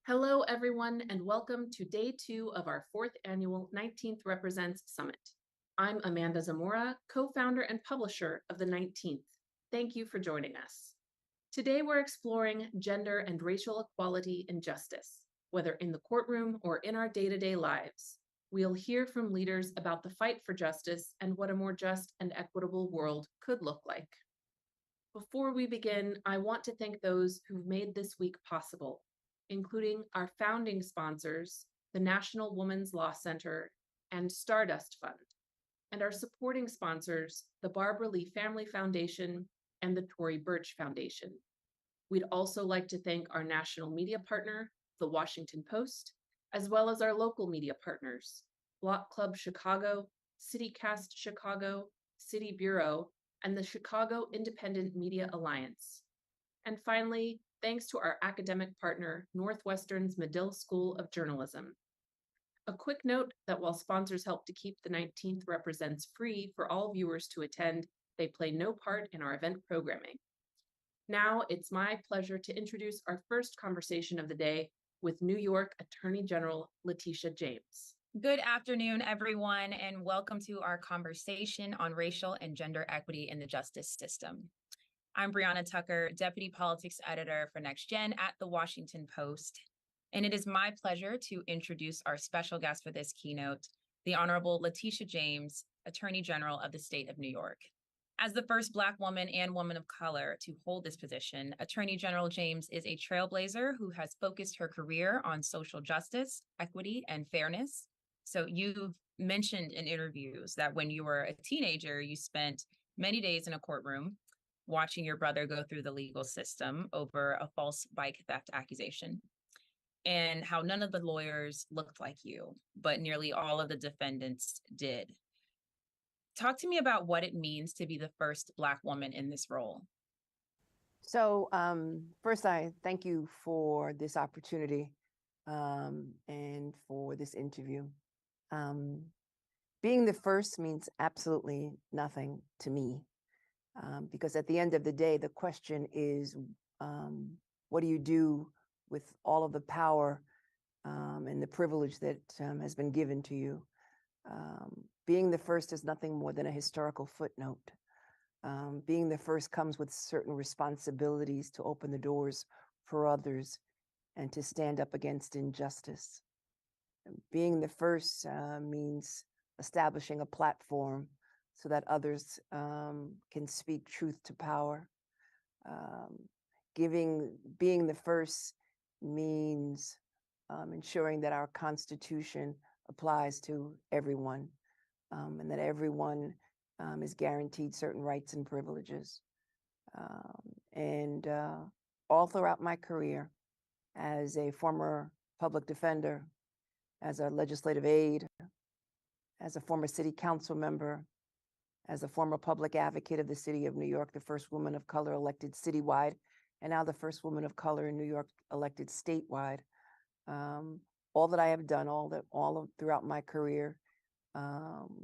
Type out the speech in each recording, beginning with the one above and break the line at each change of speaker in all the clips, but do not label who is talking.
Hello, everyone, and welcome to day 2 of our 4th annual 19th Represents Summit. I'm Amanda Zamora, co-founder and publisher of the 19th. Thank you for joining us. Today, we're exploring gender and racial equality and justice, whether in the courtroom or in our day-to-day lives. We'll hear from leaders about the fight for justice and what a more just and equitable world could look like. Before we begin, I want to thank those who've made this week possible, including our founding sponsors, the National Women's Law Center and Stardust Fund, and our supporting sponsors, the Barbara Lee Family Foundation and the Tory Burch Foundation. We'd also like to thank our national media partner, the Washington Post, as well as our local media partners, Block Club Chicago, CityCast Chicago, City Bureau, and the Chicago Independent Media Alliance. And finally, thanks to our academic partner, Northwestern's Medill School of Journalism. A quick note that while sponsors help to keep the 19th Represents free for all viewers to attend, they play no part in our event programming. Now, it's my pleasure to introduce our first conversation of the day with New York Attorney General Letitia James.
Good afternoon, everyone, and welcome to our conversation on racial and gender equity in the justice system. I'm Brianna Tucker, Deputy Politics Editor for NextGen at the Washington Post, and it is my pleasure to introduce our special guest for this keynote, the Honorable Letitia James, Attorney General of the State of New York. As the first Black woman and woman of color to hold this position, Attorney General James is a trailblazer who has focused her career on social justice, equity, and fairness. So you've mentioned in interviews that when you were a teenager, you spent many days in a courtroom watching your brother go through the legal system over a false bike theft accusation, and how none of the lawyers looked like you, but nearly all of the defendants did. Talk to me about what it means to be the first Black woman in this role.
So first, I thank you for this opportunity and for this interview. Being the first means absolutely nothing to me. Because at the end of the day, the question is, what do you do with all of the power and the privilege that has been given to you? Being the first is nothing more than a historical footnote. Being the first comes with certain responsibilities to open the doors for others and to stand up against injustice. Being the first means establishing a platform so that others can speak truth to power. Being the first means ensuring that our Constitution applies to everyone, and that everyone is guaranteed certain rights and privileges. And all throughout my career, as a former public defender, as a legislative aide, as a former city council member, as a former public advocate of the city of New York, the first woman of color elected citywide, and now the first woman of color in New York elected statewide. All that I have done, throughout my career,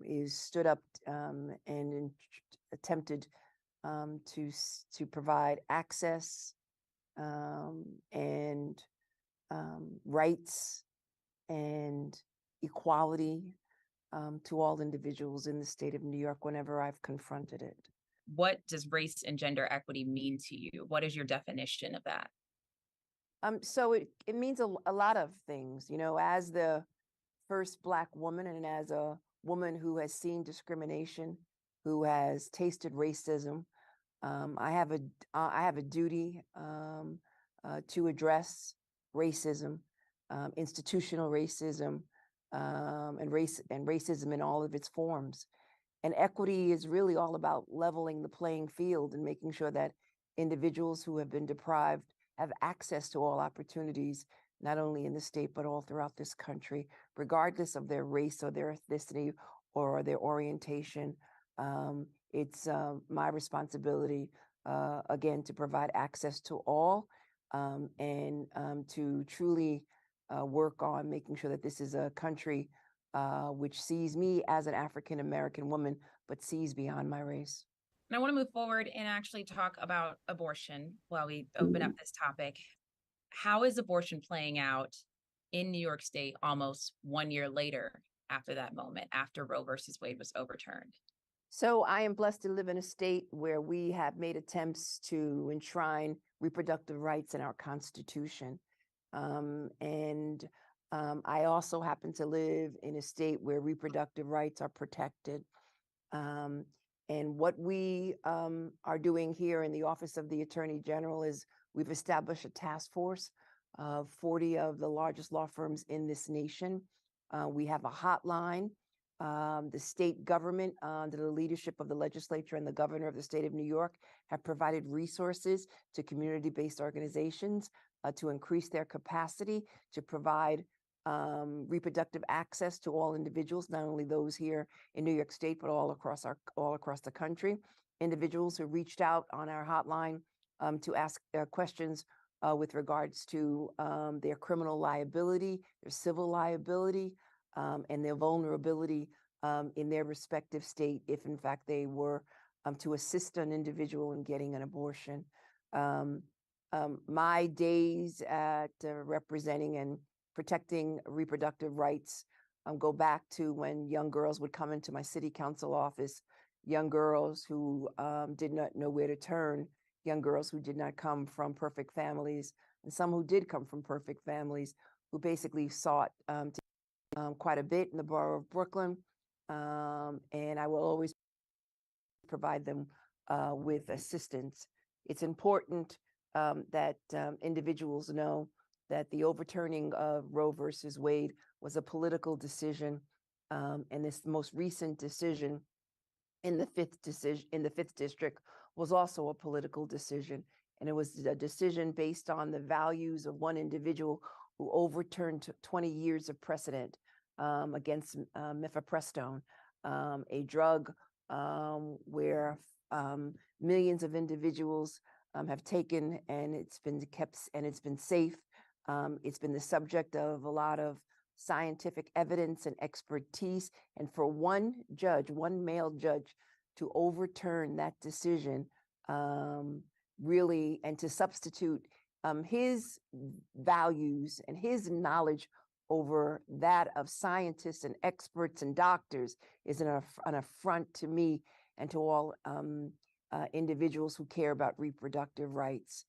is stood up and attempted to provide access and rights and equality to all individuals in the state of New York whenever I've confronted it.
What does race and gender equity mean to you? What is your definition of that?
So it means a lot of things, as the first Black woman and as a woman who has seen discrimination, who has tasted racism, I have a duty to address racism, institutional racism, and racism in all of its forms. And equity is really all about leveling the playing field and making sure that individuals who have been deprived have access to all opportunities, not only in the state, but all throughout this country, regardless of their race or their ethnicity or their orientation. It's my responsibility, again, to provide access to all and to truly work on making sure that this is a country which sees me as an African-American woman, but sees beyond my race.
And I want to move forward and actually talk about abortion while we open up this topic. How is abortion playing out in New York State almost 1 year later after that moment, after Roe versus Wade was overturned?
So I am blessed to live in a state where we have made attempts to enshrine reproductive rights in our Constitution. I also happen to live in a state where reproductive rights are protected. And what we are doing here in the Office of the Attorney General is we've established a task force of 40 of the largest law firms in this nation. We have a hotline. The state government, under the leadership of the legislature and the governor of the state of New York, have provided resources to community-based organizations to increase their capacity to provide reproductive access to all individuals, not only those here in New York State, but all across the country. Individuals who reached out on our hotline to ask questions with regards to their criminal liability, their civil liability, and their vulnerability in their respective state, if in fact they were to assist an individual in getting an abortion. My days at representing and protecting reproductive rights go back to when young girls would come into my city council office, young girls who did not know where to turn, young girls who did not come from perfect families, and some who did come from perfect families, who basically sought quite a bit in the borough of Brooklyn. And I will always provide them with assistance. It's important that individuals know that the overturning of Roe versus Wade was a political decision, and this most recent decision in the fifth district was also a political decision, and it was a decision based on the values of one individual who overturned 20 years of precedent against mifepristone, a drug where millions of individuals have taken, and it's been kept and it's been safe. It's been the subject of a lot of scientific evidence and expertise. And for one judge, one male judge, to overturn that decision, really, and to substitute his values and his knowledge over that of scientists and experts and doctors is an affront to me and to all individuals who care about reproductive rights.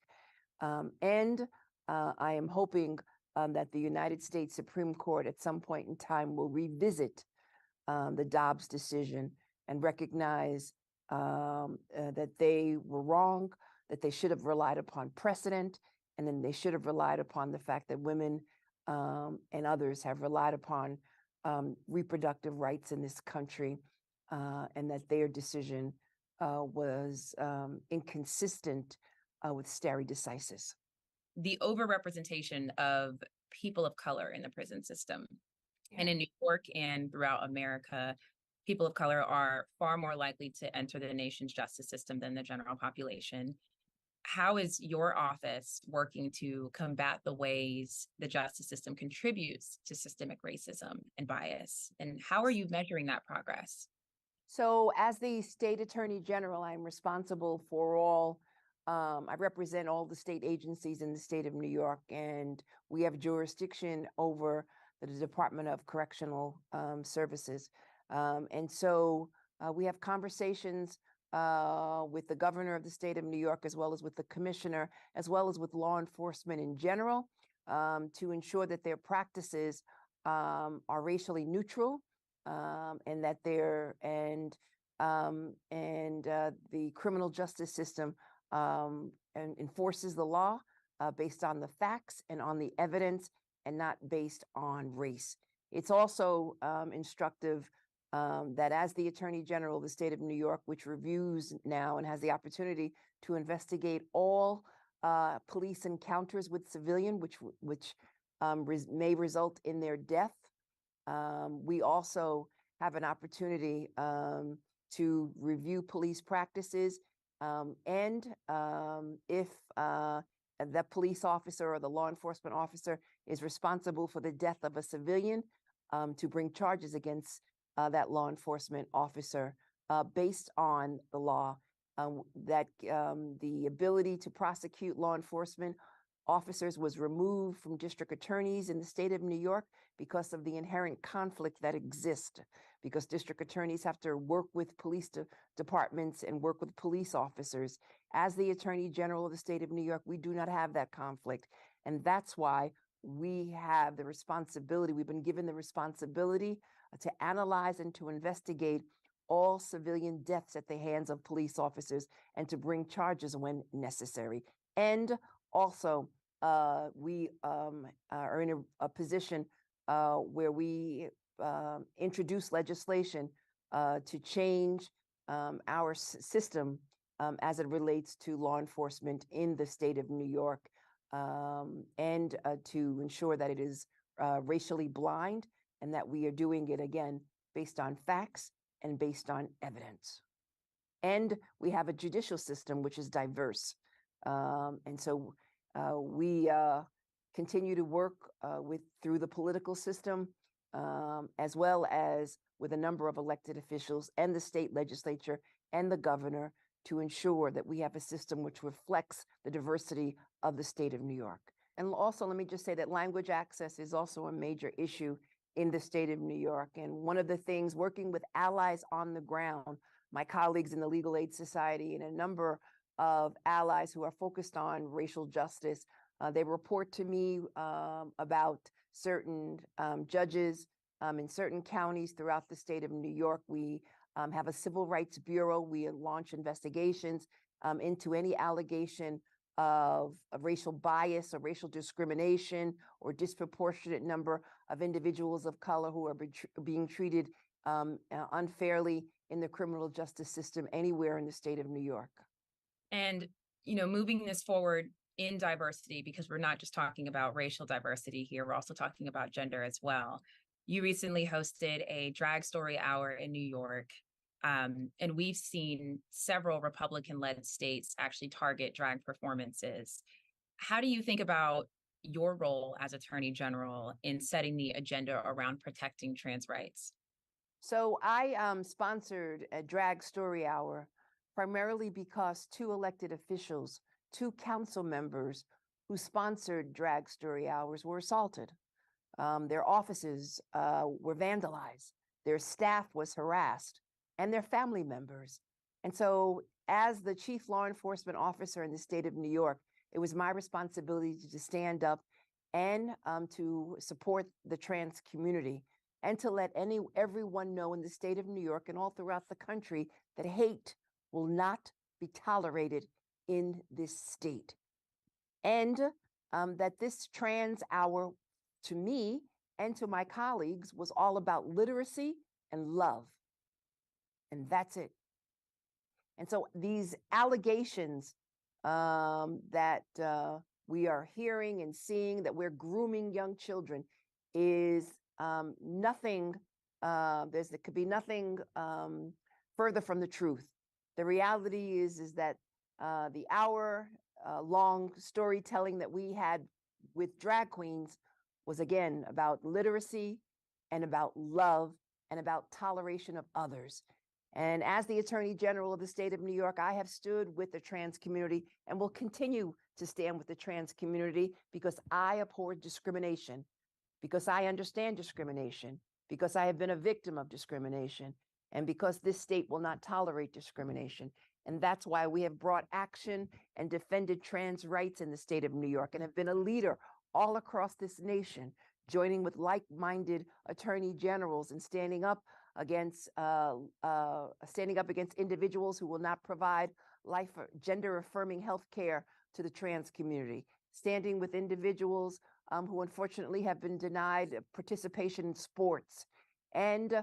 And I am hoping that the United States Supreme Court at some point in time will revisit the Dobbs decision and recognize that they were wrong, that they should have relied upon precedent, and then they should have relied upon the fact that women and others have relied upon reproductive rights in this country, and that their decision was inconsistent with stare decisis.
The overrepresentation of people of color in the prison system.
Yeah.
And in New York and throughout America, people of color are far more likely to enter the nation's justice system than the general population. How is your office working to combat the ways the justice system contributes to systemic racism and bias? And how are you measuring that progress?
So as the state attorney general, I'm responsible for all, I represent all the state agencies in the state of New York, and we have jurisdiction over the Department of Correctional Services. And so we have conversations with the governor of the state of New York, as well as with the commissioner, as well as with law enforcement in general, to ensure that their practices are racially neutral, and that the criminal justice system and enforces the law based on the facts and on the evidence, and not based on race. It's also instructive that as the Attorney General of the state of New York, which reviews now and has the opportunity to investigate all police encounters with civilian, which may result in their death, we also have an opportunity to review police practices, and if the police officer or the law enforcement officer is responsible for the death of a civilian, to bring charges against that law enforcement officer based on the law, that the ability to prosecute law enforcement officers was removed from district attorneys in the state of New York because of the inherent conflict that exists, because district attorneys have to work with police departments and work with police officers. As the Attorney General of the state of New York, we do not have that conflict. And that's why we have the responsibility, we've been given the responsibility to analyze and to investigate all civilian deaths at the hands of police officers and to bring charges when necessary. And also, we are in a position where we introduce legislation to change our system as it relates to law enforcement in the state of New York, and to ensure that it is racially blind, and that we are doing it, again, based on facts and based on evidence. And we have a judicial system which is diverse. And so we continue to work through the political system, as well as with a number of elected officials and the state legislature and the governor, to ensure that we have a system which reflects the diversity of the state of New York. And also, let me just say that language access is also a major issue in the state of New York. And one of the things, working with allies on the ground, my colleagues in the Legal Aid Society and a number of allies who are focused on racial justice, they report to me about certain judges in certain counties throughout the state of New York. We have a civil rights bureau. We launch investigations into any allegation of racial bias or racial discrimination or disproportionate number of individuals of color who are being treated unfairly in the criminal justice system anywhere in the state of New York.
And, moving this forward in diversity, because we're not just talking about racial diversity here, we're also talking about gender as well. You recently hosted a drag story hour in New York. And we've seen several Republican-led states actually target drag performances. How do you think about your role as Attorney General in setting the agenda around protecting trans rights?
So I sponsored a drag story hour primarily because two elected officials, two council members who sponsored drag story hours were assaulted. Their offices were vandalized. Their staff was harassed, and their family members. And so as the chief law enforcement officer in the state of New York, it was my responsibility to stand up and to support the trans community and to let everyone know in the state of New York and all throughout the country that hate will not be tolerated in this state. And that this trans hour, to me and to my colleagues, was all about literacy and love. And that's it. And so these allegations that we are hearing and seeing that we're grooming young children is nothing, there could be nothing further from the truth. The reality is that the hour-long storytelling that we had with drag queens was, again, about literacy and about love and about toleration of others. And as the Attorney General of the state of New York, I have stood with the trans community and will continue to stand with the trans community because I abhor discrimination, because I understand discrimination, because I have been a victim of discrimination, and because this state will not tolerate discrimination. And that's why we have brought action and defended trans rights in the state of New York and have been a leader all across this nation, joining with like-minded attorney generals and standing up against individuals who will not provide gender-affirming health care to the trans community, standing with individuals who unfortunately have been denied participation in sports, and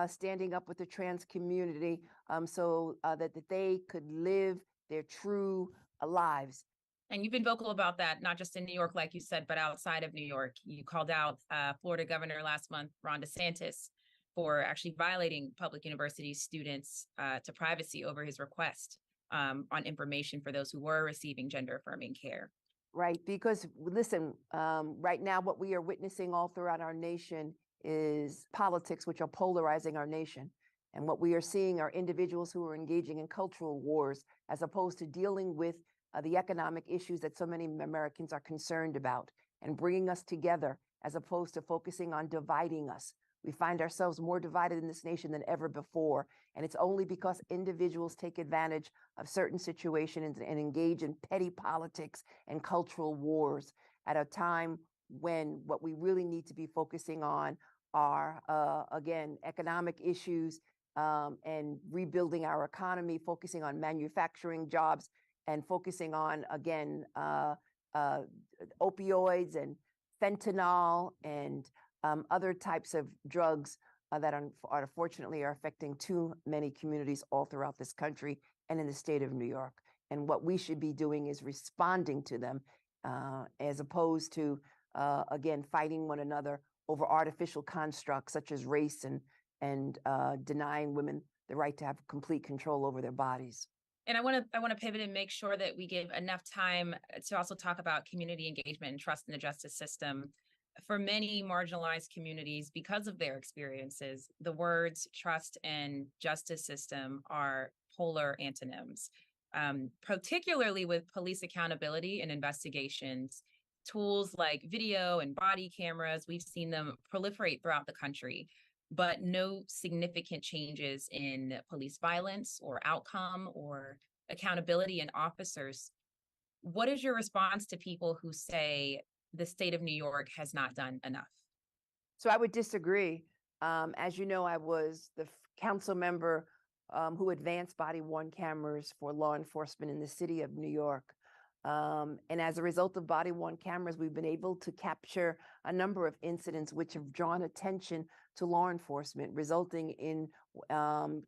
standing up with the trans community so that they could live their true lives.
And you've been vocal about that, not just in New York, like you said, but outside of New York. You called out Florida Governor last month, Ron DeSantis, for actually violating public university students to privacy over his request on information for those who were receiving gender-affirming care.
Right, because listen, right now what we are witnessing all throughout our nation is politics which are polarizing our nation. And what we are seeing are individuals who are engaging in cultural wars as opposed to dealing with the economic issues that so many Americans are concerned about and bringing us together as opposed to focusing on dividing us. We find ourselves more divided in this nation than ever before. And it's only because individuals take advantage of certain situations and engage in petty politics and cultural wars at a time when what we really need to be focusing on are, again, economic issues and rebuilding our economy, focusing on manufacturing jobs and focusing on, again, opioids and fentanyl and other types of drugs that unfortunately are affecting too many communities all throughout this country and in the state of New York. And what we should be doing is responding to them as opposed to, again, fighting one another over artificial constructs such as race and denying women the right to have complete control over their bodies.
And I want to pivot and make sure that we give enough time to also talk about community engagement and trust in the justice system. For many marginalized communities, because of their experiences, the words trust and justice system are polar antonyms, particularly with police accountability and investigations. Tools like video and body cameras, we've seen them proliferate throughout the country, but no significant changes in police violence or outcome or accountability in officers. What is your response to people who say the state of New York has not done enough?
So I would disagree. As you know, I was the council member who advanced body-worn cameras for law enforcement in the city of New York. And as a result of body-worn cameras, we've been able to capture a number of incidents which have drawn attention to law enforcement, resulting in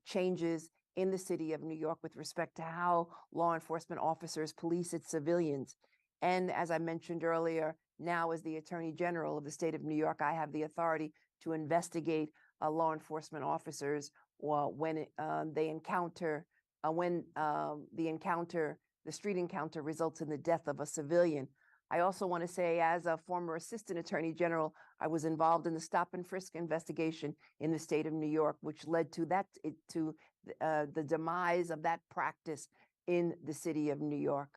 changes in the city of New York with respect to how law enforcement officers police its civilians. And as I mentioned earlier, now as the Attorney General of the state of New York, I have the authority to investigate law enforcement officers when they encounter, the street encounter results in the death of a civilian. I also want to say, as a former Assistant Attorney General, I was involved in the stop and frisk investigation in the state of New York, which led to the demise of that practice in the city of New York.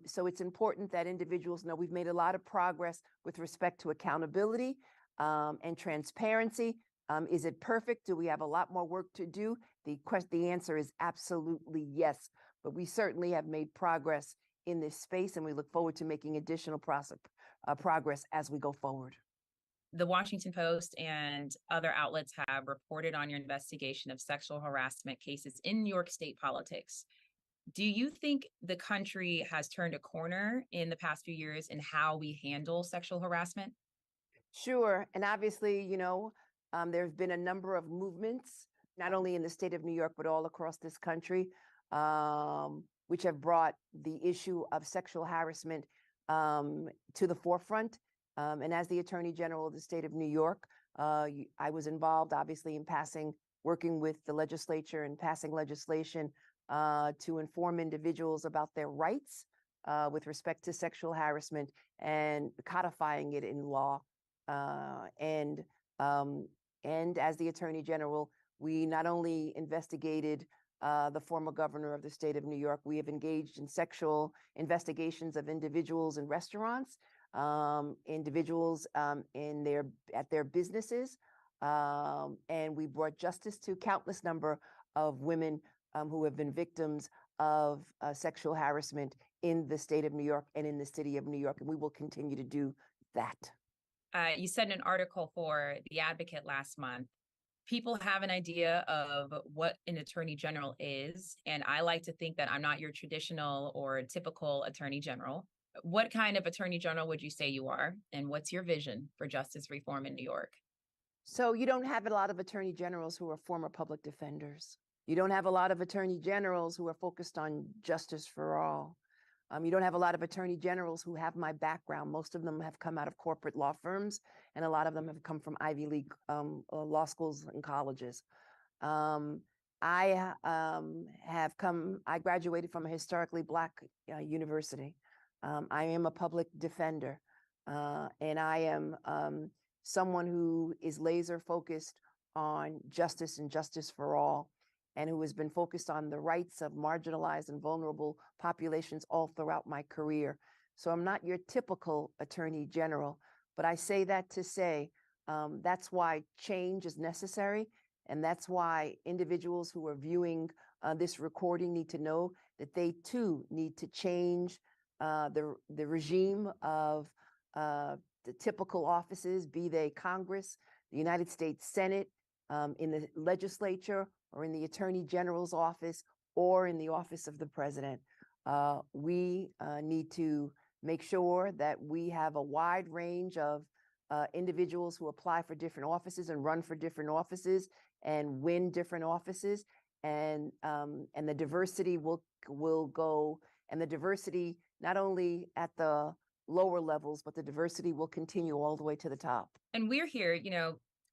So it's important that individuals know we've made a lot of progress with respect to accountability and transparency. Is it perfect? Do we have a lot more work to do? The answer is absolutely yes. but we certainly have made progress in this space, and we look forward to making additional progress as we go forward.
The Washington Post and other outlets have reported on your investigation of sexual harassment cases in New York state politics. Do you think the country has turned a corner in the past few years in how we handle sexual harassment?
Sure. And obviously, there have been a number of movements, not only in the state of New York, but all across this country, which have brought the issue of sexual harassment to the forefront. And as the Attorney General of the state of New York, I was involved, obviously, in working with the legislature and passing legislation to inform individuals about their rights with respect to sexual harassment and codifying it in law. And as the Attorney General, we not only investigated the former governor of the state of New York, we have engaged in sexual investigations of individuals in restaurants, individuals at their businesses, and we brought justice to countless number of women who have been victims of sexual harassment in the state of New York and in the city of New York, and we will continue to do that.
You said in an article for The Advocate last month, people have an idea of what an attorney general is, and I like to think that I'm not your traditional or typical attorney general. What kind of attorney general would you say you are, and what's your vision for justice reform in New York?
So you don't have a lot of attorney generals who are former public defenders. You don't have a lot of attorney generals who are focused on justice for all. You don't have a lot of attorney generals who have my background. Most of them have come out of corporate law firms, and a lot of them have come from Ivy League law schools and colleges. I graduated from a historically Black university. I am a public defender, and I am someone who is laser focused on justice and justice for all, and who has been focused on the rights of marginalized and vulnerable populations all throughout my career. So I'm not your typical attorney general, but I say that to say that's why change is necessary. And that's why individuals who are viewing this recording need to know that they too need to change the regime of the typical offices, be they Congress, the United States Senate, in the legislature, or in the Attorney General's office, or in the office of the president. We need to make sure that we have a wide range of individuals who apply for different offices and run for different offices and win different offices, and the diversity will go, and the diversity not only at the lower levels, but the diversity will continue all the way to the top.
And we're here,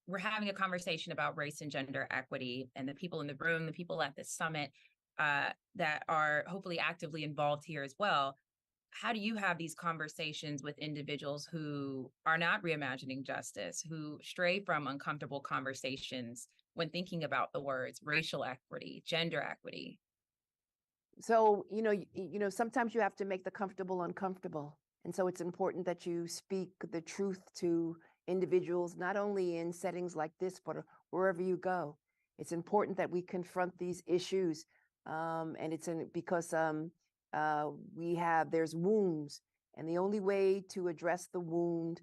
we're having a conversation about race and gender equity, and the people in the room, the people at this summit that are hopefully actively involved here as well. How do you have these conversations with individuals who are not reimagining justice, who stray from uncomfortable conversations when thinking about the words racial equity, gender equity?
So, sometimes you have to make the comfortable uncomfortable. And so it's important that you speak the truth to individuals, not only in settings like this, but wherever you go. It's important that we confront these issues. And it's because there's wounds, and the only way to address the wound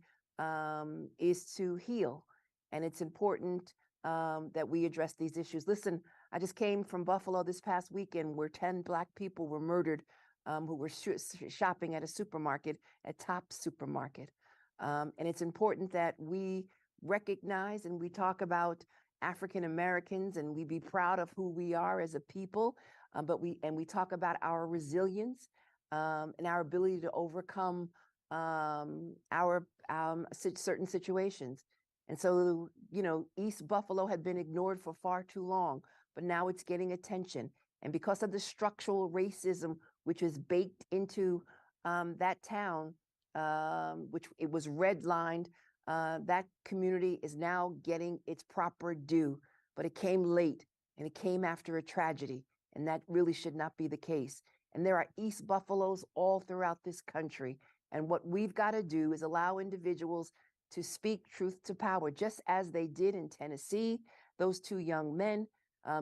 is to heal. And it's important that we address these issues. Listen, I just came from Buffalo this past weekend, where 10 Black people were murdered who were shopping at a supermarket, at Tops Supermarket. And it's important that we recognize and we talk about African Americans, and we be proud of who we are as a people, but we talk about our resilience and our ability to overcome our certain situations. And so, East Buffalo had been ignored for far too long, but now it's getting attention. And because of the structural racism which is baked into that town, which it was redlined, that community is now getting its proper due. But it came late, and it came after a tragedy, and that really should not be the case. And there are East Buffaloes all throughout this country. And what we've got to do is allow individuals to speak truth to power, just as they did in Tennessee, those two young men,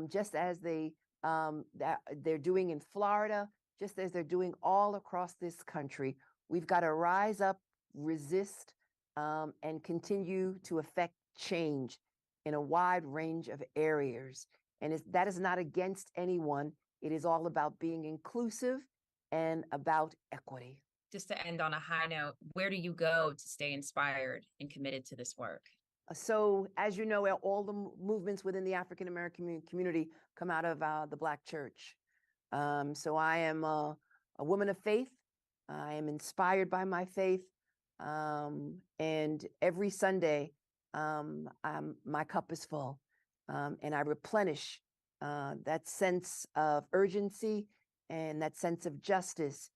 just as they that they're doing in Florida, just as they're doing all across this country. We've got to rise up, resist, and continue to affect change in a wide range of areas. And that is not against anyone. It is all about being inclusive and about equity.
Just to end on a high note, where do you go to stay inspired and committed to this work?
So, as you know, all the movements within the African American community come out of the Black church. So I am a woman of faith. I am inspired by my faith. And every Sunday, my cup is full. And I replenish that sense of urgency and that sense of justice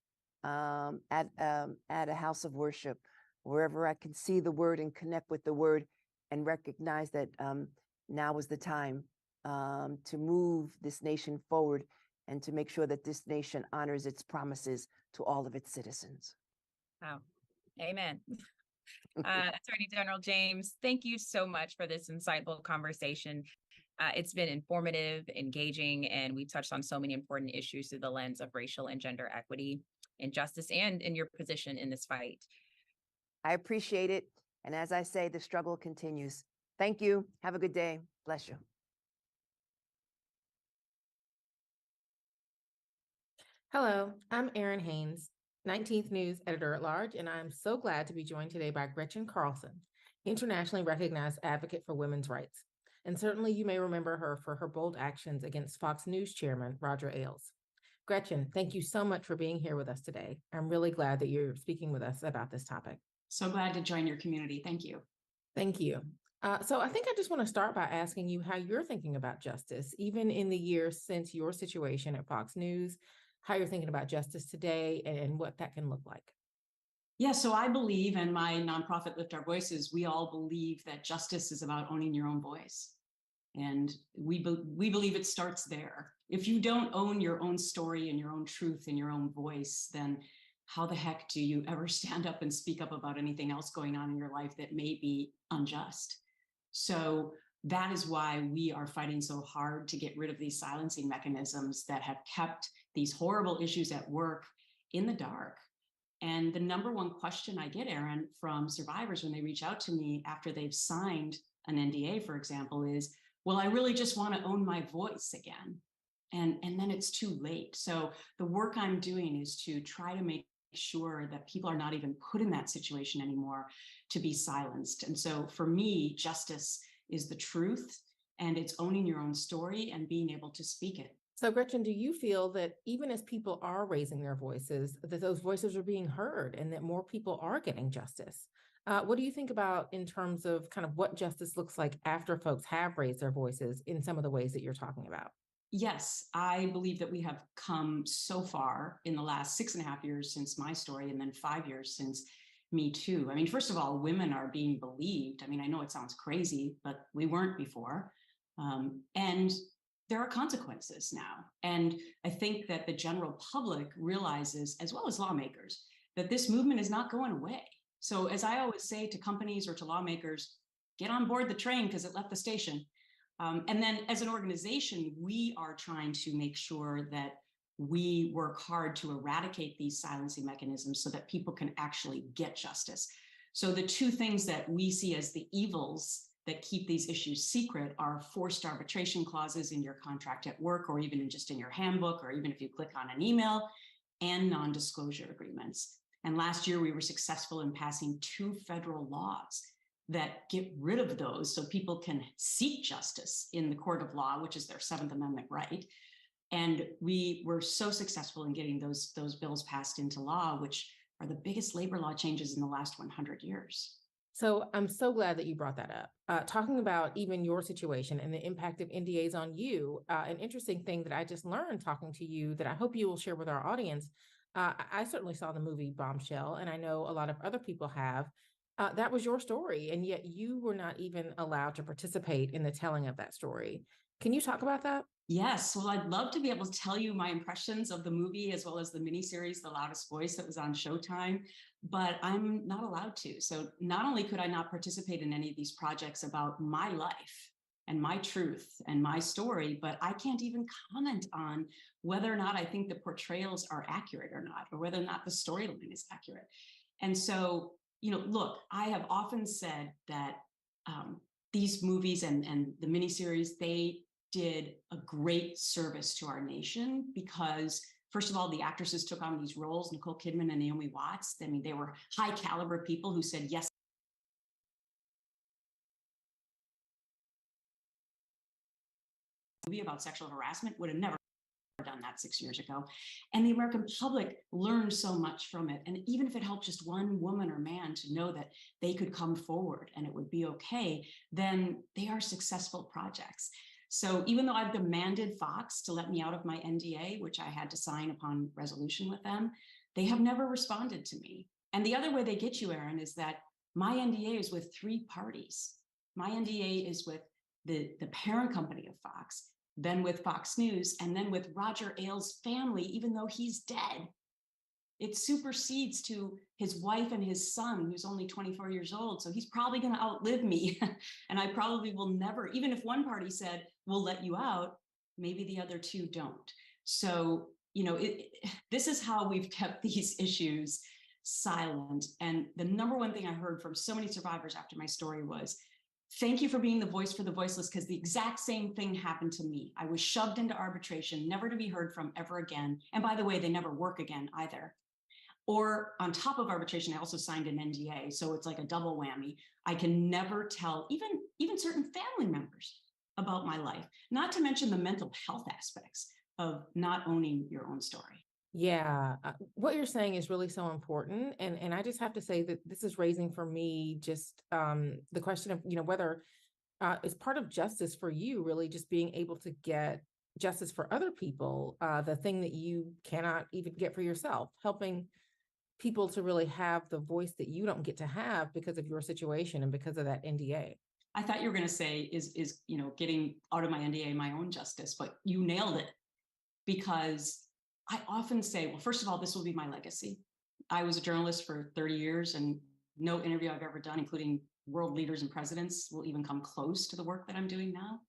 at a house of worship, wherever I can see the word and connect with the word and recognize that now is the time to move this nation forward and to make sure that this nation honors its promises to all of its citizens.
Wow. Amen. Attorney General James, thank you so much for this insightful conversation. It's been informative, engaging, and we've touched on so many important issues through the lens of racial and gender equity and justice, and in your position in this fight.
I appreciate it. And as I say, the struggle continues. Thank you. Have a good day. Bless you.
Hello, I'm Erin Haynes, 19th News Editor-at-Large, and I'm so glad to be joined today by Gretchen Carlson, internationally recognized advocate for women's rights. And certainly you may remember her for her bold actions against Fox News chairman, Roger Ailes. Gretchen, thank you so much for being here with us today. I'm really glad that you're speaking with us about this topic.
So glad to join your community. Thank you.
Thank you. So I think I just want to start by asking you how you're thinking about justice, even in the years since your situation at Fox News, how you're thinking about justice today and what that can look like.
Yeah, so I believe, and my nonprofit Lift Our Voices, we all believe that justice is about owning your own voice. And we believe it starts there. If you don't own your own story and your own truth and your own voice, then how the heck do you ever stand up and speak up about anything else going on in your life that may be unjust? So that is why we are fighting so hard to get rid of these silencing mechanisms that have kept these horrible issues at work in the dark. And the number one question I get, Erin, from survivors when they reach out to me after they've signed an NDA, for example, is, well, I really just want to own my voice again. And then it's too late. So the work I'm doing is to try to make sure that people are not even put in that situation anymore to be silenced. And so for me, justice is the truth, and it's owning your own story and being able to speak it.
So Gretchen, do you feel that even as people are raising their voices, that those voices are being heard and that more people are getting justice? What do you think about in terms of kind of what justice looks like after folks have raised their voices in some of the ways that you're talking about?
Yes, I believe that we have come so far in the last 6.5 years since my story, and then 5 years since Me Too. I mean, first of all, women are being believed. I mean, I know it sounds crazy, but we weren't before. And there are consequences now. And I think that the general public realizes, as well as lawmakers, that this movement is not going away. So as I always say to companies or to lawmakers, get on board the train because it left the station. And then as an organization, we are trying to make sure that we work hard to eradicate these silencing mechanisms so that people can actually get justice. So the two things that we see as the evils that keep these issues secret are forced arbitration clauses in your contract at work, or even just in your handbook, or even if you click on an email, and non-disclosure agreements. And last year, we were successful in passing 2 federal laws that get rid of those so people can seek justice in the court of law, which is their 7th Amendment right. And we were so successful in getting those bills passed into law, which are the biggest labor law changes in the last 100 years.
So I'm so glad that you brought that up. Talking about even your situation and the impact of NDAs on you, an interesting thing that I just learned talking to you that I hope you will share with our audience. I certainly saw the movie Bombshell, and I know a lot of other people have. That was your story, and yet you were not even allowed to participate in the telling of that story. Can you talk about that?
Yes, well, I'd love to be able to tell you my impressions of the movie as well as the miniseries, The Loudest Voice, that was on Showtime, but I'm not allowed to. So not only could I not participate in any of these projects about my life, and my truth and my story, but I can't even comment on whether or not I think the portrayals are accurate or not, or whether or not the storyline is accurate. And so, look, I have often said that these movies and the miniseries, they did a great service to our nation because, first of all, the actresses took on these roles, Nicole Kidman and Naomi Watts. I mean, they were high caliber people who said yes. Movie about sexual harassment would have never done that 6 years ago. And the American public learned so much from it. And even if it helped just one woman or man to know that they could come forward and it would be okay, then they are successful projects. So even though I've demanded Fox to let me out of my NDA, which I had to sign upon resolution with them, they have never responded to me. And the other way they get you, Erin, is that my NDA is with 3 parties. My NDA is with the parent company of Fox, then with Fox News, and then with Roger Ailes' family, even though he's dead. It supersedes to his wife and his son, who's only 24 years old. So he's probably going to outlive me. And I probably will never, even if one party said, we'll let you out, maybe the other 2 don't. So, this is how we've kept these issues silent. And the number one thing I heard from so many survivors after my story was, thank you for being the voice for the voiceless, because the exact same thing happened to me. I was shoved into arbitration, never to be heard from ever again. And by the way, they never work again either. Or on top of arbitration, I also signed an NDA. So it's like a double whammy. I can never tell even certain family members about my life, not to mention the mental health aspects of not owning your own story.
Yeah, what you're saying is really so important. And I just have to say that this is raising for me just the question of, whether it's part of justice for you, really just being able to get justice for other people, the thing that you cannot even get for yourself, helping people to really have the voice that you don't get to have because of your situation and because of that NDA.
I thought you were going to say is getting out of my NDA, my own justice, but you nailed it. Because I often say, well, first of all, this will be my legacy. I was a journalist for 30 years and no interview I've ever done, including world leaders and presidents, will even come close to the work that I'm doing now.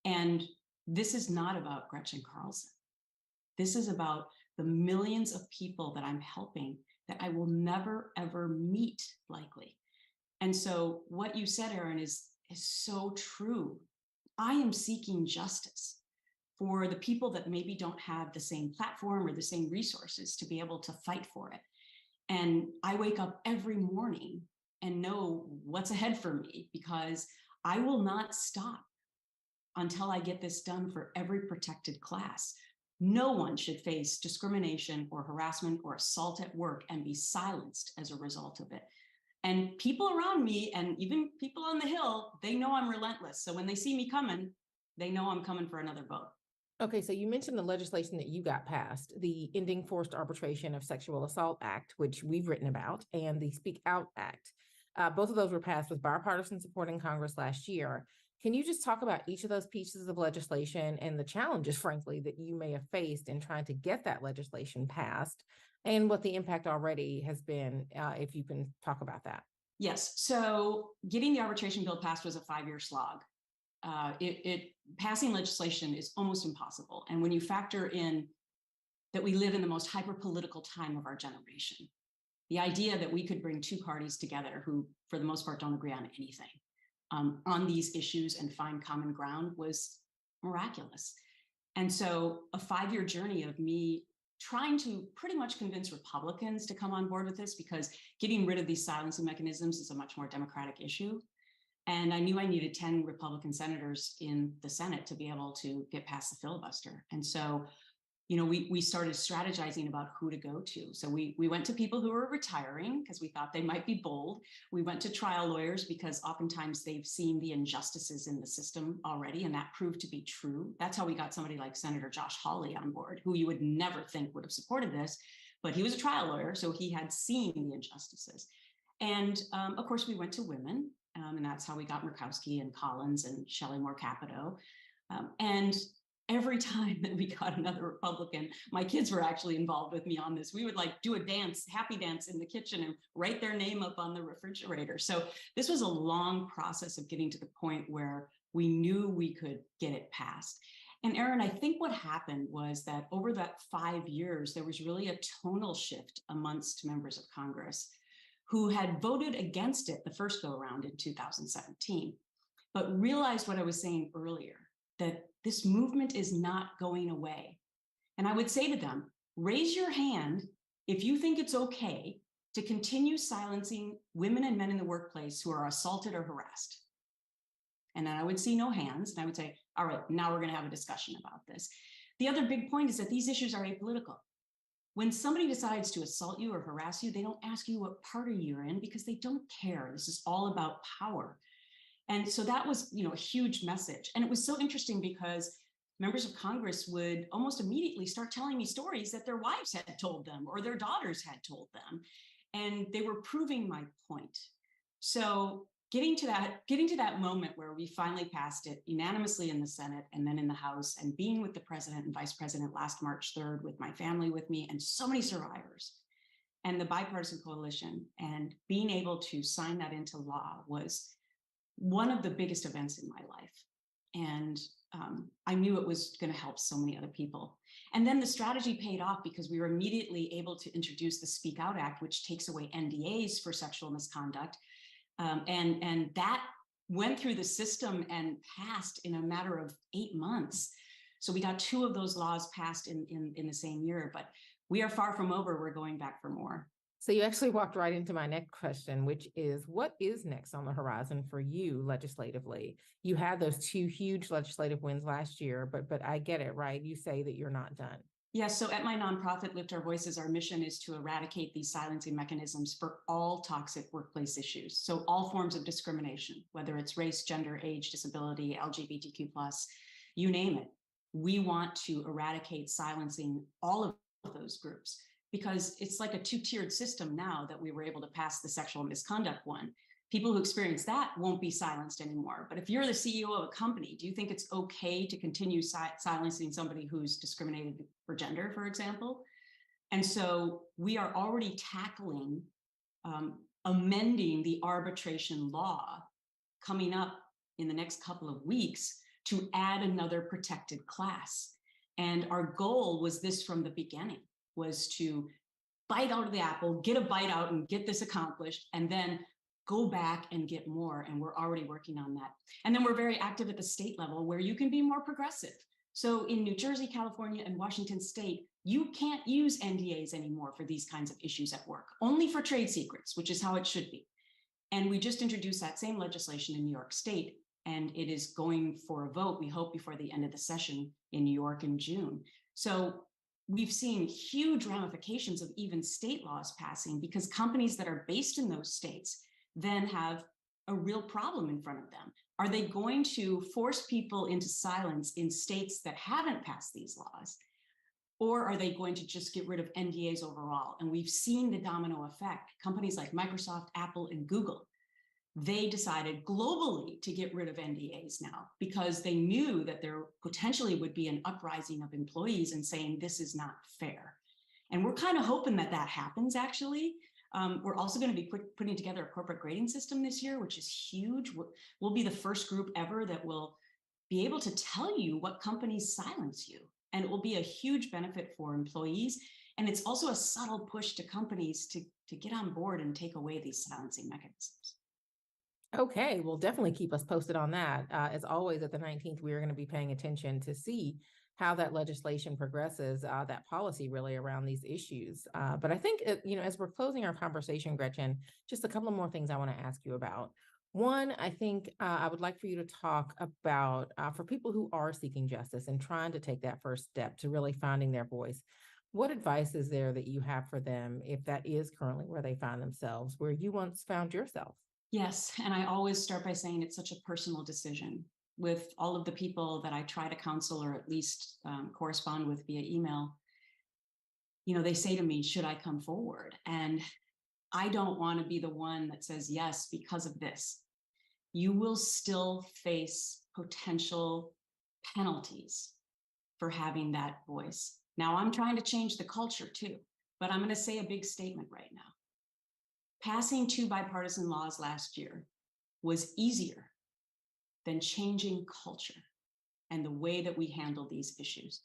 And this is not about Gretchen Carlson. This is about the millions of people that I'm helping that I will never, ever meet, likely. And so what you said, Erin, is so true. I am seeking justice for the people that maybe don't have the same platform or the same resources to be able to fight for it. And I wake up every morning and know what's ahead for me, because I will not stop until I get this done for every protected class. No one should face discrimination or harassment or assault at work and be silenced as a result of it. And people around me, and even people on the Hill, they know I'm relentless. So when they see me coming, they know I'm coming for another vote.
Okay, so you mentioned the legislation that you got passed, the Ending Forced Arbitration of Sexual Assault Act, which we've written about, and the Speak Out Act. Both of those were passed with bipartisan support in Congress last year. Can you just talk about each of those pieces of legislation and the challenges, frankly, that you may have faced in trying to get that legislation passed, and what the impact already has been, if you can talk about that?
Yes, so getting the arbitration bill passed was a 5-year slog. Passing legislation is almost impossible. And when you factor in that we live in the most hyper-political time of our generation, the idea that we could bring 2 parties together who, for the most part, don't agree on anything on these issues and find common ground was miraculous. And so a 5-year journey of me trying to pretty much convince Republicans to come on board with this, because getting rid of these silencing mechanisms is a much more democratic issue. And I knew I needed 10 Republican senators in the Senate to be able to get past the filibuster. And so, we started strategizing about who to go to. So we went to people who were retiring because we thought they might be bold. We went to trial lawyers because oftentimes they've seen the injustices in the system already, and that proved to be true. That's how we got somebody like Senator Josh Hawley on board, who you would never think would have supported this, but he was a trial lawyer, so he had seen the injustices. And of course, we went to women. And that's how we got Murkowski and Collins and Shelley Moore Capito. And every time that we got another Republican, my kids were actually involved with me on this. We would do a dance, happy dance in the kitchen and write their name up on the refrigerator. So this was a long process of getting to the point where We knew we could get it passed. And Erin, I think what happened was that over that 5 years, there was really a tonal shift amongst members of Congress who had voted against it the first go around in 2017, but realized what I was saying earlier, that this movement is not going away. And I would say to them, raise your hand if you think it's okay to continue silencing women and men in the workplace who are assaulted or harassed. And then I would see no hands, and I would say, all right, now we're going to have a discussion about this. The other big point is that these issues are apolitical. When somebody decides to assault you or harass you, they don't ask you what party you're in because they don't care. This is all about power. And so that was, a huge message. And it was so interesting because members of Congress would almost immediately start telling me stories that their wives had told them or their daughters had told them. And they were proving my point. So getting to that moment where we finally passed it unanimously in the Senate and then in the House, and being with the president and vice president last March 3rd with my family with me and so many survivors and the bipartisan coalition, and being able to sign that into law was one of the biggest events in my life. And I knew it was going to help so many other people. And then the strategy paid off because we were immediately able to introduce the Speak Out Act, which takes away NDAs for sexual misconduct. And that went through the system and passed in a matter of 8 months. So we got 2 of those laws passed in the same year, but we are far from over. We're going back for more.
So you actually walked right into my next question, which is, what is next on the horizon for you legislatively? You had those 2 huge legislative wins last year, but I get it, right? You say that you're not done.
Yes, so at my nonprofit, Lift Our Voices, our mission is to eradicate these silencing mechanisms for all toxic workplace issues. So all forms of discrimination, whether it's race, gender, age, disability, LGBTQ+, you name it. We want to eradicate silencing all of those groups, because it's like a 2-tiered system now that we were able to pass the sexual misconduct one. People who experience that won't be silenced anymore. But if you're the CEO of a company, do you think it's okay to continue silencing somebody who's discriminated for gender, for example? And so we are already tackling amending the arbitration law coming up in the next couple of weeks to add another protected class. And our goal was this from the beginning, was to bite out of the apple, get a bite out and get this accomplished, and then go back and get more. And we're already working on that. And then we're very active at the state level where you can be more progressive. So in New Jersey, California, and Washington State, you can't use NDAs anymore for these kinds of issues at work, only for trade secrets, which is how it should be. And we just introduced that same legislation in New York State, and it is going for a vote, we hope, before the end of the session in New York in June. So we've seen huge ramifications of even state laws passing, because companies that are based in those states then have a real problem in front of them. Are they going to force people into silence in states that haven't passed these laws? Or are they going to just get rid of NDAs overall? And we've seen the domino effect. Companies like Microsoft, Apple, and Google, they decided globally to get rid of NDAs now because they knew that there potentially would be an uprising of employees and saying, this is not fair. And we're kind of hoping that that happens, actually. We're also going to be putting together a corporate grading system this year, which is huge. We'll be the first group ever that will be able to tell you what companies silence you. And it will be a huge benefit for employees. And it's also a subtle push to companies to get on board and take away these silencing mechanisms.
Okay, well, definitely keep us posted on that. As always, at the 19th, we are going to be paying attention to see how that legislation progresses, that policy really around these issues. But I think, as we're closing our conversation, Gretchen, just a couple of more things I want to ask you about. One, I think I would like for you to talk about, for people who are seeking justice and trying to take that first step to really finding their voice, what advice is there that you have for them if that is currently where they find themselves, where you once found yourself?
Yes, and I always start by saying it's such a personal decision. With all of the people that I try to counsel or at least correspond with via email, they say to me, should I come forward? And I don't want to be the one that says yes because of this. You will still face potential penalties for having that voice. Now, I'm trying to change the culture too, but I'm going to say a big statement right now. Passing 2 bipartisan laws last year was easier than changing culture and the way that we handle these issues.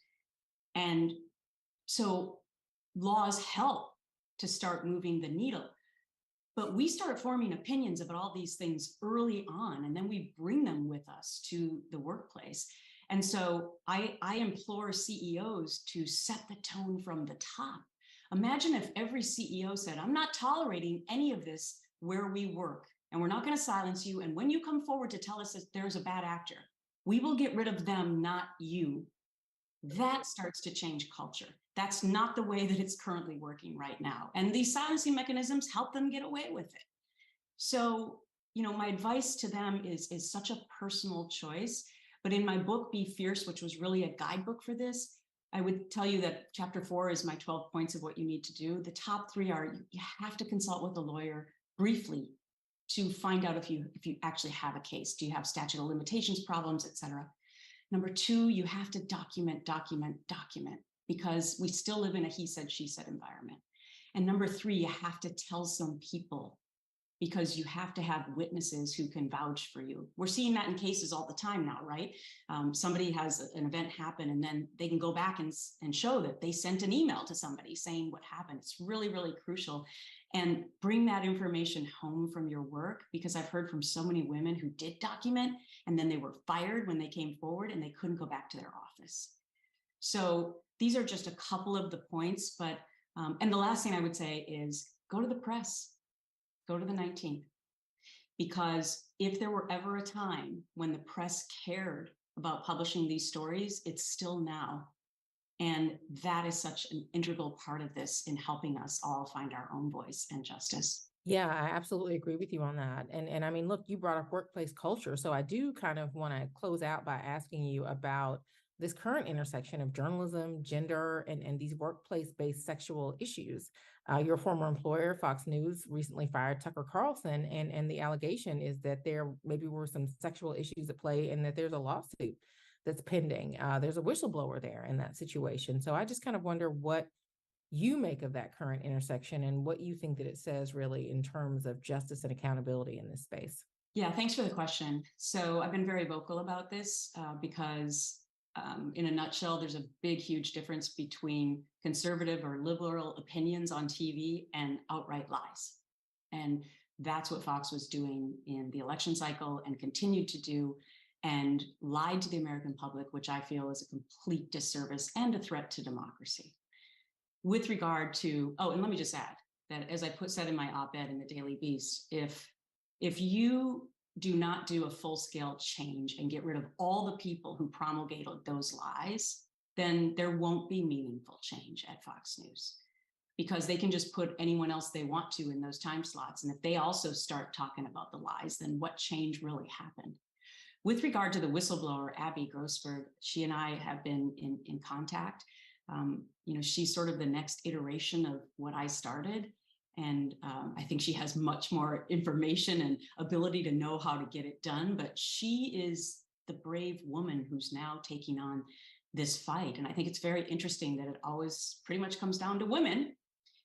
And so laws help to start moving the needle. But we start forming opinions about all these things early on, and then we bring them with us to the workplace. And so I implore CEOs to set the tone from the top. Imagine if every CEO said, I'm not tolerating any of this where we work, and we're not going to silence you. And when you come forward to tell us that there's a bad actor, we will get rid of them, not you. That starts to change culture. That's not the way that it's currently working right now. And these silencing mechanisms help them get away with it. So, my advice to them is such a personal choice. But in my book, Be Fierce, which was really a guidebook for this, I would tell you that chapter 4 is my 12 points of what you need to do. The top 3 are you have to consult with a lawyer briefly to find out if you actually have a case. Do you have statute of limitations problems, et cetera? Number 2, you have to document, because we still live in a he said, she said environment. And number 3, you have to tell some people, because you have to have witnesses who can vouch for you. We're seeing that in cases all the time now, right? Somebody has an event happen, and then they can go back and show that they sent an email to somebody saying what happened. It's really, really crucial. And bring that information home from your work, because I've heard from so many women who did document, and then they were fired when they came forward and they couldn't go back to their office. So these are just a couple of the points, but, and the last thing I would say is go to the press. Go to the 19th, because if there were ever a time when the press cared about publishing these stories, it's still now. And that is such an integral part of this in helping us all find our own voice and justice.
Yeah, I absolutely agree with you on that. And I mean, look, you brought up workplace culture. So I do kind of want to close out by asking you about this current intersection of journalism, gender, and these workplace-based sexual issues. Your former employer, Fox News, recently fired Tucker Carlson, and the allegation is that there maybe were some sexual issues at play and that there's a lawsuit that's pending. There's a whistleblower there in that situation. So I just kind of wonder what you make of that current intersection and what you think that it says really in terms of justice and accountability in this space.
Yeah, thanks for the question. So I've been very vocal about this because in a nutshell, there's a big, huge difference between conservative or liberal opinions on TV and outright lies. And that's what Fox was doing in the election cycle and continued to do, and lied to the American public, which I feel is a complete disservice and a threat to democracy. With regard to, and let me just add that, as I said in my op-ed in the Daily Beast, if you do not do a full-scale change and get rid of all the people who promulgated those lies, then there won't be meaningful change at Fox News, because they can just put anyone else they want to in those time slots. And if they also start talking about the lies, then what change really happened? With regard to the whistleblower, Abby Grossberg, she and I have been in contact. She's sort of the next iteration of what I started. And I think she has much more information and ability to know how to get it done. But she is the brave woman who's now taking on this fight. And I think it's very interesting that it always pretty much comes down to women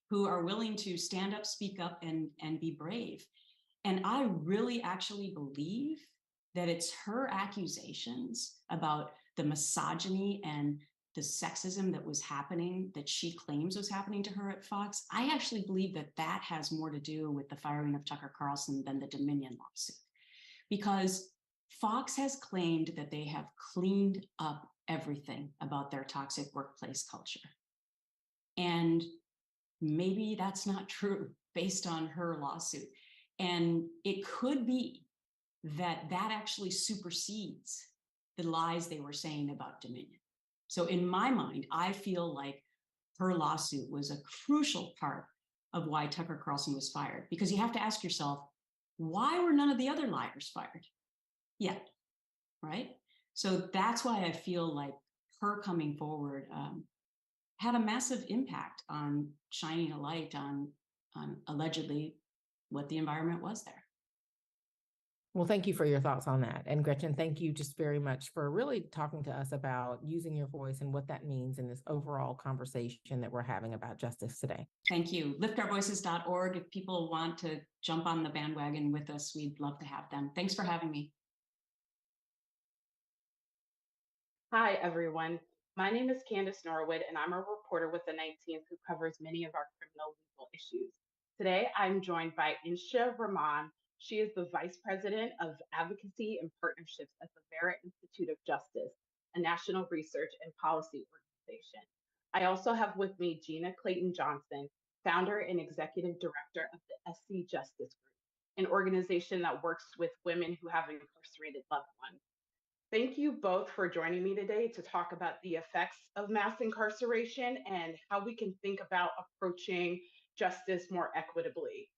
who are willing to stand up, speak up, and be brave. And I really actually believe that it's her accusations about the misogyny and the sexism that was happening, that she claims was happening to her at Fox. I actually believe that that has more to do with the firing of Tucker Carlson than the Dominion lawsuit, because Fox has claimed that they have cleaned up everything about their toxic workplace culture. And maybe that's not true based on her lawsuit. And it could be that that actually supersedes the lies they were saying about Dominion. So in my mind, I feel like her lawsuit was a crucial part of why Tucker Carlson was fired, because you have to ask yourself, why were none of the other liars fired yet, right? So that's why I feel like her coming forward had a massive impact on shining a light on allegedly what the environment was there.
Well, thank you for your thoughts on that. And Gretchen, thank you just very much for really talking to us about using your voice and what that means in this overall conversation that we're having about justice today.
Thank you. Liftourvoices.org. If people want to jump on the bandwagon with us, we'd love to have them. Thanks for having me.
Hi, everyone. My name is Candace Norwood, and I'm a reporter with the 19th who covers many of our criminal legal issues. Today, I'm joined by Insha Rahman. She is the Vice President of Advocacy and Partnerships at the Vera Institute of Justice, a national research and policy organization. I also have with me Gina Clayton Johnson, founder and executive director of the SC Justice Group, an organization that works with women who have incarcerated loved ones. Thank you both for joining me today to talk about the effects of mass incarceration and how we can think about approaching justice more equitably.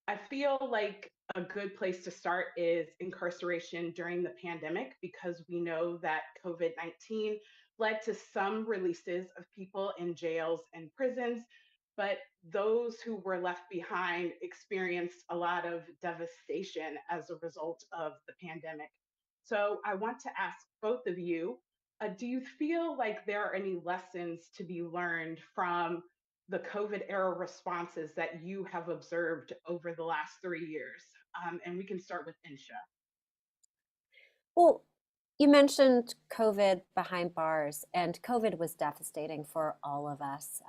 I feel like a good place to start is incarceration during the pandemic because we know that COVID-19 led to some releases of people in jails and prisons, but those who were left behind experienced a lot of devastation as a result of the pandemic. So I want to ask both of you, do you feel like there are any lessons to be learned from the COVID era responses that you have observed over the last 3 years? And we can start with Insha.
Well, you mentioned COVID behind bars, and COVID was devastating for all of us.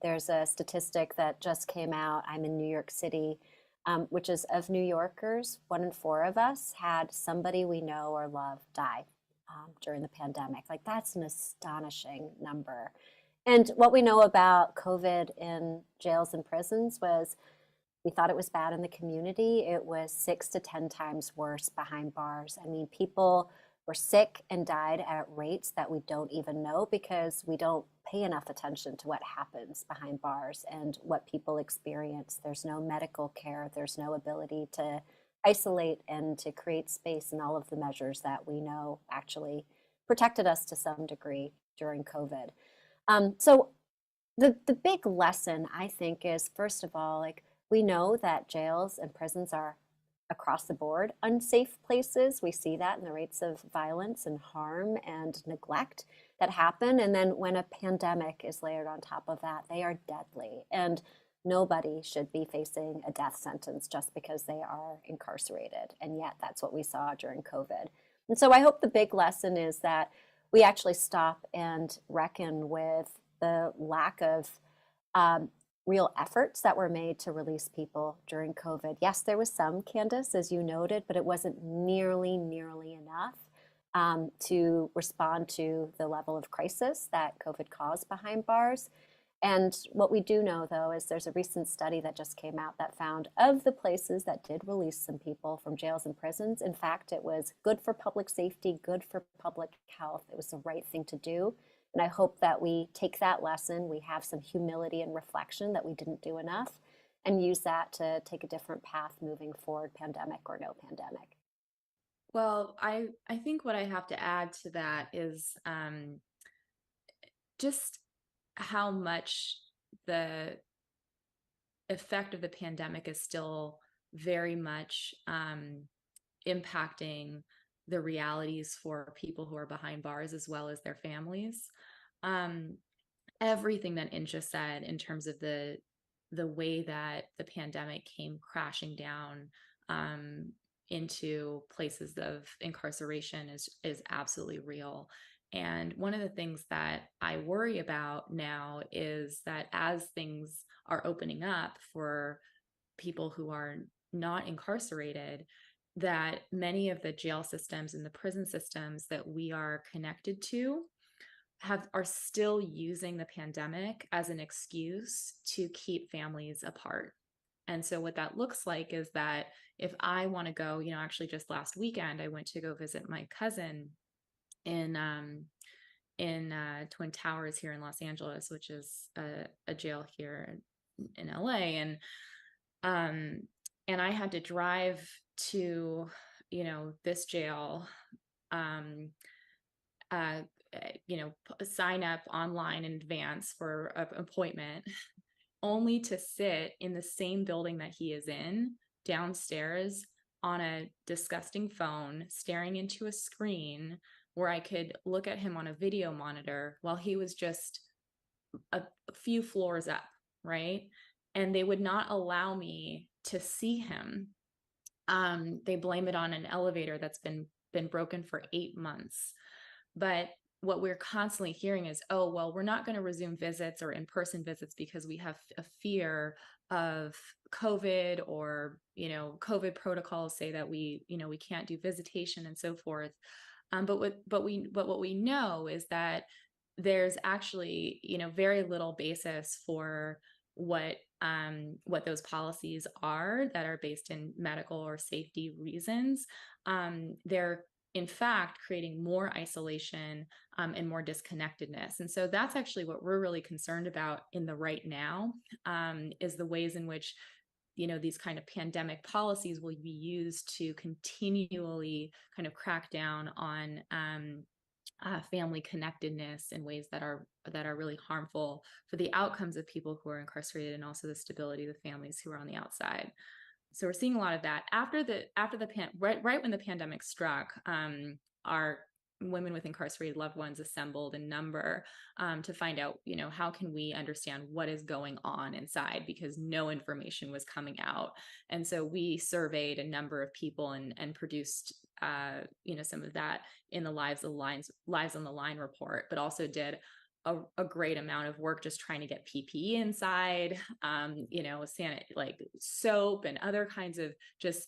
There's a statistic that just came out. I'm in New York City, which is of New Yorkers, 1 in 4 of us had somebody we know or love die during the pandemic. Like, that's an astonishing number. And what we know about COVID in jails and prisons was we thought it was bad in the community. It was 6 to 10 times worse behind bars. I mean, people were sick and died at rates that we don't even know because we don't pay enough attention to what happens behind bars and what people experience. There's no medical care. There's no ability to isolate and to create space, and all of the measures that we know actually protected us to some degree during COVID. So the big lesson, I think, is, first of all, like, we know that jails and prisons are across the board unsafe places. We see that in the rates of violence and harm and neglect that happen. And then when a pandemic is layered on top of that, they are deadly. And nobody should be facing a death sentence just because they are incarcerated. And yet that's what we saw during COVID. And so I hope the big lesson is that we actually stop and reckon with the lack of real efforts that were made to release people during COVID. Yes, there was some, Candace, as you noted, but it wasn't nearly enough to respond to the level of crisis that COVID caused behind bars. And what we do know, though, is there's a recent study that just came out that found of the places that did release some people from jails and prisons, in fact, it was good for public safety, good for public health. It was the right thing to do. And I hope that we take that lesson, we have some humility and reflection that we didn't do enough, and use that to take a different path moving forward, pandemic or no pandemic.
Well, I think what I have to add to that is just how much the effect of the pandemic is still very much impacting the realities for people who are behind bars as well as their families. Everything that Insha said in terms of the way that the pandemic came crashing down into places of incarceration is absolutely real. And one of the things that I worry about now is that as things are opening up for people who are not incarcerated, that many of the jail systems and the prison systems that we are connected to are still using the pandemic as an excuse to keep families apart. And so what that looks like is that if I want to go, actually just last weekend, I went to go visit my cousin in Twin Towers here in Los Angeles, which is a jail here in LA. And I had to drive to, this jail, sign up online in advance for an appointment, only to sit in the same building that he is in downstairs on a disgusting phone, staring into a screen where I could look at him on a video monitor while he was just a few floors up, right? And they would not allow me to see him. They blame it on an elevator that's been broken for 8 months. But what we're constantly hearing is, oh, well, we're not going to resume visits or in-person visits because we have a fear of COVID, or, COVID protocols say that we can't do visitation and so forth. But what we know is that there's actually, very little basis for what those policies are that are based in medical or safety reasons. They're in fact creating more isolation and more disconnectedness. And so that's actually what we're really concerned about in the right now, is the ways in which these kind of pandemic policies will be used to continually kind of crack down on family connectedness in ways that are really harmful for the outcomes of people who are incarcerated, and also the stability of the families who are on the outside. So we're seeing a lot of that right when the pandemic struck. Our women with incarcerated loved ones assembled in number to find out, how can we understand what is going on inside, because no information was coming out. And so we surveyed a number of people and produced, some of that in the Lives on the Line report, but also did a great amount of work just trying to get PPE inside, like soap and other kinds of just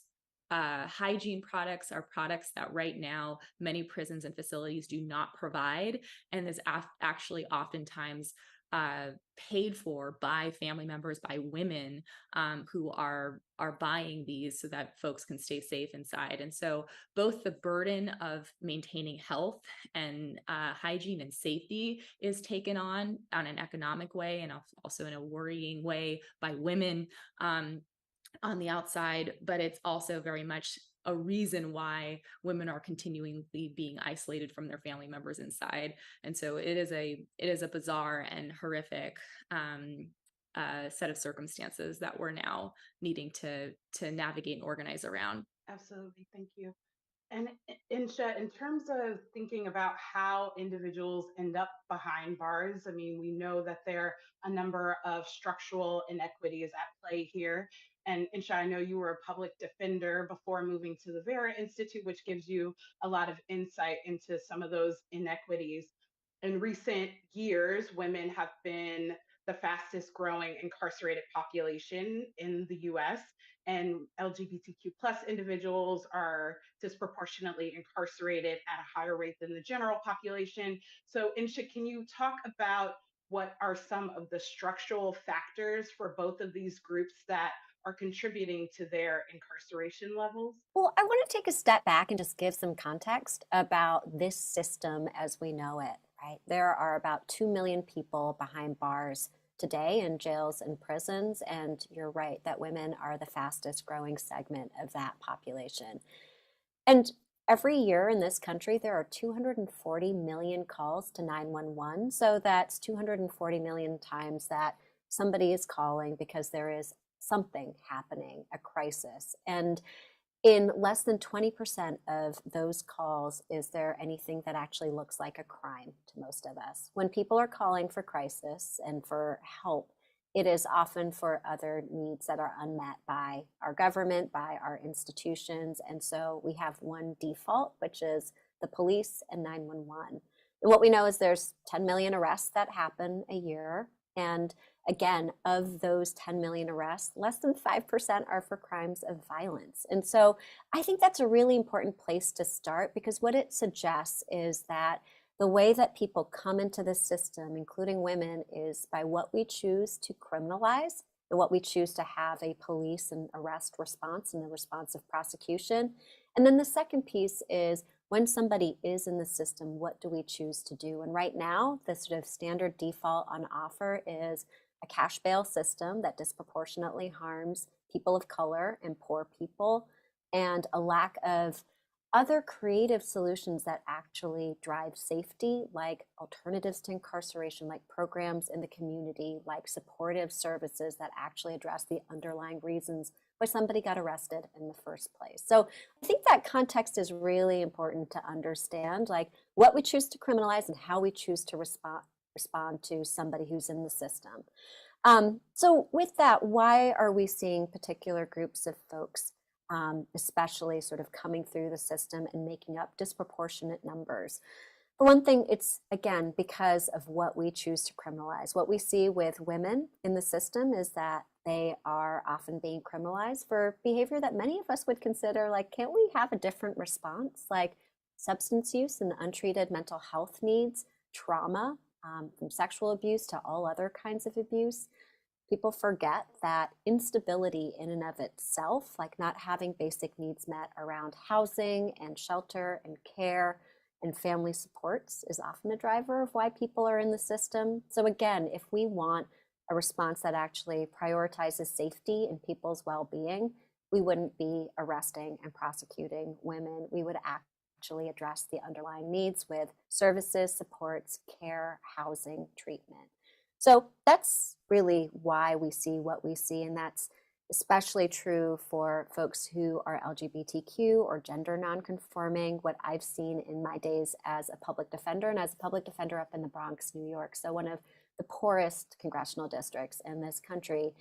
hygiene products are products that right now many prisons and facilities do not provide, and is actually oftentimes paid for by family members, by women who are buying these so that folks can stay safe inside. And so both the burden of maintaining health and hygiene and safety is taken on an economic way, and also in a worrying way by women on the outside, but it's also very much a reason why women are continually being isolated from their family members inside. And so it is a bizarre and horrific set of circumstances that we're now needing to navigate and organize around.
Absolutely. Thank you. And Insha, in terms of thinking about how individuals end up behind bars, I mean, we know that there are a number of structural inequities at play here. And Insha, I know you were a public defender before moving to the Vera Institute, which gives you a lot of insight into some of those inequities. In recent years, women have been the fastest growing incarcerated population in the US, and LGBTQ plus individuals are disproportionately incarcerated at a higher rate than the general population. So Insha, can you talk about what are some of the structural factors for both of these groups that are contributing to their incarceration levels?
Well, I want to take a step back and just give some context about this system as we know it, right? There are about 2 million people behind bars today in jails and prisons, and you're right that women are the fastest growing segment of that population. And every year in this country, there are 240 million calls to 911. So that's 240 million times that somebody is calling because there is something happening, a crisis. And in less than 20% of those calls, is there anything that actually looks like a crime to most of us? When people are calling for crisis and for help, it is often for other needs that are unmet by our government, by our institutions. And so we have one default, which is the police and 911. And what we know is there's 10 million arrests that happen a year. And again, of those 10 million arrests, less than 5% are for crimes of violence. And so I think that's a really important place to start, because what it suggests is that the way that people come into the system, including women, is by what we choose to criminalize and what we choose to have a police and arrest response and the response of prosecution. And then the second piece is when somebody is in the system, what do we choose to do? And right now, the sort of standard default on offer is a cash bail system that disproportionately harms people of color and poor people, and a lack of other creative solutions that actually drive safety, like alternatives to incarceration, like programs in the community, like supportive services that actually address the underlying reasons why somebody got arrested in the first place. So I think that context is really important to understand, like what we choose to criminalize and how we choose to respond to somebody who's in the system. So with that, why are we seeing particular groups of folks especially sort of coming through the system and making up disproportionate numbers? For one thing, it's again because of what we choose to criminalize. What we see with women in the system is that they are often being criminalized for behavior that many of us would consider like, can't we have a different response? Like substance use and untreated mental health needs, trauma, from sexual abuse to all other kinds of abuse. People forget that instability in and of itself, like not having basic needs met around housing and shelter and care and family supports, is often a driver of why people are in the system. So again, if we want a response that actually prioritizes safety and people's well-being, we wouldn't be arresting and prosecuting women. We would actually address the underlying needs with services, supports, care, housing, treatment. So that's really why we see what we see, and that's especially true for folks who are LGBTQ or gender nonconforming, what I've seen in my days as a public defender and as a public defender up in the Bronx, New York. So one of the poorest congressional districts in this country.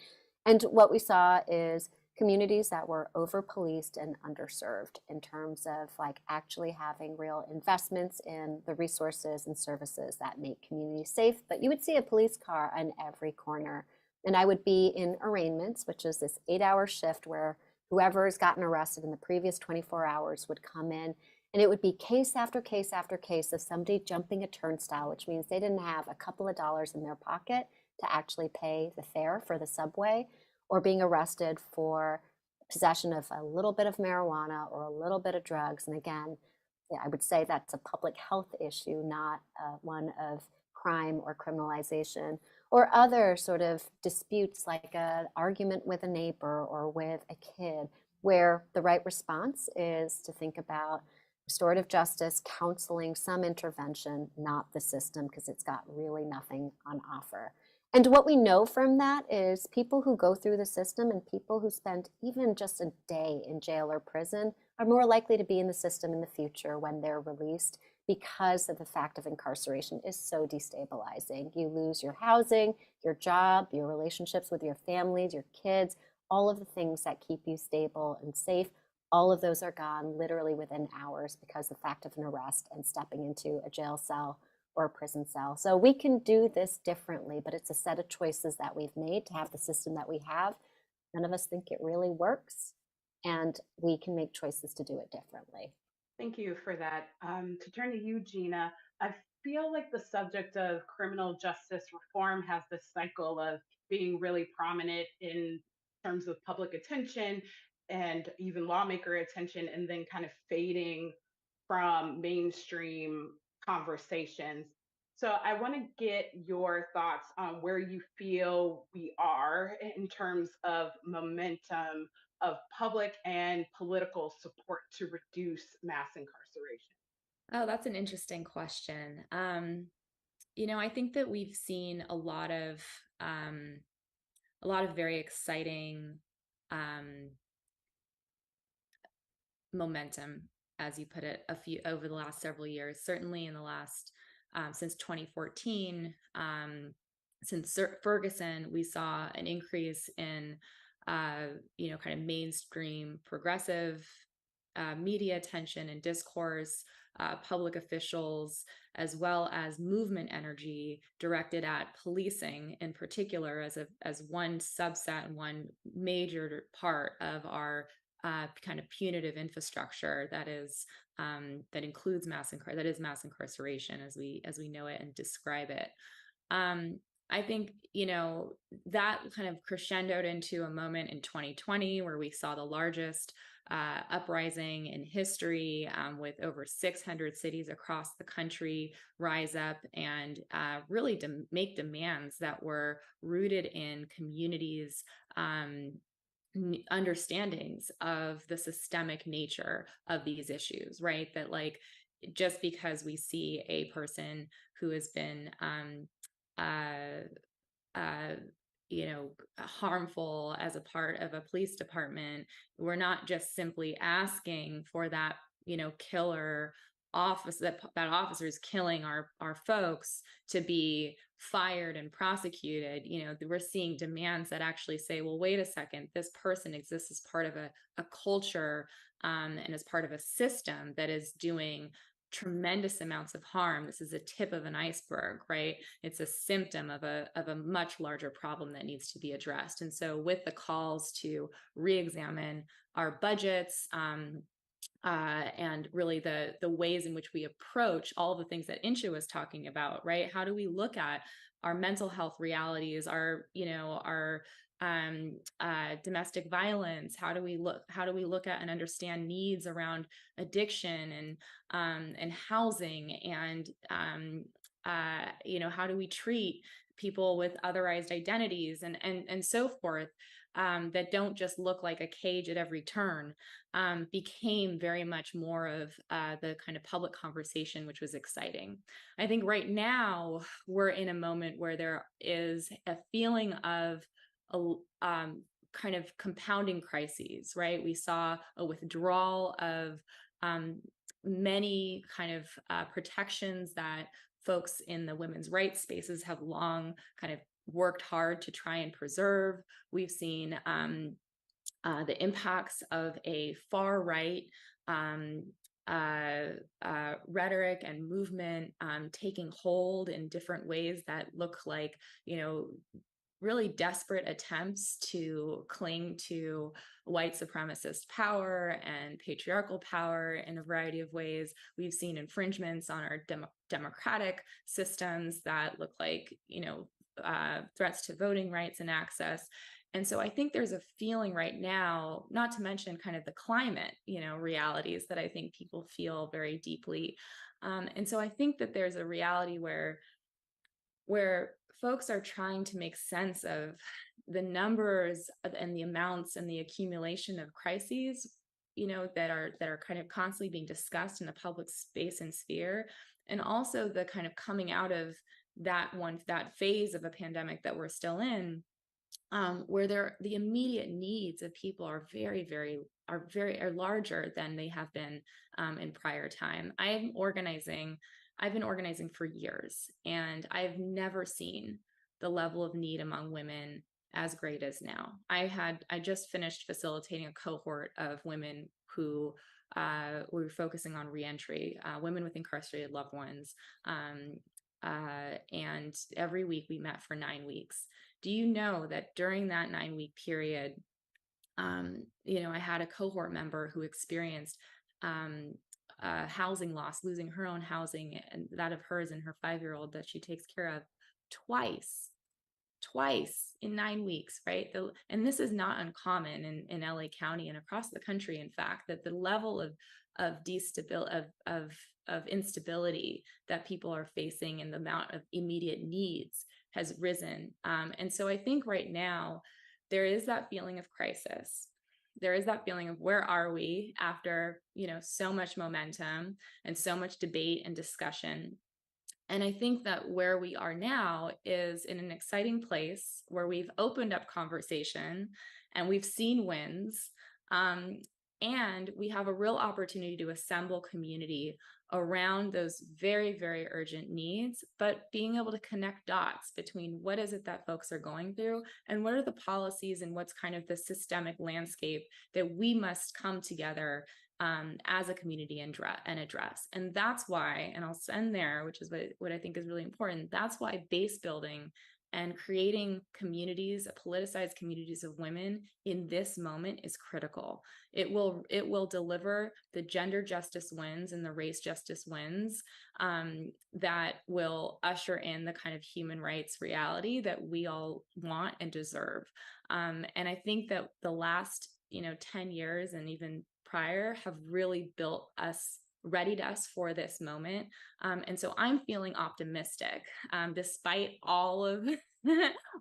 And what we saw is communities that were over-policed and underserved in terms of like actually having real investments in the resources and services that make communities safe. But you would see a police car on every corner. And I would be in arraignments, which is this 8-hour shift where whoever's gotten arrested in the previous 24 hours would come in. And it would be case after case after case of somebody jumping a turnstile, which means they didn't have a couple of dollars in their pocket to actually pay the fare for the subway, or being arrested for possession of a little bit of marijuana or a little bit of drugs. And again, yeah, I would say that's a public health issue, not one of crime or criminalization, or other sort of disputes like an argument with a neighbor or with a kid, where the right response is to think about restorative justice, counseling, some intervention, not the system, because it's got really nothing on offer. And what we know from that is people who go through the system and people who spend even just a day in jail or prison are more likely to be in the system in the future when they're released, because of the fact of incarceration is so destabilizing. You lose your housing, your job, your relationships with your families, your kids, all of the things that keep you stable and safe. All of those are gone literally within hours because of the fact of an arrest and stepping into a jail cell or a prison cell. So we can do this differently, but it's a set of choices that we've made to have the system that we have. None of us think it really works, and we can make choices to do it differently.
Thank you for that. To turn to you, Gina, I feel like the subject of criminal justice reform has this cycle of being really prominent in terms of public attention and even lawmaker attention, and then kind of fading from mainstream conversations. So I want to get your thoughts on where you feel we are in terms of momentum of public and political support to reduce mass incarceration.
Oh, that's an interesting question. I think that we've seen a lot of very exciting momentum, as you put it, over the last several years. Certainly in the last since 2014, since Ferguson, we saw an increase in kind of mainstream progressive media attention and discourse, public officials, as well as movement energy directed at policing in particular as one subset and one major part of our kind of punitive infrastructure that includes mass incarceration as we know it and describe it. I think, that kind of crescendoed into a moment in 2020 where we saw the largest uprising in history, with over 600 cities across the country rise up and really make demands that were rooted in communities' understandings of the systemic nature of these issues, right? That like, just because we see a person who has been harmful as a part of a police department, we're not just simply asking for that, killer that officer is killing our folks to be fired and prosecuted. We're seeing demands that actually say, well, wait a second, this person exists as part of a culture, and as part of a system that is doing tremendous amounts of harm. This is a tip of an iceberg, right? It's a symptom of a much larger problem that needs to be addressed. And so with the calls to re-examine our budgets, and really the ways in which we approach all the things that Insha was talking about, right? How do we look at our mental health realities, our domestic violence? How do we look at and understand needs around addiction and housing, and how do we treat people with otherized identities and so forth, that don't just look like a cage at every turn, became very much more of the kind of public conversation, which was exciting. I think right now we're in a moment where there is a feeling of kind of compounding crises, right? We saw a withdrawal of many kind of protections that folks in the women's rights spaces have long kind of worked hard to try and preserve. We've seen the impacts of a far right rhetoric and movement taking hold in different ways that look like, really desperate attempts to cling to white supremacist power and patriarchal power in a variety of ways. We've seen infringements on our democratic systems that look like, threats to voting rights and access. And so I think there's a feeling right now, not to mention kind of the climate, realities that I think people feel very deeply. And so I think that there's a reality where folks are trying to make sense of the numbers and the amounts and the accumulation of crises, that are kind of constantly being discussed in the public space and sphere, and also the kind of coming out of that phase of a pandemic that we're still in, where the immediate needs of people are very larger than they have been in prior time. I've been organizing for years, and I've never seen the level of need among women as great as now. I just finished facilitating a cohort of women who were focusing on reentry, women with incarcerated loved ones. And every week we met for 9 weeks. Do you know that during that 9-week period, I had a cohort member who experienced housing loss, losing her own housing and that of hers and her 5-year-old that she takes care of twice in 9 weeks, right? And this is not uncommon in LA County and across the country. In fact, that the level of instability that people are facing and the amount of immediate needs has risen. And so I think right now there is that feeling of crisis. There is that feeling of where are we after, so much momentum and so much debate and discussion. And I think that where we are now is in an exciting place where we've opened up conversation and we've seen wins. And we have a real opportunity to assemble community around those very, very urgent needs, but being able to connect dots between what is it that folks are going through and what are the policies and what's kind of the systemic landscape that we must come together as a community and address. And that's why, and I'll end there, which is what I think is really important. That's why base building and creating communities, politicized communities of women in this moment is critical. It will deliver the gender justice wins and the race justice wins that will usher in the kind of human rights reality that we all want and deserve. And I think that the last 10 years and even prior have really readied us for this moment. And so I'm feeling optimistic, despite all of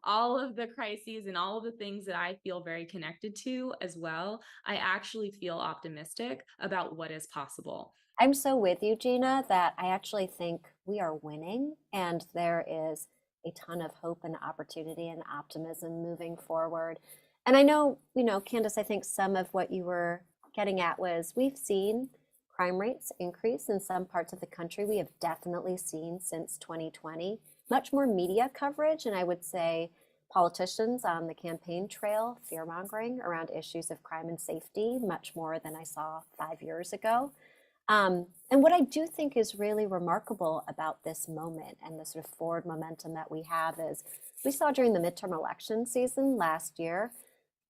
all of the crises and all of the things that I feel very connected to as well. I actually feel optimistic about what is possible.
I'm so with you, Gina, that I actually think we are winning, and there is a ton of hope and opportunity and optimism moving forward. And I know, Candace, I think some of what you were getting at was we've seen crime rates increase in some parts of the country. We have definitely seen since 2020 much more media coverage, and I would say politicians on the campaign trail fear-mongering around issues of crime and safety, much more than I saw 5 years ago. And what I do think is really remarkable about this moment and the sort of forward momentum that we have is we saw during the midterm election season last year,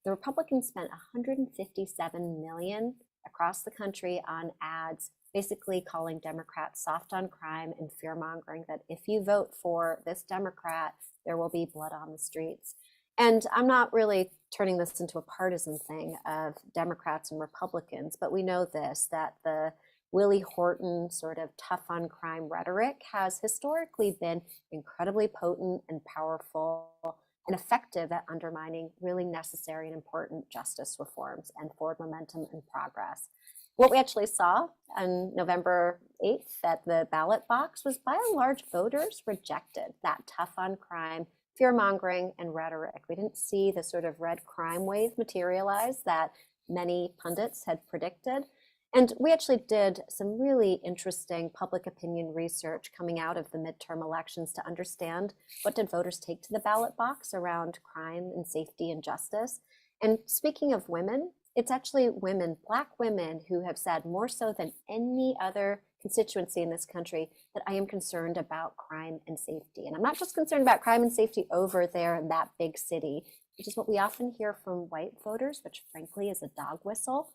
the Republicans spent $157 million across the country on ads, basically calling Democrats soft on crime and fear mongering that if you vote for this Democrat, there will be blood on the streets. And I'm not really turning this into a partisan thing of Democrats and Republicans, but we know this, that the Willie Horton sort of tough on crime rhetoric has historically been incredibly potent and powerful and effective at undermining really necessary and important justice reforms and forward momentum and progress. What we actually saw on November 8th at the ballot box was by and large voters rejected that tough on crime, fear mongering and rhetoric. We didn't see the sort of red crime wave materialize that many pundits had predicted. And we actually did some really interesting public opinion research coming out of the midterm elections to understand what did voters take to the ballot box around crime and safety and justice. And speaking of women, it's actually women, Black women, who have said more so than any other constituency in this country that I am concerned about crime and safety. And I'm not just concerned about crime and safety over there in that big city, which is what we often hear from white voters, which frankly is a dog whistle.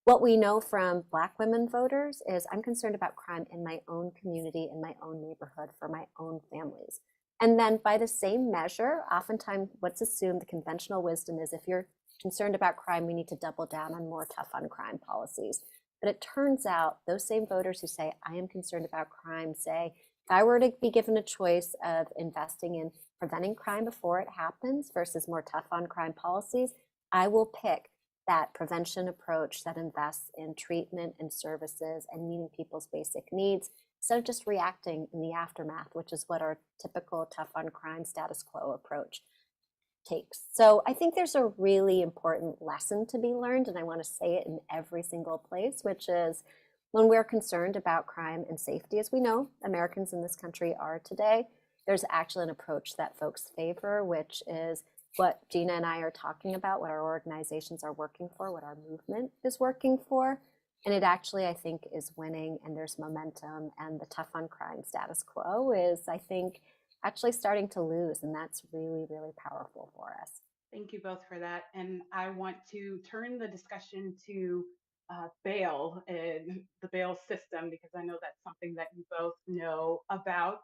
What we know from Black women voters is I'm concerned about crime in my own community, in my own neighborhood, for my own families. And then by the same measure, oftentimes what's assumed, the conventional wisdom is if you're concerned about crime, we need to double down on more tough on crime policies. But it turns out those same voters who say, I am concerned about crime, say, if I were to be given a choice of investing in preventing crime before it happens versus more tough on crime policies, I will pick that prevention approach that invests in treatment and services and meeting people's basic needs instead of just reacting in the aftermath, which is what our typical tough on crime status quo approach takes. So I think there's a really important lesson to be learned, and I want to say it in every single place, which is when we're concerned about crime and safety, as we know Americans in this country are today, there's actually an approach that folks favor, which is what Gina and I are talking about, what our organizations are working for, what our movement is working for. And it actually, I think, is winning, and there's momentum, and the tough on crime status quo is, I think, actually starting to lose, and that's really, really powerful for us.
Thank you both for that. And I want to turn the discussion to bail and the bail system, because I know that's something that you both know about.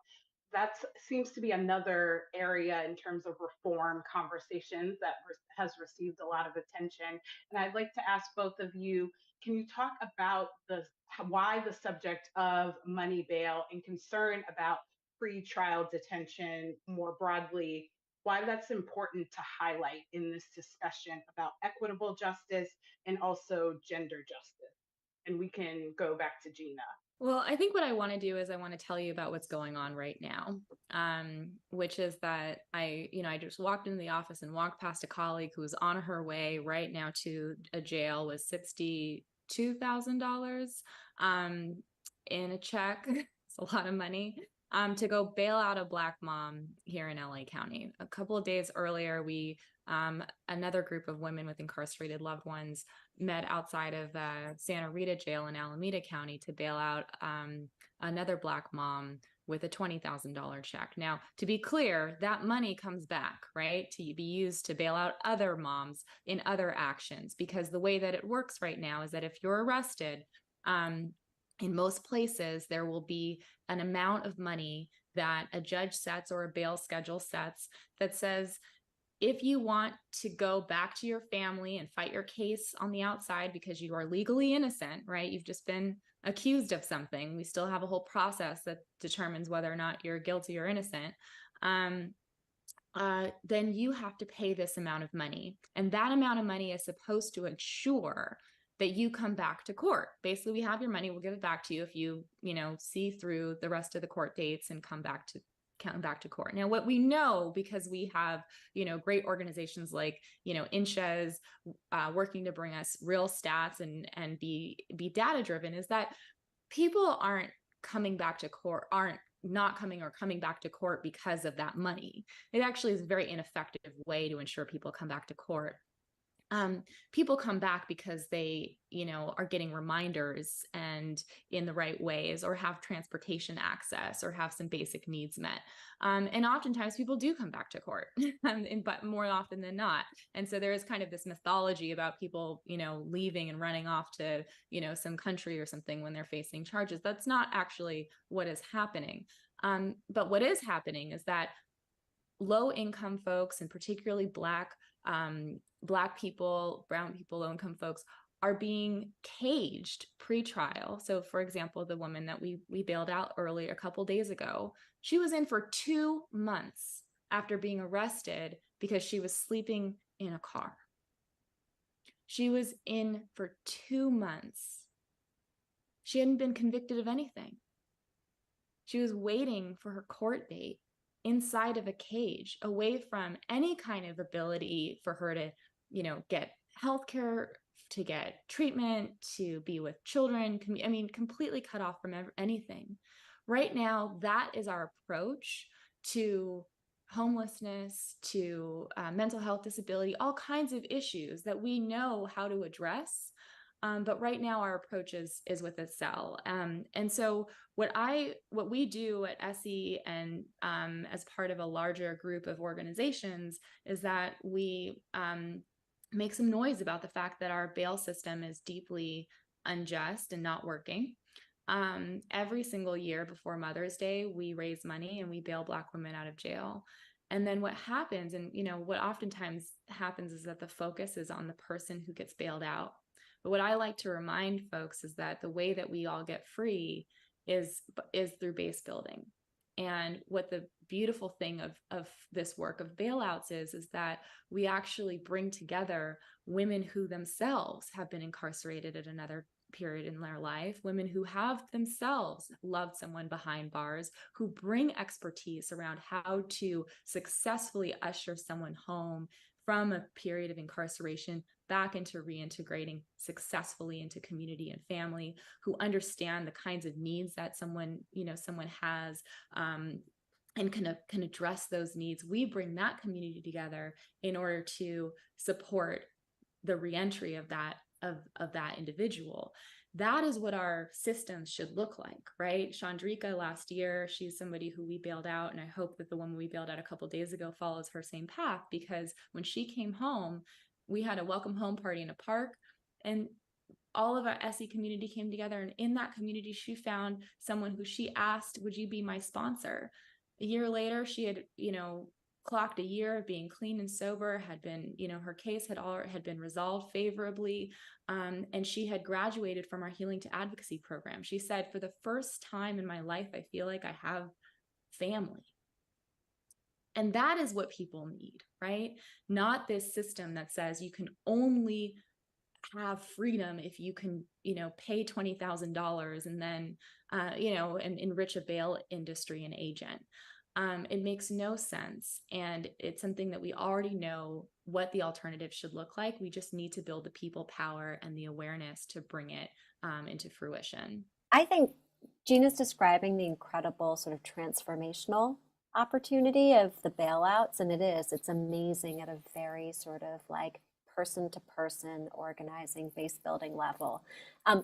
That seems to be another area in terms of reform conversations that has received a lot of attention. And I'd like to ask both of you, can you talk about why the subject of money bail and concern about pre-trial detention more broadly, why that's important to highlight in this discussion about equitable justice and also gender justice? And we can go back to Gina.
Well, I think what I want to do is I want to tell you about what's going on right now, which is that I just walked into the office and walked past a colleague who was on her way right now to a jail with $62,000 in a check. It's a lot of money. To go bail out a Black mom here in LA County. A couple of days earlier, another group of women with incarcerated loved ones met outside of Santa Rita jail in Alameda County to bail out another Black mom with a $20,000 check. Now, to be clear, that money comes back, right, to be used to bail out other moms in other actions, because the way that it works right now is that if you're arrested, in most places, there will be an amount of money that a judge sets or a bail schedule sets that says, if you want to go back to your family and fight your case on the outside because you are legally innocent, right? You've just been accused of something. We still have a whole process that determines whether or not you're guilty or innocent. Then you have to pay this amount of money. And that amount of money is supposed to ensure that you come back to court. Basically, we have your money, we'll give it back to you if you, see through the rest of the court dates and come back to court. Now, what we know, because we have, great organizations like, INCHAs working to bring us real stats and be data driven, is that people aren't coming back to court, not coming or coming back to court because of that money. It actually is a very ineffective way to ensure people come back to court. people come back because they, are getting reminders and in the right ways, or have transportation access, or have some basic needs met. And oftentimes people do come back to court, but more often than not. And so there is kind of this mythology about people, leaving and running off to, some country or something when they're facing charges. That's not actually what is happening. But what is happening is that low income folks, and particularly Black people, brown people, low income folks, are being caged pre-trial. So for example, the woman that we bailed out earlier, a couple days ago, she was in for 2 months after being arrested because she was sleeping in a car. She was in for 2 months. She hadn't been convicted of anything. She was waiting for her court date inside of a cage, away from any kind of ability for her to, get healthcare, to get treatment, to be with children. Completely cut off from anything. Right now, that is our approach to homelessness, to mental health, disability, all kinds of issues that we know how to address. But right now our approach is with a cell. And so what we do at SE, and as part of a larger group of organizations, is that we make some noise about the fact that our bail system is deeply unjust and not working. Every single year before Mother's Day, we raise money and we bail Black women out of jail. And then what happens, and what oftentimes happens, is that the focus is on the person who gets bailed out. But what I like to remind folks is that the way that we all get free is through base building. And what the beautiful thing of this work of bailouts is that we actually bring together women who themselves have been incarcerated at another period in their life, women who have themselves loved someone behind bars, who bring expertise around how to successfully usher someone home from a period of incarceration back into reintegrating successfully into community and family, who understand the kinds of needs that someone has, and can address those needs. We bring that community together in order to support the reentry of that individual. That is what our systems should look like, right? Chandrika last year, she's somebody who we bailed out, and I hope that the woman we bailed out a couple of days ago follows her same path, because when she came home, we had a welcome home party in a park, and all of our SE community came together, and in that community, she found someone who she asked, "Would you be my sponsor?" A year later, she had, clocked a year of being clean and sober, had been, her case had been resolved favorably, and she had graduated from our Healing to Advocacy program. She said, "For the first time in my life, I feel like I have family." And that is what people need, right? Not this system that says you can only have freedom if you can, pay $20,000 and then, and enrich a bail industry and agent. It makes no sense. And it's something that we already know what the alternative should look like. We just need to build the people power and the awareness to bring it into fruition.
I think Gina's describing the incredible sort of transformational opportunity of the bailouts, and it's amazing at a very sort of like person-to-person organizing, base building level.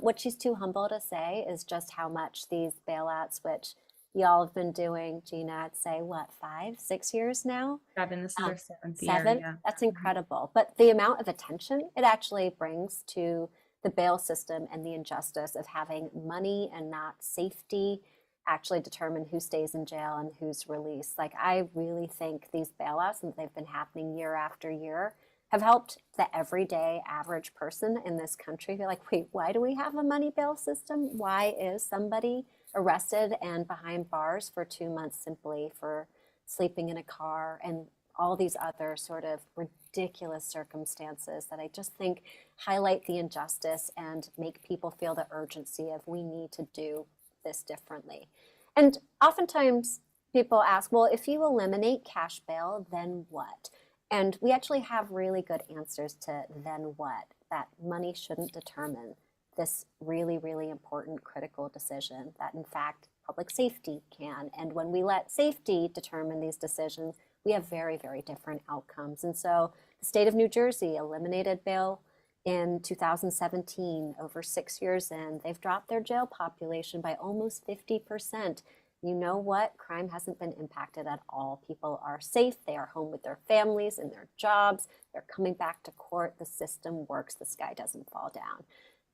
What she's too humble to say is just how much these bailouts, which y'all have been doing, Gina, I'd say, what, 5, 6 years now?
7, this is our 7th year.
7?
Yeah.
That's incredible. But the amount of attention it actually brings to the bail system and the injustice of having money and not safety actually determine who stays in jail and who's released. Like, I really think these bailouts, and they've been happening year after year, have helped the everyday average person in this country be like, wait, why do we have a money bail system? Why is somebody arrested and behind bars for 2 months simply for sleeping in a car, and all these other sort of ridiculous circumstances that I just think highlight the injustice and make people feel the urgency of we need to do this differently. And oftentimes people ask, well, if you eliminate cash bail, then what? And we actually have really good answers to then what. That money shouldn't determine this really, really important critical decision, that in fact public safety can. And when we let safety determine these decisions, we have very, very different outcomes. And so the state of New Jersey eliminated bail in 2017, over 6 years in. They've dropped their jail population by almost 50%. You know what? Crime hasn't been impacted at all. People are safe. They are home with their families and their jobs. They're coming back to court. The system works. The sky doesn't fall down.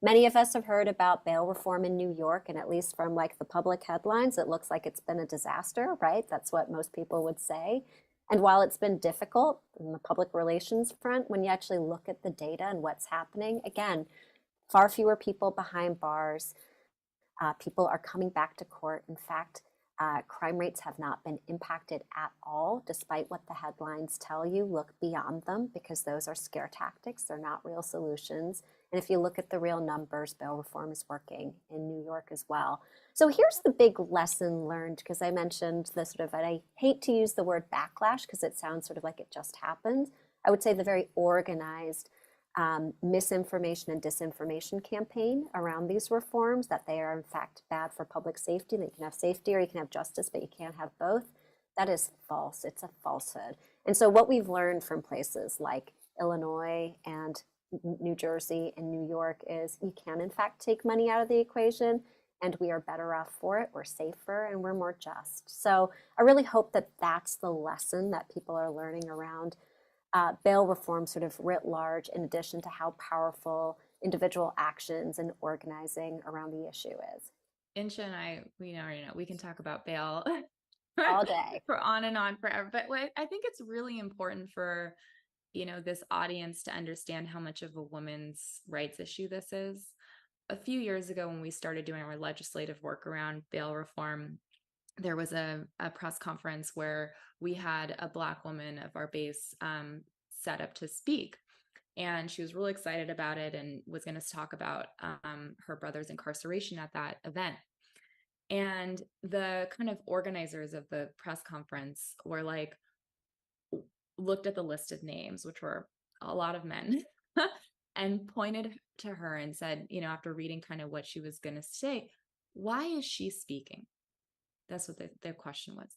Many of us have heard about bail reform in New York, and at least from like the public headlines, it looks like it's been a disaster, right? That's what most people would say. And while it's been difficult in the public relations front, when you actually look at the data and what's happening, again, far fewer people behind bars. People are coming back to court. In fact, crime rates have not been impacted at all, despite what the headlines tell you. Look beyond them, because those are scare tactics. They're not real solutions. And if you look at the real numbers, bail reform is working in New York as well. So here's the big lesson learned, because I mentioned the sort of, and I hate to use the word backlash because it sounds sort of like it just happened. I would say the very organized misinformation and disinformation campaign around these reforms, that they are in fact bad for public safety, that you can have safety or you can have justice, but you can't have both. That is false. It's a falsehood. And so what we've learned from places like Illinois and New Jersey and New York is you can in fact take money out of the equation, and we are better off for it. We're safer and we're more just. So I really hope that that's the lesson that people are learning around bail reform sort of writ large, in addition to how powerful individual actions and organizing around the issue is.
Insha and I, we can talk about bail
all day,
for on and on forever. But I think it's really important for, this audience to understand how much of a women's rights issue this is. A few years ago, when we started doing our legislative work around bail reform, there was a press conference where we had a Black woman of our base set up to speak. And she was really excited about it and was going to talk about her brother's incarceration at that event. And the kind of organizers of the press conference were like, looked at the list of names, which were a lot of men, and pointed to her and said, after reading kind of what she was going to say, why is she speaking? That's what their question was.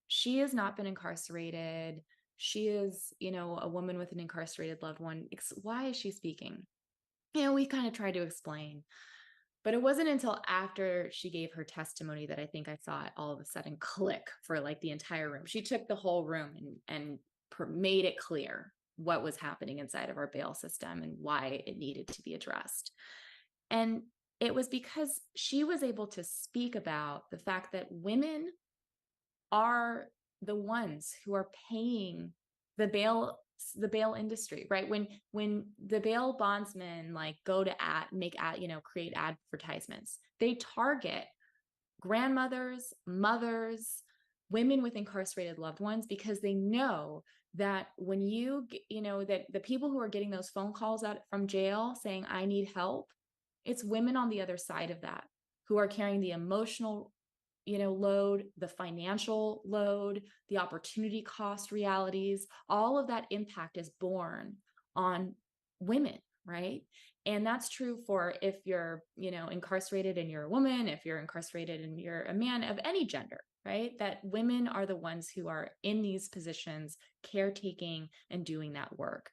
She has not been incarcerated. She is, a woman with an incarcerated loved one. Why is she speaking? We kind of tried to explain. But it wasn't until after she gave her testimony that I think I saw it all of a sudden click for like the entire room. She took the whole room and made it clear what was happening inside of our bail system and why it needed to be addressed. And it was because she was able to speak about the fact that women are the ones who are paying the bail industry, right? When the bail bondsmen like go to create advertisements, they target grandmothers, mothers, women with incarcerated loved ones, because they know that when that the people who are getting those phone calls out from jail saying, I need help, it's women on the other side of that who are carrying the emotional, load, the financial load, the opportunity cost realities. All of that impact is borne on women, right? And that's true for if you're, incarcerated and you're a woman, if you're incarcerated and you're a man of any gender, right? That women are the ones who are in these positions, caretaking and doing that work.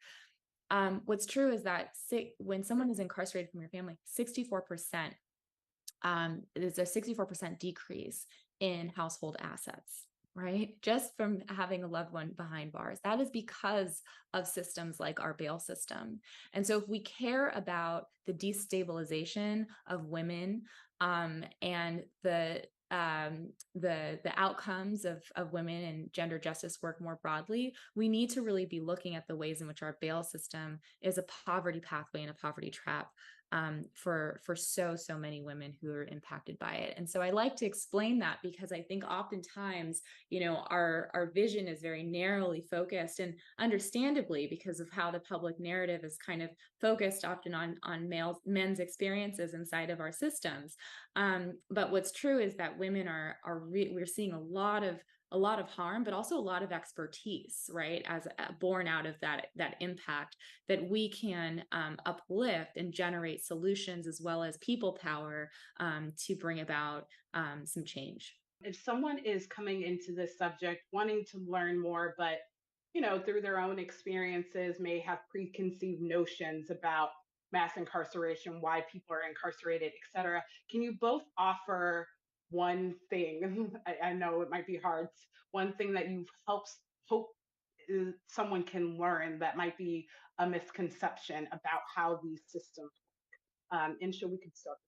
What's true is that when someone is incarcerated from your family, 64%, there's a 64% decrease in household assets, right? Just from having a loved one behind bars. That is because of systems like our bail system. And so if we care about the destabilization of women and the outcomes of women and gender justice work more broadly, we need to really be looking at the ways in which our bail system is a poverty pathway and a poverty trap for so many women who are impacted by it. And so I like to explain that because I think oftentimes, our vision is very narrowly focused, and understandably because of how the public narrative is kind of focused often on men's experiences inside of our systems. But what's true is that women we're seeing a lot of harm, but also a lot of expertise, right? As born out of that impact that we can uplift and generate solutions as well as people power to bring about some change.
If someone is coming into this subject wanting to learn more, but through their own experiences may have preconceived notions about mass incarceration, why people are incarcerated, et cetera, can you both offer one thing? I know it might be hard. One thing that you've helped hope someone can learn that might be a misconception about how these systems. Insha, we could start.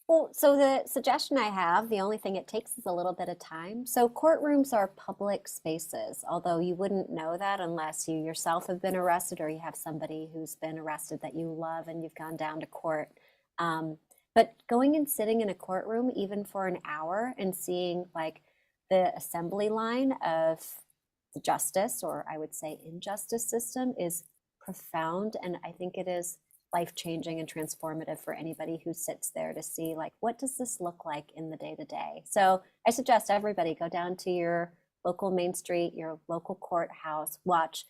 Well, so the suggestion I have, the only thing it takes is a little bit of time. So courtrooms are public spaces, although you wouldn't know that unless you yourself have been arrested or you have somebody who's been arrested that you love and you've gone down to court. But going and sitting in a courtroom, even for an hour, and seeing like the assembly line of the justice, or I would say injustice system, is profound. And I think it is life-changing and transformative for anybody who sits there to see, like, what does this look like in the day-to-day? So I suggest everybody go down to your local Main Street, your local courthouse, watch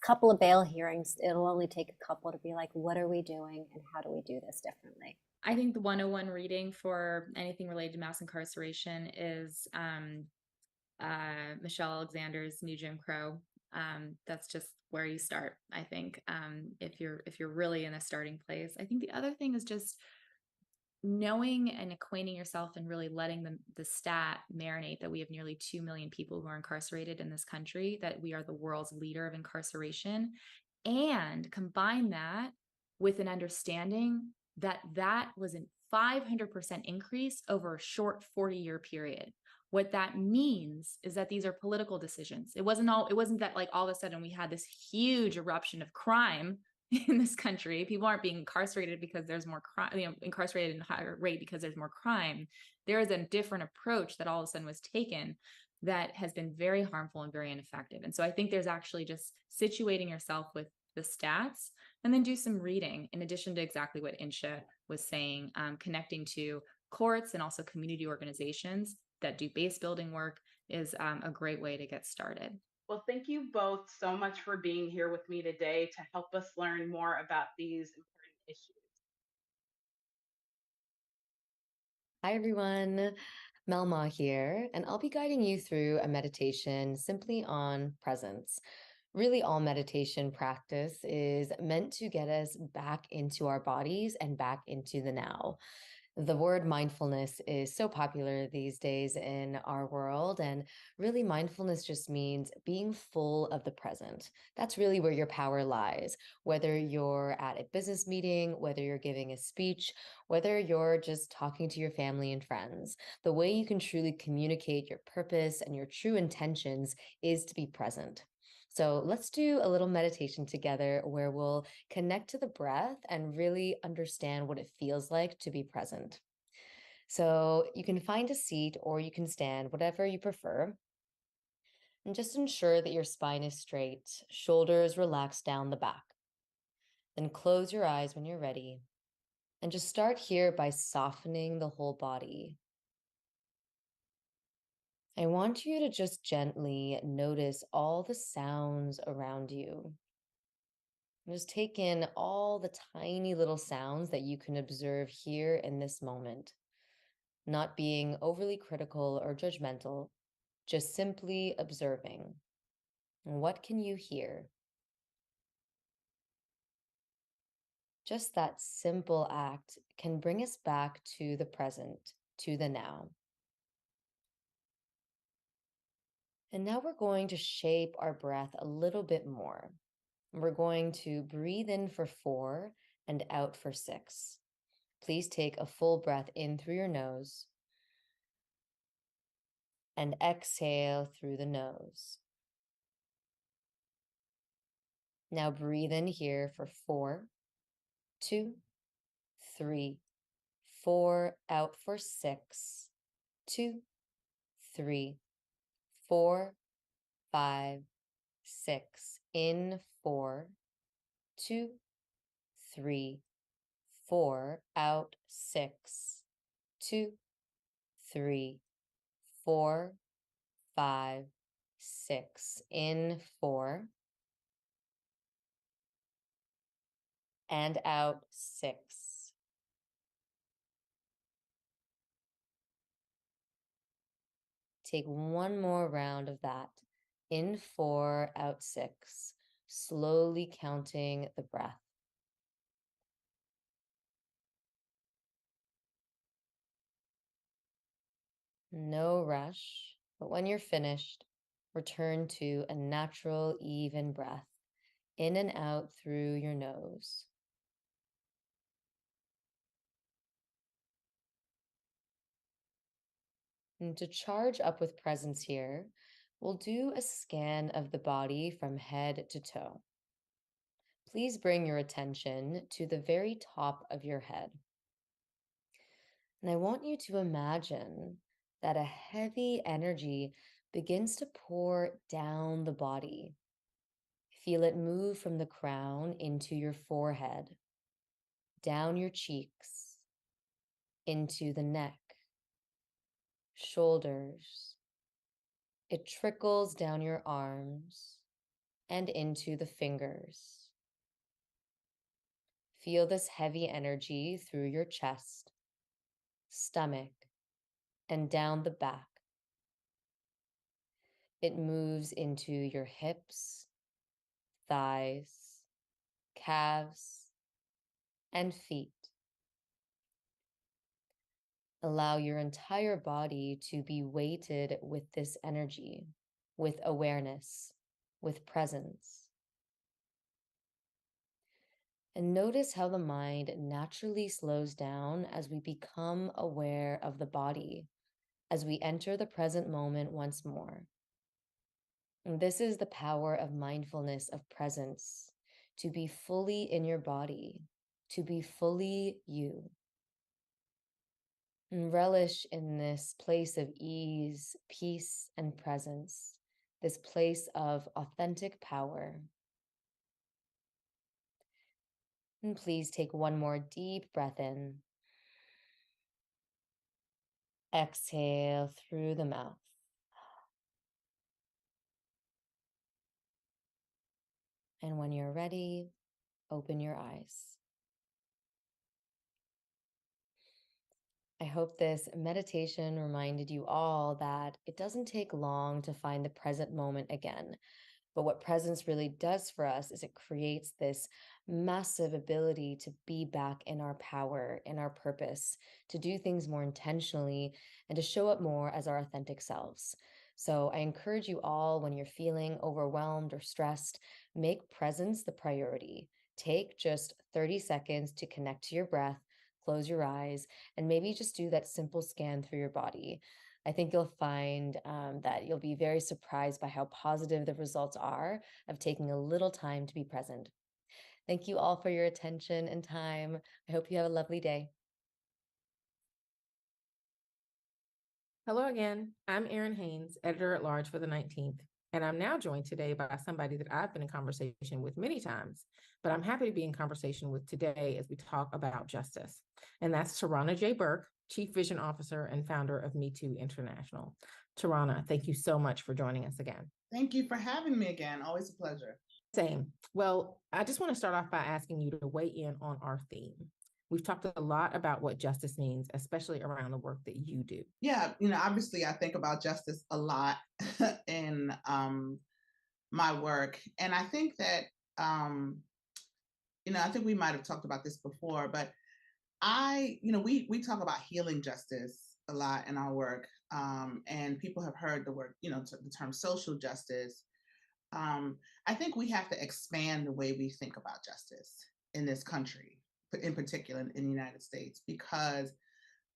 a couple of bail hearings. It'll only take a couple to be like, what are we doing and how do we do this differently?
I think the 101 reading for anything related to mass incarceration is Michelle Alexander's New Jim Crow. That's just where you start, I think, if you're really in a starting place. I think the other thing is just knowing and acquainting yourself and really letting the stat marinate that we have nearly 2 million people who are incarcerated in this country, that we are the world's leader of incarceration, and combine that with an understanding that that was a 500% increase over a short 40-year period. What that means is that these are political decisions. It wasn't that like all of a sudden we had this huge eruption of crime in this country. People aren't being incarcerated because there's more crime, incarcerated in a higher rate because there's more crime. There is a different approach that all of a sudden was taken that has been very harmful and very ineffective. And so I think there's actually just situating yourself with the stats and then do some reading in addition to exactly what Insha was saying, connecting to courts and also community organizations that do base building work is a great way to get started.
Well, thank you both so much for being here with me today to help us learn more about these important issues.
Hi, everyone. Melma here, and I'll be guiding you through a meditation simply on presence. Really, all meditation practice is meant to get us back into our bodies and back into the now. The word mindfulness is so popular these days in our world, and really mindfulness just means being full of the present. That's really where your power lies. Whether you're at a business meeting, whether you're giving a speech, whether you're just talking to your family and friends, the way you can truly communicate your purpose and your true intentions is to be present. So let's do a little meditation together where we'll connect to the breath and really understand what it feels like to be present. So you can find a seat or you can stand, whatever you prefer. And just ensure that your spine is straight, shoulders relaxed down the back. Then close your eyes when you're ready. And just start here by softening the whole body. I want you to just gently notice all the sounds around you. Just take in all the tiny little sounds that you can observe here in this moment, not being overly critical or judgmental, just simply observing. And what can you hear? Just that simple act can bring us back to the present, to the now. And now we're going to shape our breath a little bit more. We're going to breathe in for 4 and out for 6. Please take a full breath in through your nose and exhale through the nose. Now breathe in here for 4, 2, 3, 4, out for 6, 2, 3, 4, 5, 6, in 4, 2, 3, 4, out 6, 2, 3, 4, 5, 6, in 4, and out 6. take one more round of that. In 4, out 6, slowly counting the breath. No rush, but when you're finished, return to a natural, even breath, in and out through your nose. And to charge up with presence here, we'll do a scan of the body from head to toe. Please bring your attention to the very top of your head. And I want you to imagine that a heavy energy begins to pour down the body. Feel it move from the crown into your forehead, down your cheeks, into the neck, shoulders. It trickles down your arms and into the fingers. Feel this heavy energy through your chest, stomach, and down the back. It moves into your hips, thighs, calves, and feet. Allow your entire body to be weighted with this energy, with awareness, with presence. And notice how the mind naturally slows down as we become aware of the body, as we enter the present moment once more. And this is the power of mindfulness, of presence, to be fully in your body, to be fully you. And relish in this place of ease, peace, and presence, this place of authentic power. And please take one more deep breath in. Exhale through the mouth. And when you're ready, open your eyes. I hope this meditation reminded you all that it doesn't take long to find the present moment again. But what presence really does for us is it creates this massive ability to be back in our power, in our purpose, to do things more intentionally, and to show up more as our authentic selves. So I encourage you all, when you're feeling overwhelmed or stressed, make presence the priority. Take just 30 seconds to connect to your breath, close your eyes, and maybe just do that simple scan through your body. I think you'll find that you'll be very surprised by how positive the results are of taking a little time to be present. Thank you all for your attention and time. I hope you have a lovely day.
Hello again. I'm Erin Haynes, editor-at-large for the 19th, and I'm now joined today by somebody that I've been in conversation with many times, but I'm happy to be in conversation with today as we talk about justice. And that's Tarana J. Burke, Chief Vision Officer and founder of Me Too International. Tarana, thank you so much for joining us again.
Thank you for having me again. Always a pleasure.
Same. Well, I just want to start off by asking you to weigh in on our theme. We've talked a lot about what justice means, especially around the work that you do.
Yeah, obviously I think about justice a lot in my work. And I think that, I think we might have talked about this before, but we talk about healing justice a lot in our work. And people have heard the word, the term social justice. I think we have to expand the way we think about justice in this country, in particular in the United States, because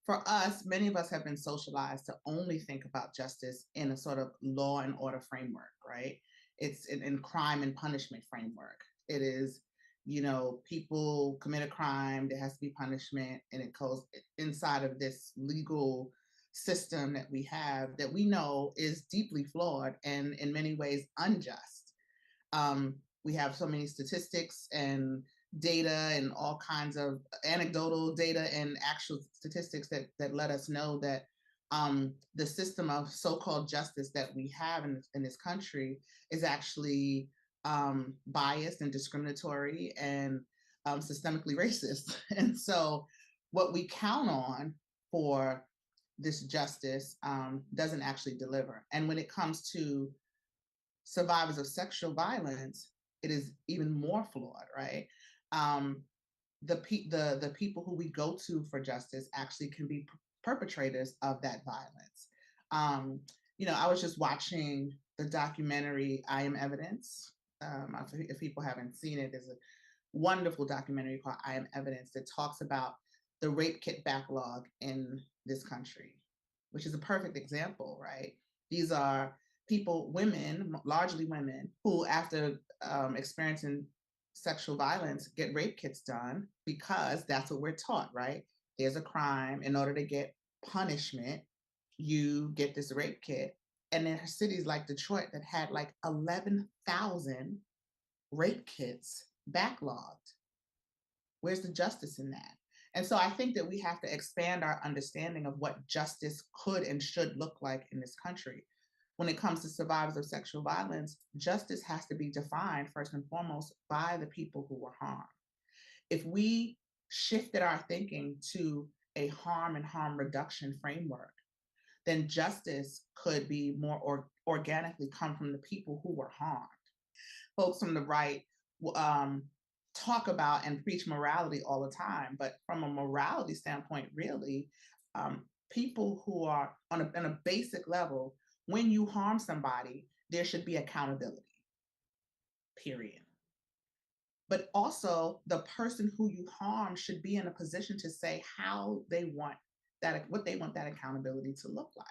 for us, many of us have been socialized to only think about justice in a sort of law and order framework, right? It's in crime and punishment framework. It is, people commit a crime, there has to be punishment, and it goes inside of this legal system that we have that we know is deeply flawed and in many ways unjust. We have so many statistics and data and all kinds of anecdotal data and actual statistics that let us know that the system of so-called justice that we have in this country is actually biased and discriminatory and systemically racist. And so what we count on for this justice doesn't actually deliver. And when it comes to survivors of sexual violence, it is even more flawed, right? The people who we go to for justice actually can be perpetrators of that violence. I was just watching the documentary I Am Evidence. If people haven't seen it, there's a wonderful documentary called I Am Evidence that talks about the rape kit backlog in this country, which is a perfect example, right? These are people, women, largely women, who after experiencing sexual violence get rape kits done because that's what we're taught, right? There's a crime. In order to get punishment, you get this rape kit. And there are cities like Detroit that had like 11,000 rape kits backlogged. Where's the justice in that? And so I think that we have to expand our understanding of what justice could and should look like in this country. When it comes to survivors of sexual violence, justice has to be defined first and foremost by the people who were harmed. If we shifted our thinking to a harm and harm reduction framework, then justice could be more organically come from the people who were harmed. Folks from the right talk about and preach morality all the time, but from a morality standpoint, really, people who are on a basic level, when you harm somebody, there should be accountability, period. But also the person who you harm should be in a position to say how they want that, what they want that accountability to look like.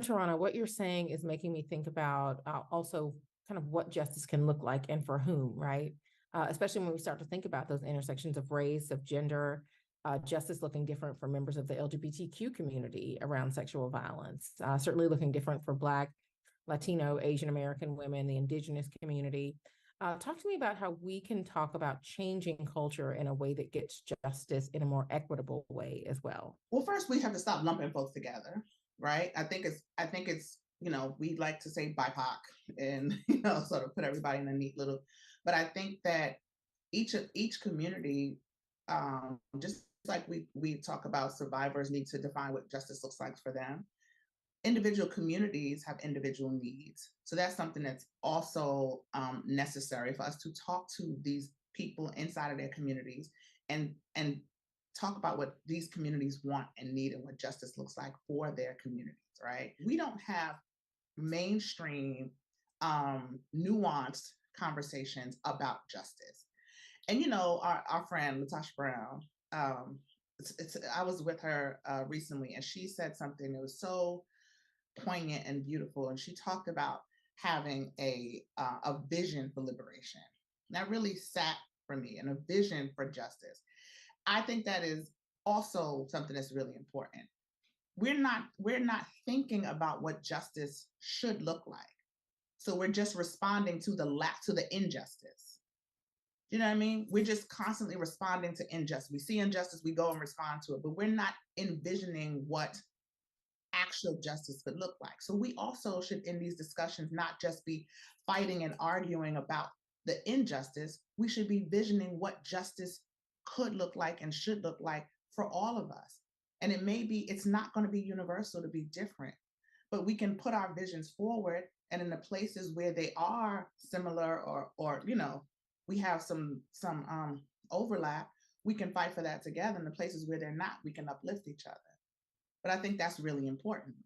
Tarana, what you're saying is making me think about also kind of what justice can look like and for whom, right? Especially when we start to think about those intersections of race, of gender, justice looking different for members of the LGBTQ community around sexual violence, certainly looking different for Black, Latino, Asian American women, the Indigenous community. Talk to me about how we can talk about changing culture in a way that gets justice in a more equitable way as well.
Well, first we have to stop lumping folks together, right? I think it's we like to say BIPOC and sort of put everybody in a neat little, but I think that each community, just like we talk about survivors need to define what justice looks like for them, individual communities have individual needs. So that's something that's also necessary for us to talk to these people inside of their communities and talk about what these communities want and need and what justice looks like for their communities, right? We don't have mainstream, nuanced conversations about justice. And our friend Letitia Brown, I was with her recently, and she said something that was so poignant and beautiful. And she talked about having a vision for liberation. And that really sat for me, and a vision for justice. I think that is also something that's really important. We're not thinking about what justice should look like. So we're just responding to the injustice. You know what I mean? We're just constantly responding to injustice. We see injustice, we go and respond to it, but we're not envisioning what actual justice could look like. So we also should, in these discussions, not just be fighting and arguing about the injustice. We should be visioning what justice could look like and should look like for all of us. And it's not going to be universal, to be different, but we can put our visions forward, and in the places where they are similar or we have some overlap, we can fight for that together. In the places where they're not, we can uplift each other. But I think that's really important.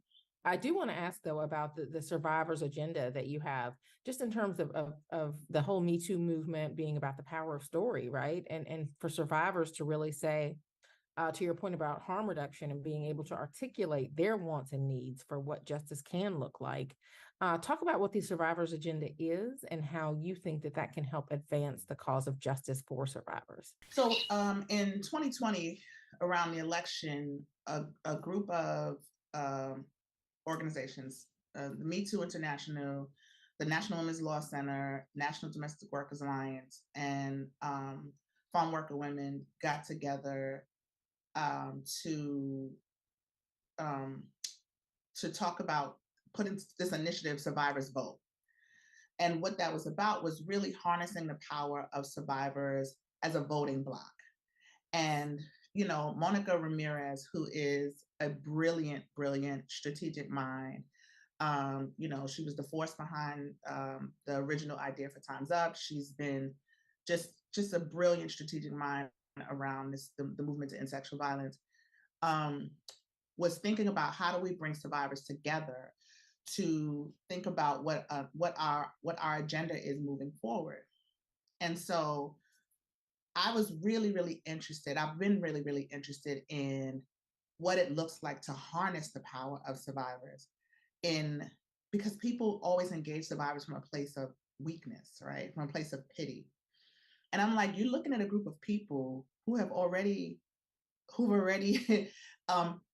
I do want to ask, though, about the survivors agenda that you have, just in terms of the whole Me Too movement being about the power of story, right? And for survivors to really say, to your point about harm reduction and being able to articulate their wants and needs for what justice can look like. Talk about what the survivors agenda is and how you think that can help advance the cause of justice for survivors.
So in 2020, around the election, a group of organizations, the Me Too International, the National Women's Law Center, National Domestic Workers Alliance, and Farm Worker Women got together to talk about putting this initiative, Survivors Vote. And what that was about was really harnessing the power of survivors as a voting bloc. And Monica Ramirez, who is a brilliant, brilliant strategic mind. She was the force behind the original idea for Time's Up. She's been just a brilliant strategic mind around the movement to end sexual violence. Was thinking about how do we bring survivors together to think about what our agenda is moving forward. And so I was really, really interested. I've been really, really interested in what it looks like to harness the power of survivors because people always engage survivors from a place of weakness, right? From a place of pity. And I'm like, you're looking at a group of people who've already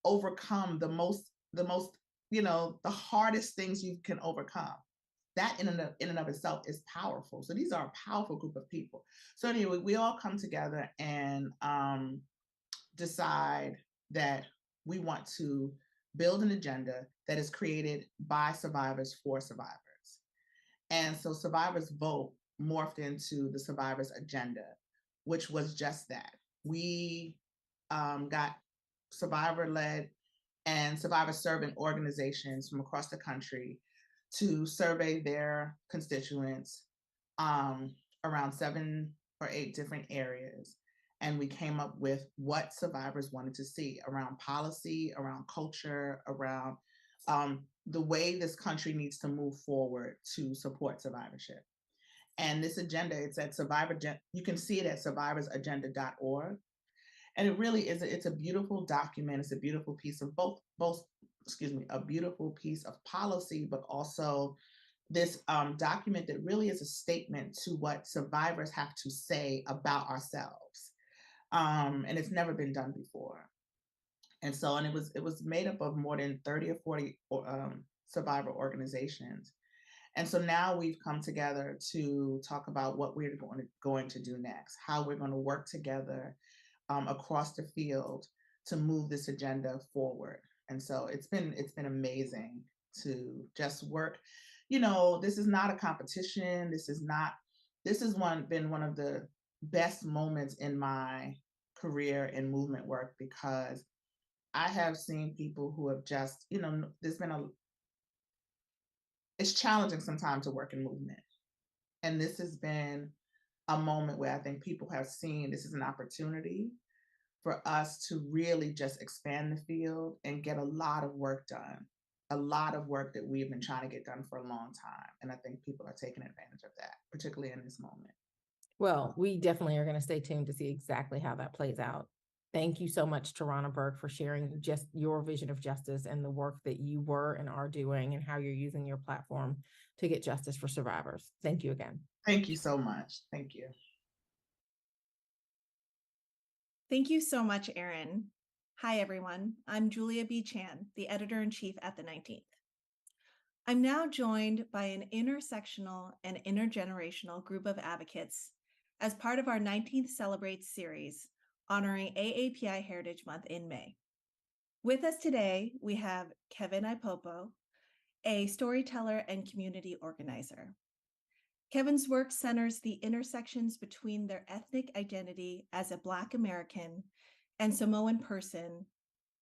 overcome the hardest things you can overcome. That in and of itself is powerful. So these are a powerful group of people. So anyway, we all come together and decide that we want to build an agenda that is created by survivors for survivors. And so Survivors Vote morphed into the Survivors Agenda, which was just that. We got survivor-led and survivor-serving organizations from across the country to survey their constituents around 7 or 8 different areas. And we came up with what survivors wanted to see around policy, around culture, around the way this country needs to move forward to support survivorship. And this agenda, it's at you can see it at survivorsagenda.org. And it really is, it's a beautiful document. It's a beautiful piece of a beautiful piece of policy, but also this document that really is a statement to what survivors have to say about ourselves. And it's never been done before. And so, and it was made up of more than 30 or 40 survivor organizations. And so now we've come together to talk about what we're going to do next, how we're going to work together across the field to move this agenda forward. And so it's been amazing to just work. This is not a competition. This has been one of the best moments in my career in movement work, because I have seen people who have just, it's challenging sometimes to work in movement. And this has been a moment where I think people have seen this is an opportunity for us to really just expand the field and get a lot of work done, a lot of work that we've been trying to get done for a long time. And I think people are taking advantage of that, particularly in this moment.
Well, we definitely are going to stay tuned to see exactly how that plays out. Thank you so much, Tarana Burke, for sharing just your vision of justice and the work that you were and are doing and how you're using your platform to get justice for survivors. Thank you again.
Thank you so much. Thank you.
Thank you so much, Erin. Hi, everyone. I'm Julia B. Chan, the editor-in-chief at the 19th. I'm now joined by an intersectional and intergenerational group of advocates as part of our 19th Celebrates series, honoring AAPI Heritage Month in May. With us today, we have Kevin Ipopo, a storyteller and community organizer. Kevin's work centers the intersections between their ethnic identity as a Black American and Samoan person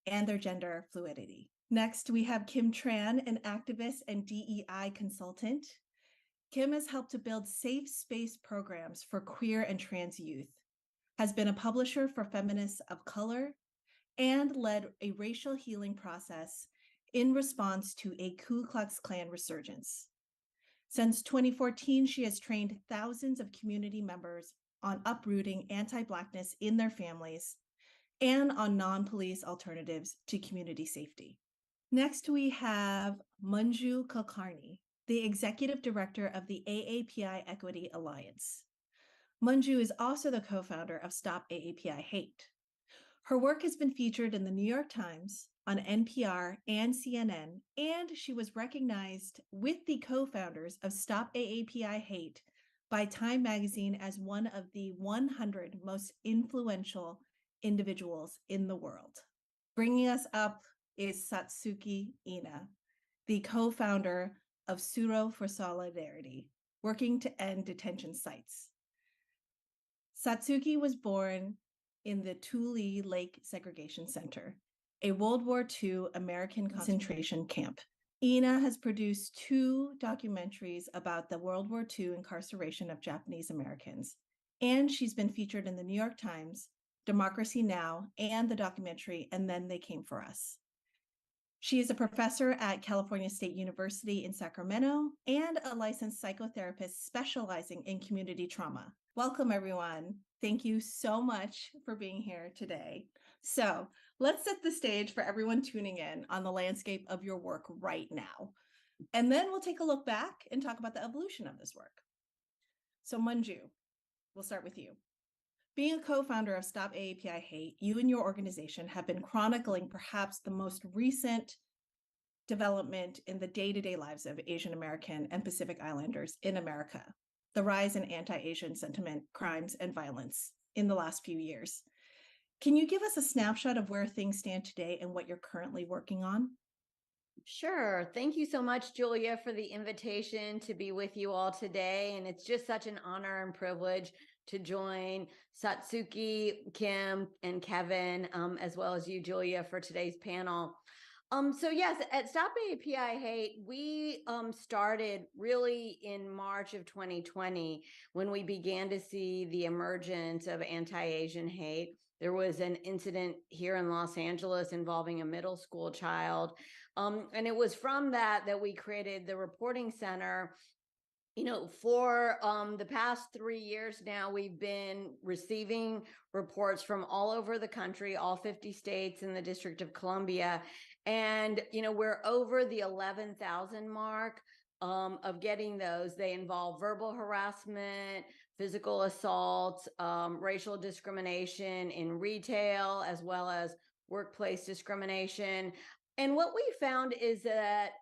and their gender fluidity. Next, we have Kim Tran, an activist and DEI consultant. Kim has helped to build safe space programs for queer and trans youth, has been a publisher for feminists of color, and led a racial healing process in response to a Ku Klux Klan resurgence. Since 2014, she has trained thousands of community members on uprooting anti-Blackness in their families and on non-police alternatives to community safety. Next, we have Manju Kulkarni, the executive director of the AAPI Equity Alliance. Manju is also the co-founder of Stop AAPI Hate. Her work has been featured in the New York Times, on NPR and CNN, and she was recognized with the co-founders of Stop AAPI Hate by Time Magazine as one of the 100 most influential individuals in the world. Bringing us up is Satsuki Ina, the co-founder of Suro for Solidarity, working to end detention sites. Satsuki was born in the Tule Lake Segregation Center, a World War II American concentration camp. Ina has produced 2 documentaries about the World War II incarceration of Japanese Americans, and she's been featured in the New York Times, Democracy Now!, and the documentary And Then They Came for Us. She is a professor at California State University in Sacramento and a licensed psychotherapist specializing in community trauma. Welcome, everyone. Thank you so much for being here today. So let's set the stage for everyone tuning in on the landscape of your work right now. And then we'll take a look back and talk about the evolution of this work. So Manju, we'll start with you. Being a co-founder of Stop AAPI Hate, you and your organization have been chronicling perhaps the most recent development in the day-to-day lives of Asian American and Pacific Islanders in America, the rise in anti-Asian sentiment, crimes, and violence in the last few years. Can you give us a snapshot of where things stand today and what you're currently working on?
Sure. Thank you so much, Julia, for the invitation to be with you all today. And it's just such an honor and privilege to join Satsuki, Kim, and Kevin, as well as you, Julia, for today's panel. So yes, at Stop AAPI Hate, we started really in March of 2020 when we began to see the emergence of anti-Asian hate. There was an incident here in Los Angeles involving a middle school child. And it was from that we created the reporting center. You know, for the past 3 years now, we've been receiving reports from all over the country, all 50 states and the District of Columbia. And, you know, we're over the 11,000 mark of getting those. They involve verbal harassment, physical assault, racial discrimination in retail, as well as workplace discrimination. And what we found is that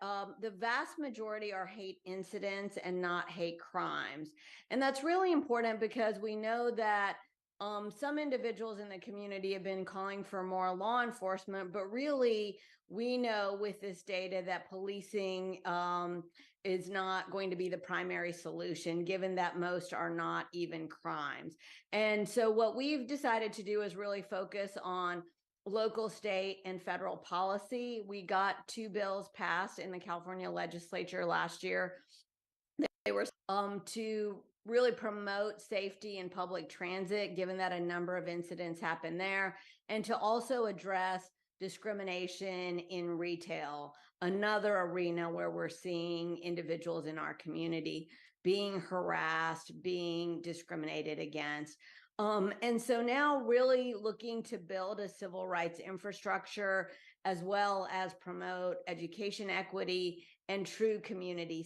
the vast majority are hate incidents and not hate crimes. And that's really important because we know that some individuals in the community have been calling for more law enforcement, but really we know with this data that policing is not going to be the primary solution, given that most are not even crimes. And so what we've decided to do is really focus on local, state, and federal policy. We got 2 bills passed in the California legislature last year. They were to really promote safety in public transit, given that a number of incidents happen there, and to also address discrimination in retail, another arena where we're seeing individuals in our community being harassed, being discriminated against. And so now really looking to build a civil rights infrastructure, as well as promote education equity and true community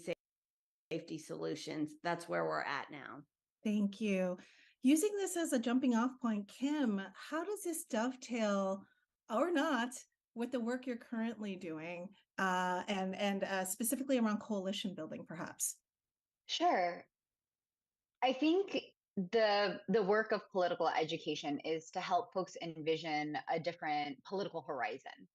safety solutions. That's where we're at now.
Thank you. Using this as a jumping off point, Kim, how does this dovetail or not with the work you're currently doing and specifically around coalition building, perhaps?
Sure. I think the work of political education is to help folks envision a different political horizon,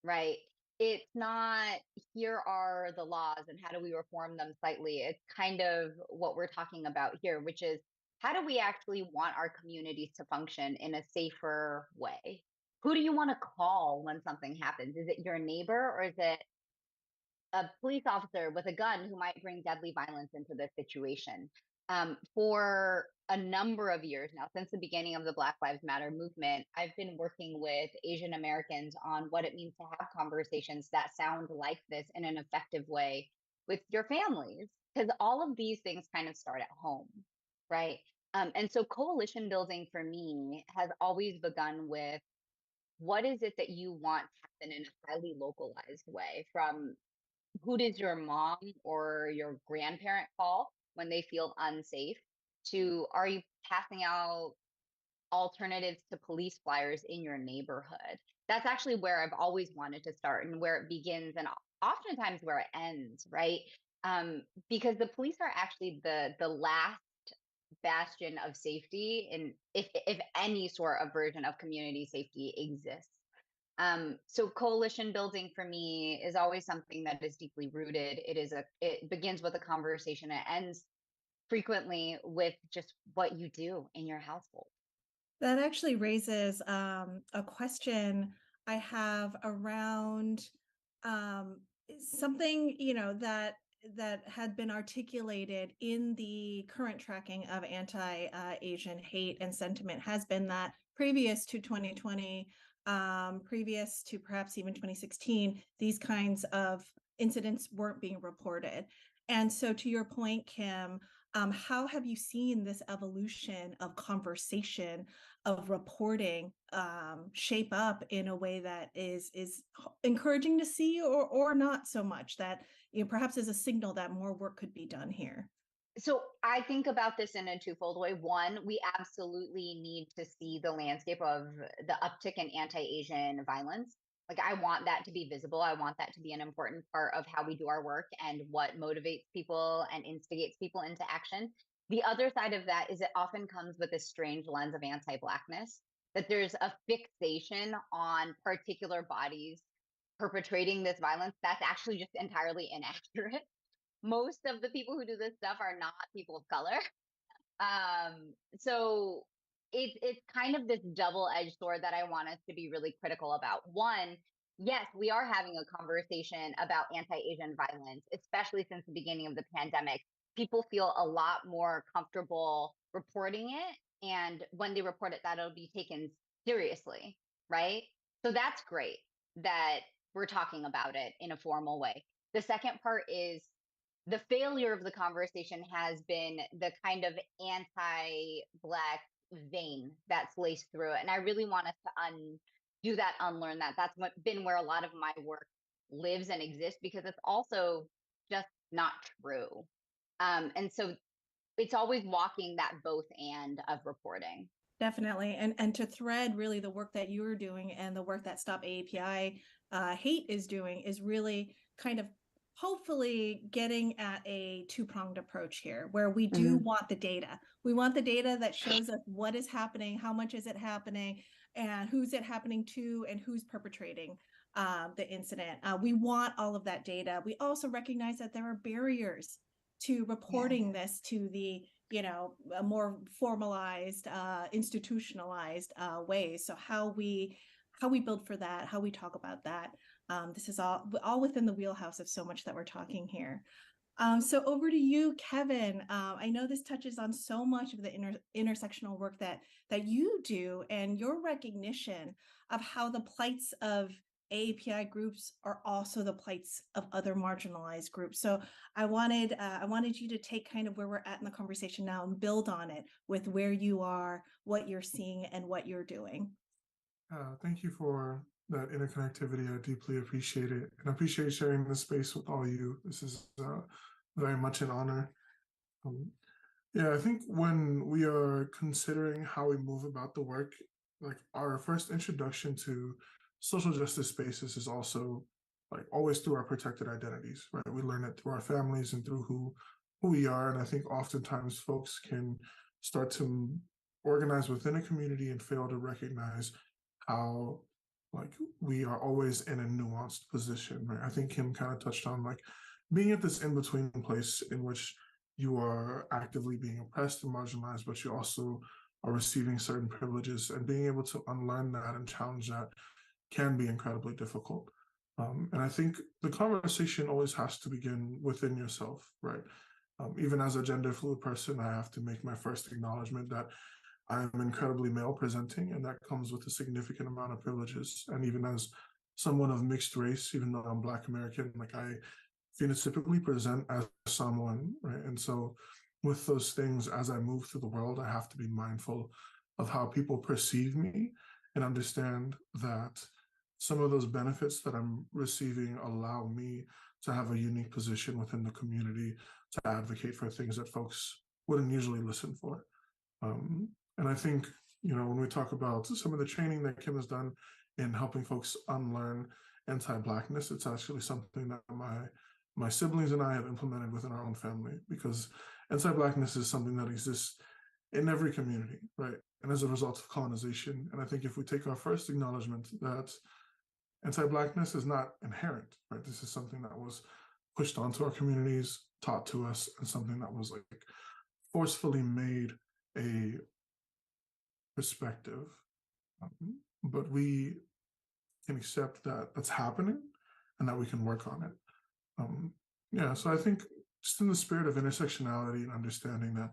right? It's not here are the laws and how do we reform them slightly. It's kind of what we're talking about here, which is how do we actually want our communities to function in a safer way? Who do you want to call when something happens? Is it your neighbor or is it a police officer with a gun who might bring deadly violence into the situation? For a number of years now, since the beginning of the Black Lives Matter movement, I've been working with Asian Americans on what it means to have conversations that sound like this in an effective way with your families, because all of these things kind of start at home, right? And so coalition building for me has always begun with what is it that you want to happen in a highly localized way, from who does your mom or your grandparent call when they feel unsafe, to are you passing out alternatives to police flyers in your neighborhood? That's actually where I've always wanted to start and where it begins and oftentimes where it ends, right? Because the police are actually the last bastion of safety, and if any sort of version of community safety exists. So coalition building for me is always something that is deeply rooted. It begins with a conversation. It ends frequently with just what you do in your household.
That actually raises a question I have around something, that had been articulated in the current tracking of anti-Asian hate and sentiment has been that previous to 2020, previous to perhaps even 2016, these kinds of incidents weren't being reported. And so to your point, Kim, how have you seen this evolution of conversation, of reporting, shape up in a way that is encouraging to see, or not so much, that perhaps is a signal that more work could be done here?
So I think about this in a twofold way. One, we absolutely need to see the landscape of the uptick in anti-Asian violence. Like, I want that to be visible. I want that to be an important part of how we do our work and what motivates people and instigates people into action. The other side of that is it often comes with a strange lens of anti-Blackness, that there's a fixation on particular bodies perpetrating this violence that's actually just entirely inaccurate. Most of the people who do this stuff are not people of color. So it's kind of this double-edged sword that I want us to be really critical about. One, yes, we are having a conversation about anti-Asian violence, especially since the beginning of the pandemic. People feel a lot more comfortable reporting it, and when they report it, that'll be taken seriously, right? So that's great that we're talking about it in a formal way. The second part is the failure of the conversation has been the kind of anti-Black vein that's laced through it. And I really want us to do that, unlearn that. That's been where a lot of my work lives and exists, because it's also just not true. And so it's always walking that both and of reporting.
Definitely. And to thread really the work that you're doing and the work that Stop AAPI Hate is doing is really kind of hopefully getting at a two-pronged approach here, where we do want the data. We want the data that shows us what is happening, how much is it happening, and who's it happening to, and who's perpetrating the incident. We want all of that data. We also recognize that there are barriers to reporting this to the a more formalized, institutionalized ways. So how we build for that, how we talk about that. This is all within the wheelhouse of so much that we're talking here. So over to you, Kevin. I know this touches on so much of the intersectional work that you do, and your recognition of how the plights of AAPI groups are also the plights of other marginalized groups. So I wanted you to take kind of where we're at in the conversation now and build on it with where you are, what you're seeing, and what you're doing.
Thank you for that interconnectivity. I deeply appreciate it, and I appreciate sharing this space with all you. This is very much an honor. Yeah, I think when we are considering how we move about the work, like our first introduction to social justice spaces is also like always through our protected identities, right? We learn it through our families and through who we are. And I think oftentimes folks can start to organize within a community and fail to recognize how like we are always in a nuanced position, right? I think Kim kind of touched on like being at this in-between place in which you are actively being oppressed and marginalized, but you also are receiving certain privileges, and being able to unlearn that and challenge that can be incredibly difficult. And I think the conversation always has to begin within yourself, right? Even as a gender fluid person, I have to make my first acknowledgement that I am incredibly male presenting, and that comes with a significant amount of privileges. And even as someone of mixed race, even though I'm Black American, like I phenotypically present as someone, right? And so with those things, as I move through the world, I have to be mindful of how people perceive me and understand that some of those benefits that I'm receiving allow me to have a unique position within the community to advocate for things that folks wouldn't usually listen for. And I think, when we talk about some of the training that Kim has done in helping folks unlearn anti-Blackness, it's actually something that my siblings and I have implemented within our own family, because anti-Blackness is something that exists in every community, right? And as a result of colonization. And I think if we take our first acknowledgement that anti-Blackness is not inherent, right? This is something that was pushed onto our communities, taught to us, and something that was like forcefully made a perspective, but we can accept that that's happening and that we can work on it. Yeah, so I think just in the spirit of intersectionality and understanding that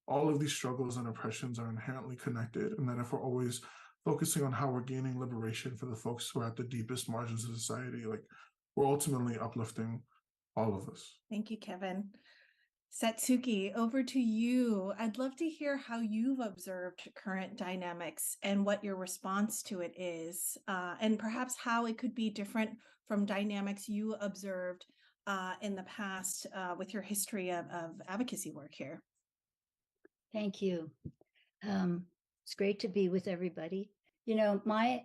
all of these struggles and oppressions are inherently connected, and that if we're always focusing on how we're gaining liberation for the folks who are at the deepest margins of society, like we're ultimately uplifting all of us.
Thank you, Kevin. Satsuki, over to you. I'd love to hear how you've observed current dynamics and what your response to it is, and perhaps how it could be different from dynamics you observed in the past with your history of advocacy work here.
Thank you. It's great to be with everybody. You know, my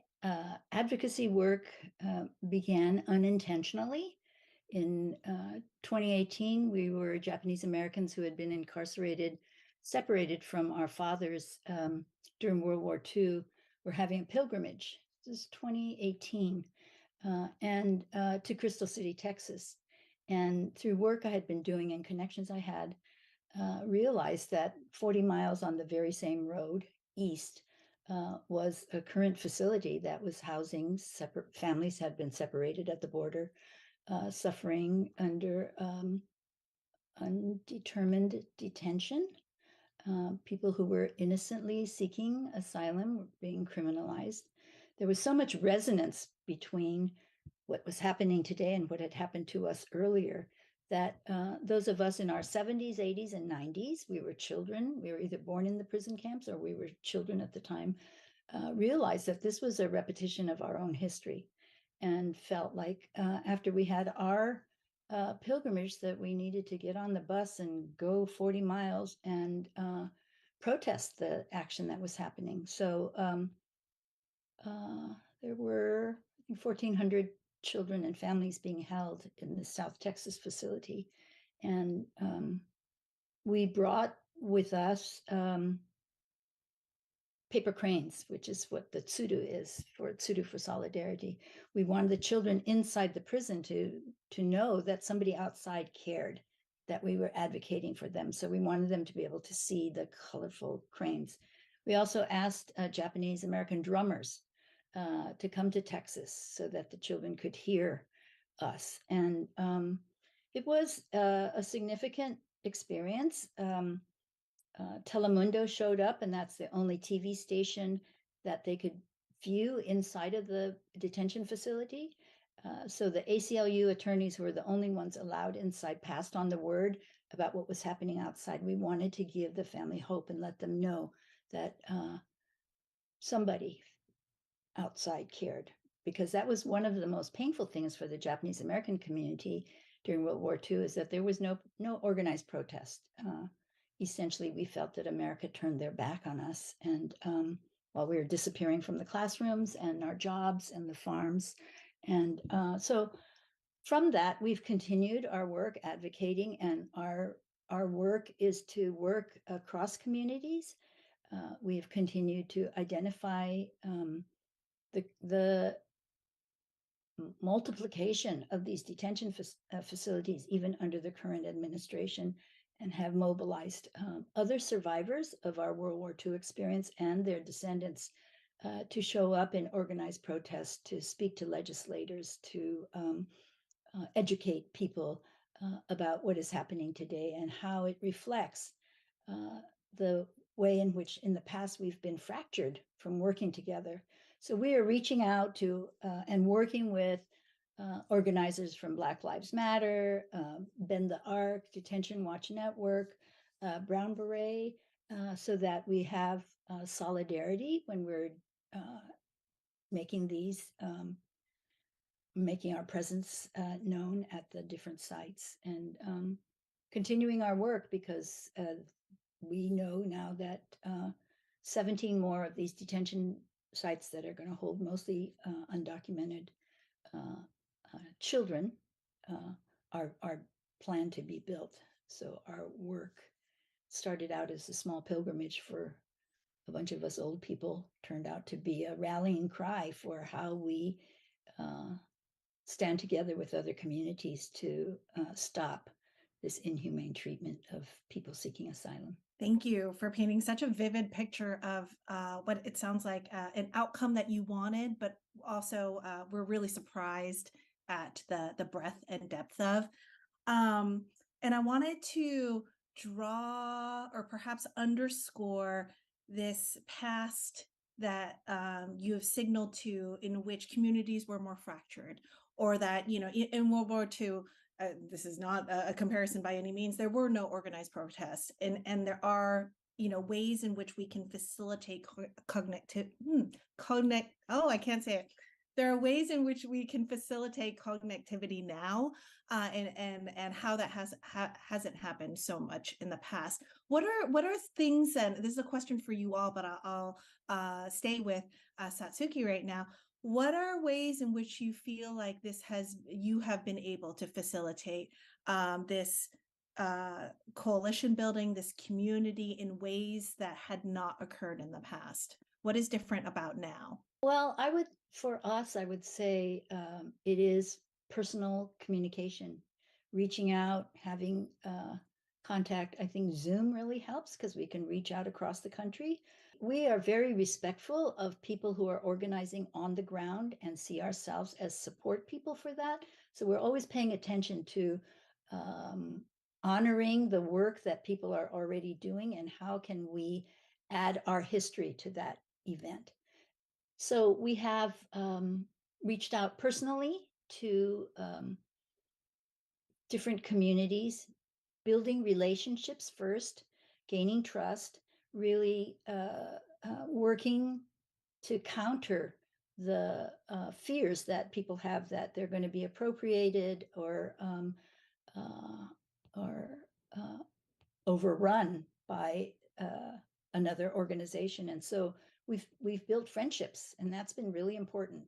advocacy work began unintentionally. In 2018, we were Japanese Americans who had been incarcerated, separated from our fathers during World War II. We're having a pilgrimage. This is 2018, and to Crystal City, Texas. And through work I had been doing and connections I had, realized that 40 miles on the very same road east was a current facility that was housing separate families had been separated at the border, suffering under undetermined detention. People who were innocently seeking asylum were being criminalized. There was so much resonance between what was happening today and what had happened to us earlier that those of us in our 70s, 80s, and 90s, we were children, we were either born in the prison camps or we were children at the time, realized that this was a repetition of our own history, and felt like after we had our pilgrimage that we needed to get on the bus and go 40 miles and protest the action that was happening. So there were, I think, 1,400 children and families being held in the South Texas facility. And we brought with us paper cranes, which is what the tsudu is, for tsudu for solidarity. We wanted the children inside the prison to know that somebody outside cared, that we were advocating for them. So we wanted them to be able to see the colorful cranes. We also asked Japanese American drummers to come to Texas so that the children could hear us. And it was a significant experience. Telemundo showed up, and that's the only TV station that they could view inside of the detention facility. So the ACLU attorneys were the only ones allowed inside, passed on the word about what was happening outside. We wanted to give the family hope and let them know that somebody outside cared, because that was one of the most painful things for the Japanese American community during World War II, is that there was no organized protest. Essentially, we felt that America turned their back on us, and while we were disappearing from the classrooms and our jobs and the farms. And so from that, we've continued our work advocating, and our work is to work across communities. We've continued to identify the multiplication of these detention facilities, even under the current administration, and have mobilized other survivors of our World War II experience and their descendants to show up in organized protests, to speak to legislators, to educate people about what is happening today and how it reflects the way in which in the past we've been fractured from working together. So we are reaching out to and working with organizers from Black Lives Matter, Bend the Arc, Detention Watch Network, Brown Beret, so that we have solidarity when we're making our presence known at the different sites, and continuing our work, because we know now that 17 more of these detention sites that are going to hold mostly undocumented children are planned to be built. So our work started out as a small pilgrimage for a bunch of us old people, turned out to be a rallying cry for how we stand together with other communities to stop this inhumane treatment of people seeking asylum.
Thank you for painting such a vivid picture of what it sounds like an outcome that you wanted, but also we're really surprised at the breadth and depth of. And I wanted to draw or perhaps underscore this past that you have signaled to, in which communities were more fractured, or that, in World War II, this is not a comparison by any means, there were no organized protests, and there are ways in which we can facilitate I can't say it. There are ways in which we can facilitate connectivity now, and how that hasn't happened so much in the past. What are things, and this is a question for you all, but I'll stay with Satsuki right now. What are ways in which you feel like you have been able to facilitate this coalition building, this community, in ways that had not occurred in the past? What is different about now?
Well, for us, I would say it is personal communication, reaching out, having contact. I think Zoom really helps because we can reach out across the country. We are very respectful of people who are organizing on the ground and see ourselves as support people for that. So we're always paying attention to honoring the work that people are already doing and how can we add our history to that event. So we have reached out personally to different communities, building relationships first, gaining trust, really working to counter the fears that people have that they're going to be appropriated or overrun by another organization. And so we've built friendships, and that's been really important.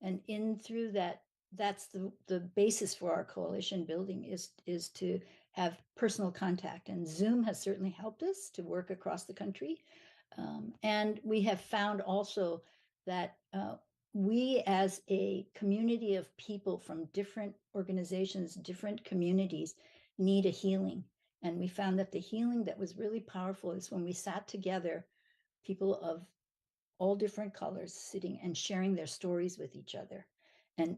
And through that, that's the basis for our coalition building is to have personal contact. And Zoom has certainly helped us to work across the country. And we have found also that we, as a community of people from different organizations, different communities, need a healing. And we found that the healing that was really powerful is when we sat together, people of all different colors sitting and sharing their stories with each other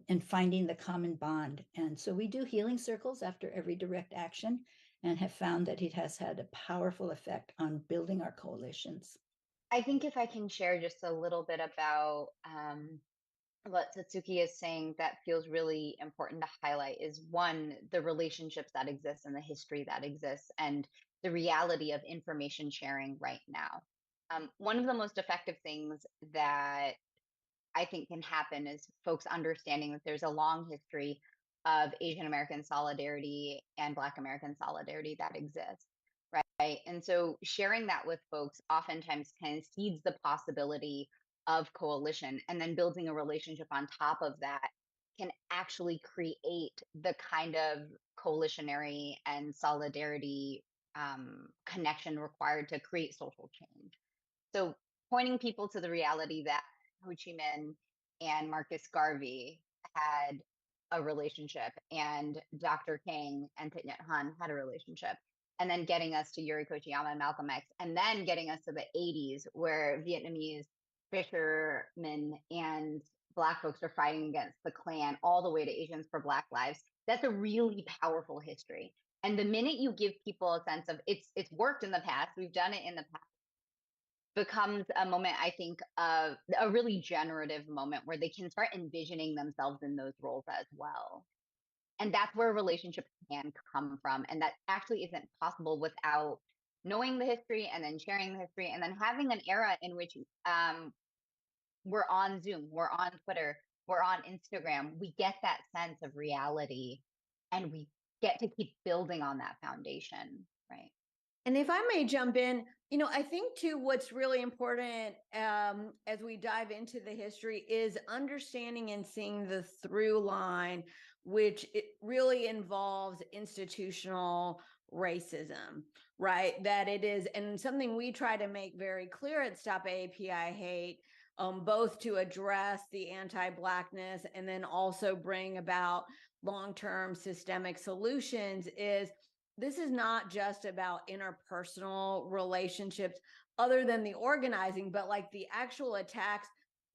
and finding the common bond. And so we do healing circles after every direct action and have found that it has had a powerful effect on building our coalitions.
I think if I can share just a little bit about what Satsuki is saying that feels really important to highlight is, one, the relationships that exist and the history that exists and the reality of information sharing right now. One of the most effective things that I think can happen is folks understanding that there's a long history of Asian American solidarity and Black American solidarity that exists, right? And so sharing that with folks oftentimes kind of seeds the possibility of coalition, and then building a relationship on top of that can actually create the kind of coalitionary and solidarity connection required to create social change. So pointing people to the reality that Ho Chi Minh and Marcus Garvey had a relationship, and Dr. King and Thich Nhat Hanh had a relationship, and then getting us to Yuri Kochiyama and Malcolm X, and then getting us to the 80s where Vietnamese fishermen and Black folks are fighting against the Klan, all the way to Asians for Black Lives. That's a really powerful history. And the minute you give people a sense of it's worked in the past, we've done it in the past, becomes a moment, I think, of a really generative moment where they can start envisioning themselves in those roles as well. And that's where relationships can come from. And that actually isn't possible without knowing the history and then sharing the history and then having an era in which we're on Zoom, we're on Twitter, we're on Instagram. We get that sense of reality and we get to keep building on that foundation, right?
And if I may jump in, I think too, what's really important as we dive into the history is understanding and seeing the through line, which it really involves institutional racism, right? That it is, and something we try to make very clear at Stop AAPI Hate, both to address the anti-Blackness and then also bring about long-term systemic solutions, is this is not just about interpersonal relationships other than the organizing, but like the actual attacks,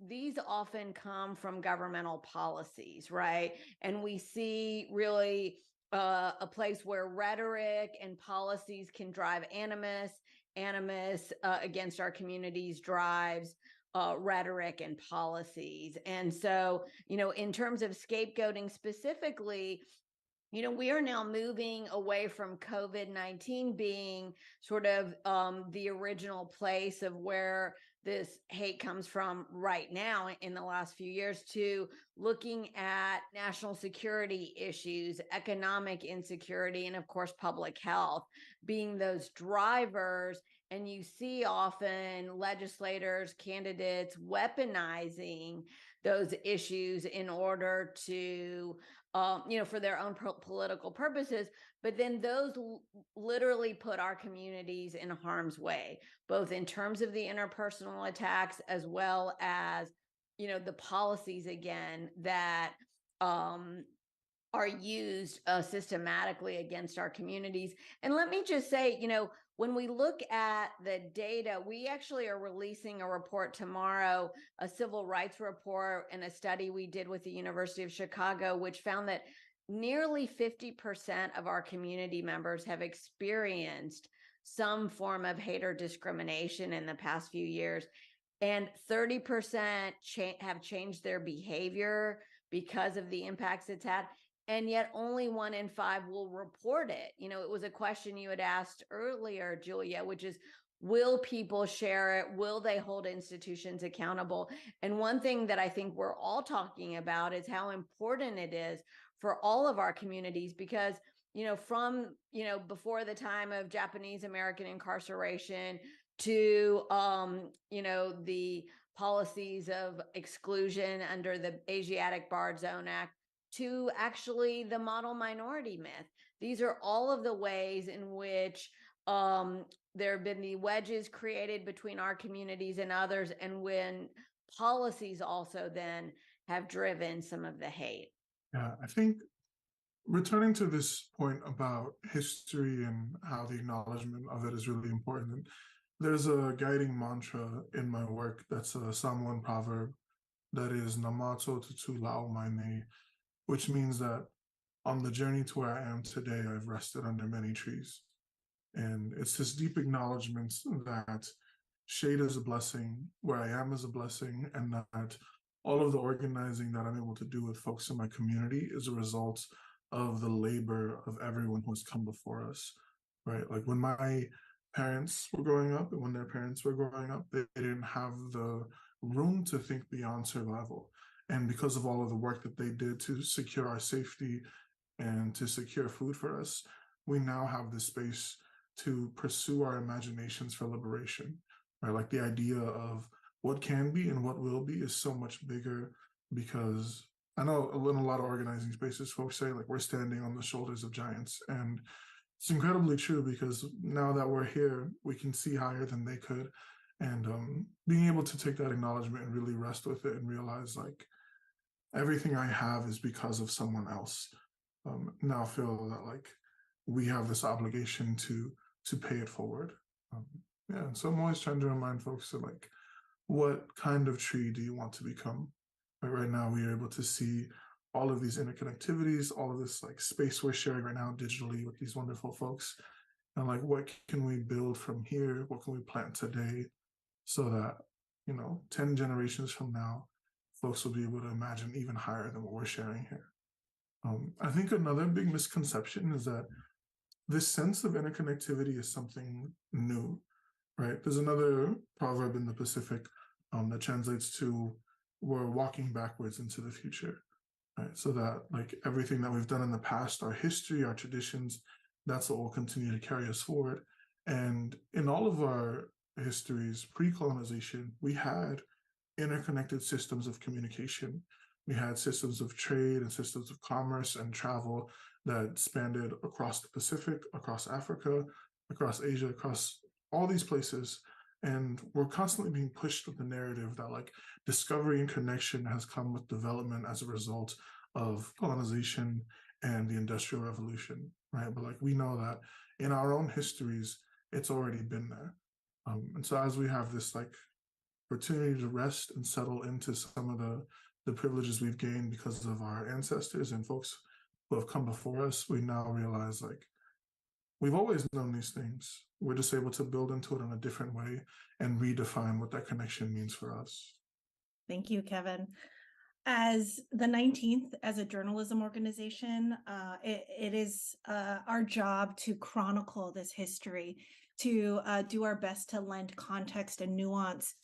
these often come from governmental policies, right? And we see really a place where rhetoric and policies can drive animus against our communities drives rhetoric and policies. And so, in terms of scapegoating specifically, we are now moving away from COVID-19 being sort of the original place of where this hate comes from right now in the last few years to looking at national security issues, economic insecurity, and of course, public health being those drivers. And you see often legislators, candidates weaponizing those issues in order to for their own political purposes, but then those literally put our communities in harm's way, both in terms of the interpersonal attacks as well as, the policies again that are used systematically against our communities. And let me just say, when we look at the data, we actually are releasing a report tomorrow, a civil rights report, and a study we did with the University of Chicago, which found that nearly 50% of our community members have experienced some form of hate or discrimination in the past few years. And 30% have changed their behavior because of the impacts it's had. And yet only 1 in 5 will report it. It was a question you had asked earlier, Julia, which is, will people share it? Will they hold institutions accountable? And one thing that I think we're all talking about is how important it is for all of our communities, because, from, before the time of Japanese American incarceration to, the policies of exclusion under the Asiatic Barred Zone Act, to actually the model minority myth. These are all of the ways in which there have been the wedges created between our communities and others, and when policies also then have driven some of the hate.
Yeah, I think returning to this point about history and how the acknowledgement of it is really important. There's a guiding mantra in my work that's a Samoan proverb that is Namato Tutu Lau Maine, which means that on the journey to where I am today, I've rested under many trees. And it's this deep acknowledgement that shade is a blessing, where I am is a blessing, and that all of the organizing that I'm able to do with folks in my community is a result of the labor of everyone who has come before us, right? Like when my parents were growing up and when their parents were growing up, they didn't have the room to think beyond survival. And because of all of the work that they did to secure our safety and to secure food for us, we now have the space to pursue our imaginations for liberation, right? Like the idea of what can be and what will be is so much bigger, because I know in a lot of organizing spaces, folks say like we're standing on the shoulders of giants. And it's incredibly true, because now that we're here, we can see higher than they could. And being able to take that acknowledgement and really rest with it and realize like, everything I have is because of someone else. Now feel that like we have this obligation to pay it forward. Yeah, so I'm always trying to remind folks that like, what kind of tree do you want to become? Right now, we are able to see all of these interconnectivities, all of this like space we're sharing right now digitally with these wonderful folks, and like, what can we build from here? What can we plant today, so that 10 generations from now, folks will be able to imagine even higher than what we're sharing here. I think another big misconception is that this sense of interconnectivity is something new, right? There's another proverb in the Pacific that translates to, we're walking backwards into the future, right? So that like everything that we've done in the past, our history, our traditions, that's what will continue to carry us forward. And in all of our histories, pre-colonization, we had interconnected systems of communication. We had systems of trade and systems of commerce and travel that spanned across the Pacific, across Africa, across Asia, across all these places. And we're constantly being pushed with the narrative that like discovery and connection has come with development as a result of colonization and the Industrial Revolution. right? But like we know that in our own histories, it's already been there. And so as we have this like opportunity to rest and settle into some of the privileges we've gained because of our ancestors and folks who have come before us, we now realize like we've always known these things. We're just able to build into it in a different way and redefine what that connection means for us.
Thank you, Kevin. As the 19th, as a journalism organization, it is our job to chronicle this history, to do our best to lend context and nuance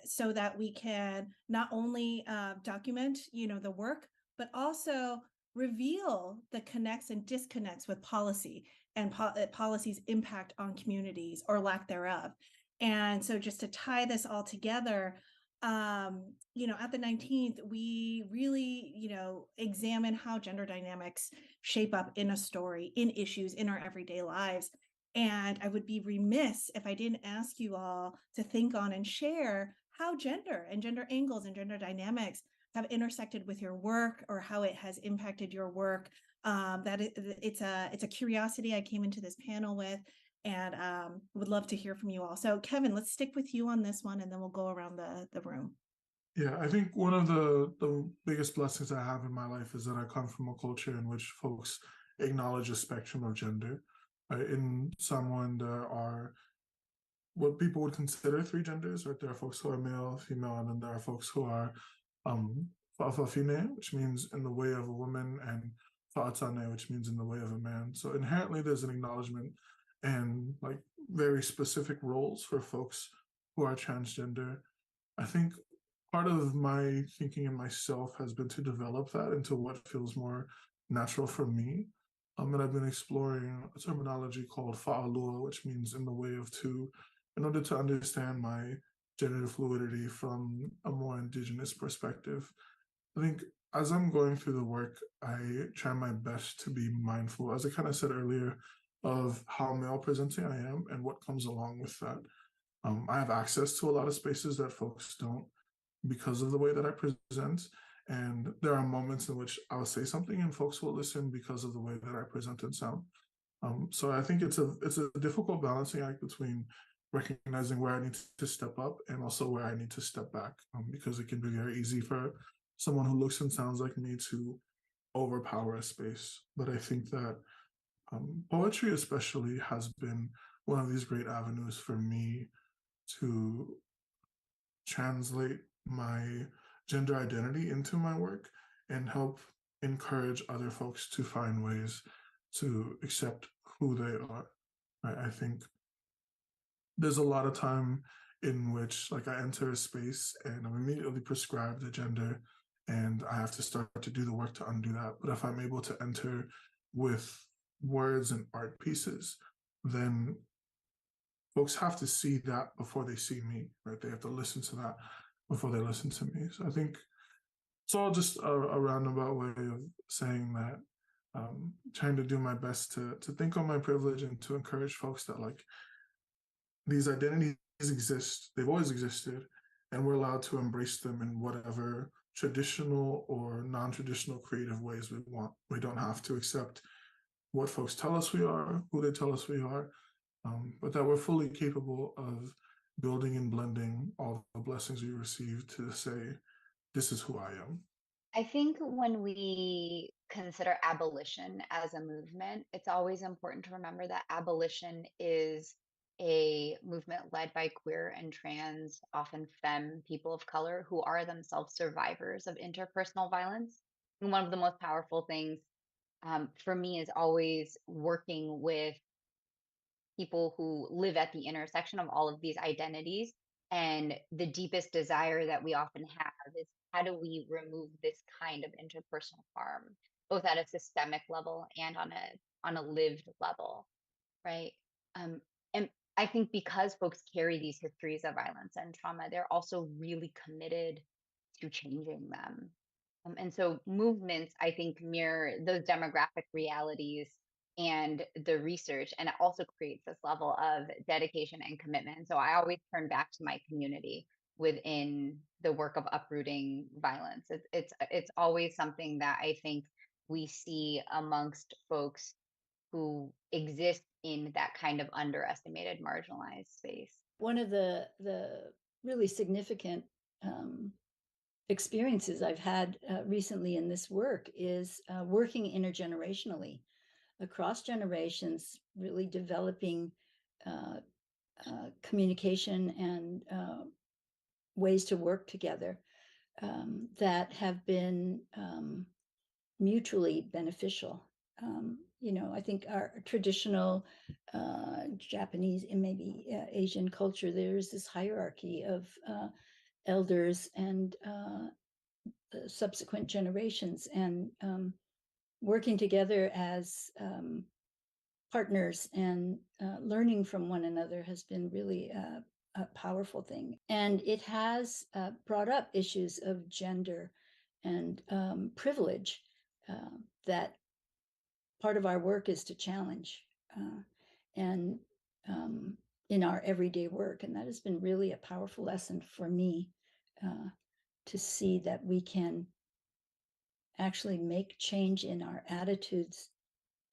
so that we can not only document, the work, but also reveal the connects and disconnects with policy and policy's impact on communities or lack thereof. And so just to tie this all together, at the 19th, we really, examine how gender dynamics shape up in a story, in issues, in our everyday lives. And I would be remiss if I didn't ask you all to think on and share how gender and gender angles and gender dynamics have intersected with your work or how it has impacted your work. It's a curiosity I came into this panel with, and would love to hear from you all. So Kevin, let's stick with you on this one, and then we'll go around the room.
Yeah, I think one of the biggest blessings I have in my life is that I come from a culture in which folks acknowledge a spectrum of gender. In someone, there are what people would consider three genders, right? There are folks who are male, female, and then there are folks who are fa'afafine, which means in the way of a woman, and fa'atane, which means in the way of a man. So inherently, there's an acknowledgement and like very specific roles for folks who are transgender. I think part of my thinking in myself has been to develop that into what feels more natural for me. And I've been exploring a terminology called fa'alua, which means in the way of two, in order to understand my gender fluidity from a more indigenous perspective. I think as I'm going through the work, I try my best to be mindful, as I kind of said earlier, of how male presenting I am and what comes along with that. I have access to a lot of spaces that folks don't because of the way that I present. And there are moments in which I'll say something and folks will listen because of the way that I present and sound. So I think it's a difficult balancing act between recognizing where I need to step up and also where I need to step back, because it can be very easy for someone who looks and sounds like me to overpower a space. But I think that poetry especially has been one of these great avenues for me to translate my gender identity into my work and help encourage other folks to find ways to accept who they are. I think there's a lot of time in which like I enter a space and I'm immediately prescribed a gender and I have to start to do the work to undo that. But if I'm able to enter with words and art pieces, then folks have to see that before they see me, right? They have to listen to that before they listen to me. So I think it's all just a roundabout way of saying that trying to do my best to think on my privilege and to encourage folks that like these identities exist, they've always existed, and we're allowed to embrace them in whatever traditional or non-traditional creative ways we want. We don't have to accept what folks tell us we are, who they tell us we are, but that we're fully capable of building and blending all the blessings we receive to say, this is who I am.
I think when we consider abolition as a movement, it's always important to remember that abolition is a movement led by queer and trans, often femme people of color who are themselves survivors of interpersonal violence. And one of the most powerful things for me is always working with people who live at the intersection of all of these identities. And the deepest desire that we often have is how do we remove this kind of interpersonal harm, both at a systemic level and on a lived level, right? And I think because folks carry these histories of violence and trauma, they're also really committed to changing them. And so movements, I think, mirror those demographic realities and the research, and it also creates this level of dedication and commitment. So I always turn back to my community within the work of uprooting violence. It's always something that I think we see amongst folks who exist in that kind of underestimated, marginalized space.
One of the really significant experiences I've had recently in this work is working intergenerationally across generations, really developing communication and ways to work together that have been mutually beneficial. I think our traditional Japanese and maybe Asian culture, there's this hierarchy of elders and subsequent generations, and working together as partners and learning from one another has been really a powerful thing. And it has brought up issues of gender and privilege that part of our work is to challenge and in our everyday work. And that has been really a powerful lesson for me to see that we can actually make change in our attitudes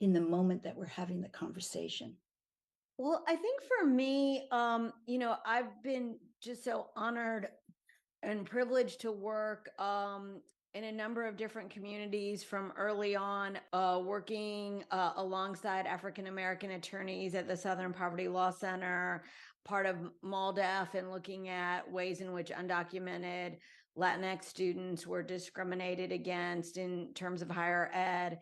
in the moment that we're having the conversation.
Well, I think for me, I've been just so honored and privileged to work in a number of different communities from early on, working alongside African-American attorneys at the Southern Poverty Law Center, part of MALDEF, and looking at ways in which undocumented Latinx students were discriminated against in terms of higher ed.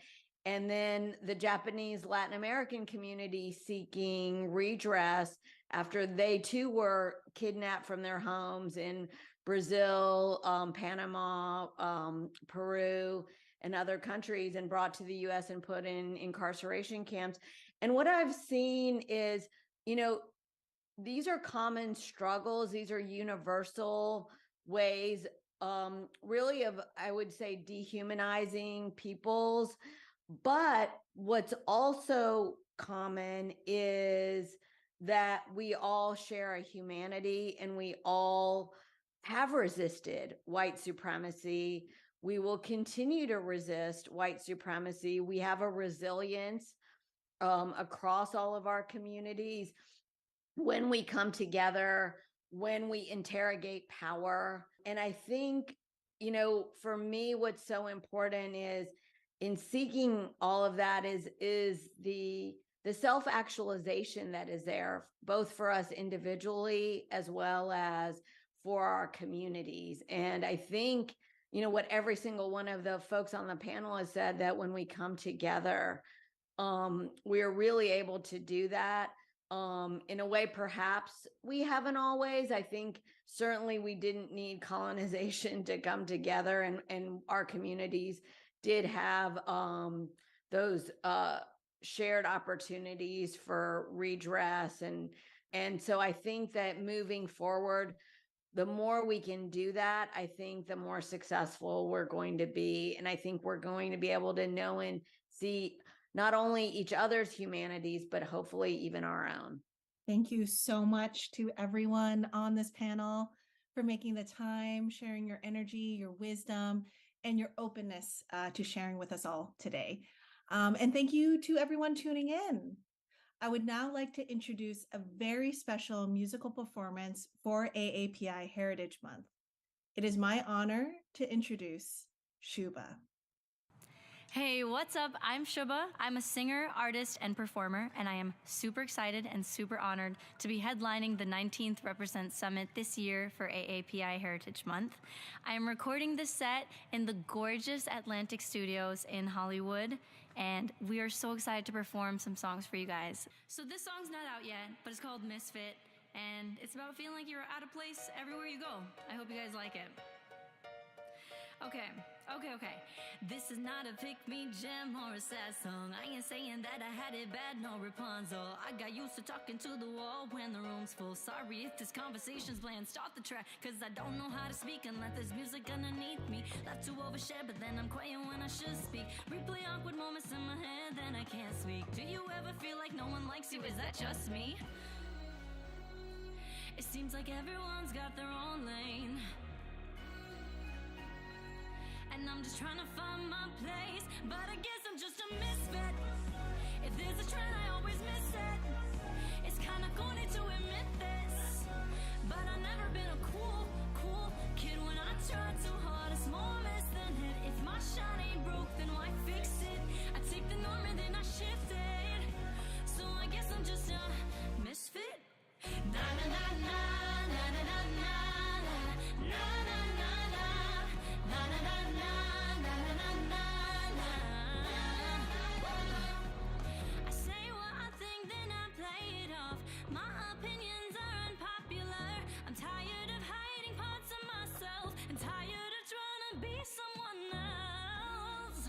And then the Japanese Latin American community seeking redress after they too were kidnapped from their homes in Brazil, Panama, Peru, and other countries, and brought to the US and put in incarceration camps. And what I've seen is, these are common struggles. These are universal ways, really of, I would say, dehumanizing peoples. But what's also common is that we all share a humanity, and we all have resisted white supremacy. We will continue to resist white supremacy. We have a resilience across all of our communities when we come together, when we interrogate power. And I think, for me, what's so important is in seeking all of that is the self-actualization that is there, both for us individually as well as for our communities. And I think, what every single one of the folks on the panel has said, that when we come together, we are really able to do that in a way perhaps we haven't always. I think certainly we didn't need colonization to come together, and our communities did have those shared opportunities for redress. And so I think that moving forward, the more we can do that, I think the more successful we're going to be. And I think we're going to be able to know and see not only each other's humanities, but hopefully even our own.
Thank you so much to everyone on this panel for making the time, sharing your energy, your wisdom, and your openness to sharing with us all today. And thank you to everyone tuning in. I would now like to introduce a very special musical performance for AAPI Heritage Month. It is my honor to introduce Shuba.
Hey, what's up? I'm Shuba. I'm a singer, artist, and performer, and I am super excited and super honored to be headlining the 19th Represent Summit this year for AAPI Heritage Month. I am recording this set in the gorgeous Atlantic Studios in Hollywood, and we are so excited to perform some songs for you guys. So this song's not out yet, but it's called Misfit, and it's about feeling like you're out of place everywhere you go. I hope you guys like it. Okay. This is not a pick-me jam or a sad song. I ain't saying that I had it bad, no Rapunzel. I got used to talking to the wall when the room's full. Sorry if this conversation's bland, start the track, cause I don't know how to speak and let this music underneath me. Love to overshare, but then I'm quiet when I should speak. Replay awkward moments in my head, then I can't speak. Do you ever feel like no one likes you? Is that just me? It seems like everyone's got their own lane, and I'm just trying to find my place, but I guess I'm just a misfit. If If there's a trend, I always miss it. It's kinda corny to admit this, but I've never been a cool kid. When I try too hard, it's more mess than hit. If my shine ain't broke, then why fix it? I take the norm and then I shift it. So I guess I'm just a misfit. Na na na na na na na na na na na na na na na na na na. I say what I think, then I play it off. My opinions are unpopular. I'm tired of hiding parts of myself and tired of trying to be someone else.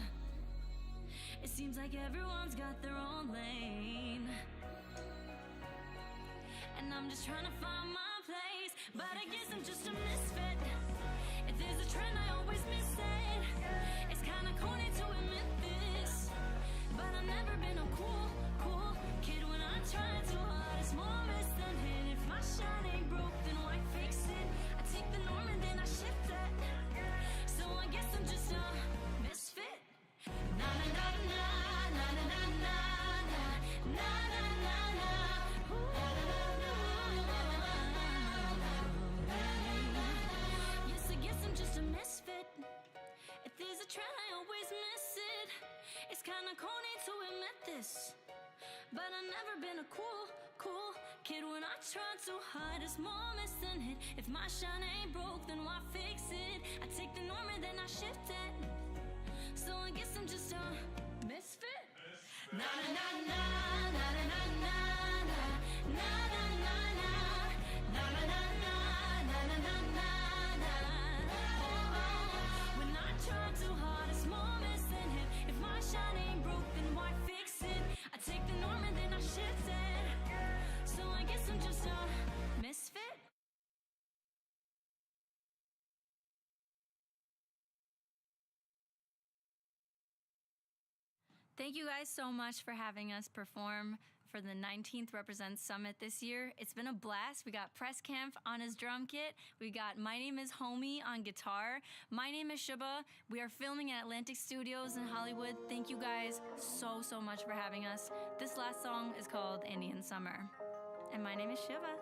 It seems like everyone's got their own lane, and I'm just trying to find my place, but I guess I'm just a misfit. If there's a trend, I always miss it. It's kinda corny to admit this, but I've never been a cool kid. When I try too hard, it's more miss than hit. If my shine ain't broke, then why fix it? I take the norm and then I shift it. So I guess I'm just a misfit. Na na na na na na na na na na na na. Yes, I guess I'm just a misfit. If there's a trend, I always miss it. It's kinda corny to admit this, but I've never been a cool kid. When I try too hard, it's more miss than hit. If my shine ain't broke, then why fix it? I take the norm and then I shift it. So I guess I'm just a misfit. Na na na na na na na na na na na na na na na na na na na na. When I try too hard, it's more miss than hit. If my shine ain't broke, then why fix it? I take the norm and then I shift it. So I guess I'm just a misfit. Thank you guys so much for having us perform for the 19th Represent Summit this year. It's been a blast. We got Press Camp on his drum kit. We got My Name is Homie on guitar. My name is Shuba. We are filming at Atlantic Studios in Hollywood. Thank you guys so much for having us. This last song is called Indian Summer. And my name is Shuba.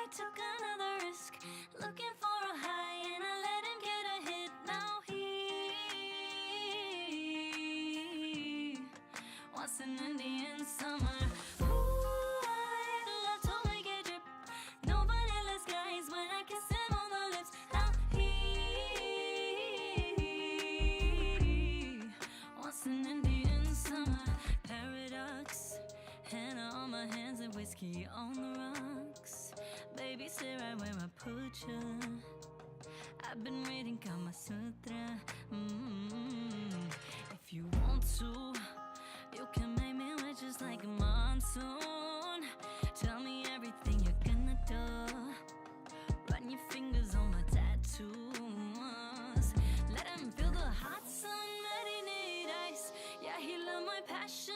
I took another risk, looking for a high, and I let him get a hit. Now he wants an Indian summer. Ooh, I love to make it drip. No vanilla skies when I kiss him on the lips. Now he wants an Indian summer. Paradox. Hand on my hands and whiskey on the rocks. Baby, stay right where I put you. I've been reading Kama Sutra. If you want to, you can make me wet just like a monsoon. Tell me everything you're gonna do. Run your fingers on my tattoos. Let him feel the hot sun, marinate ice. Yeah, he love my passion.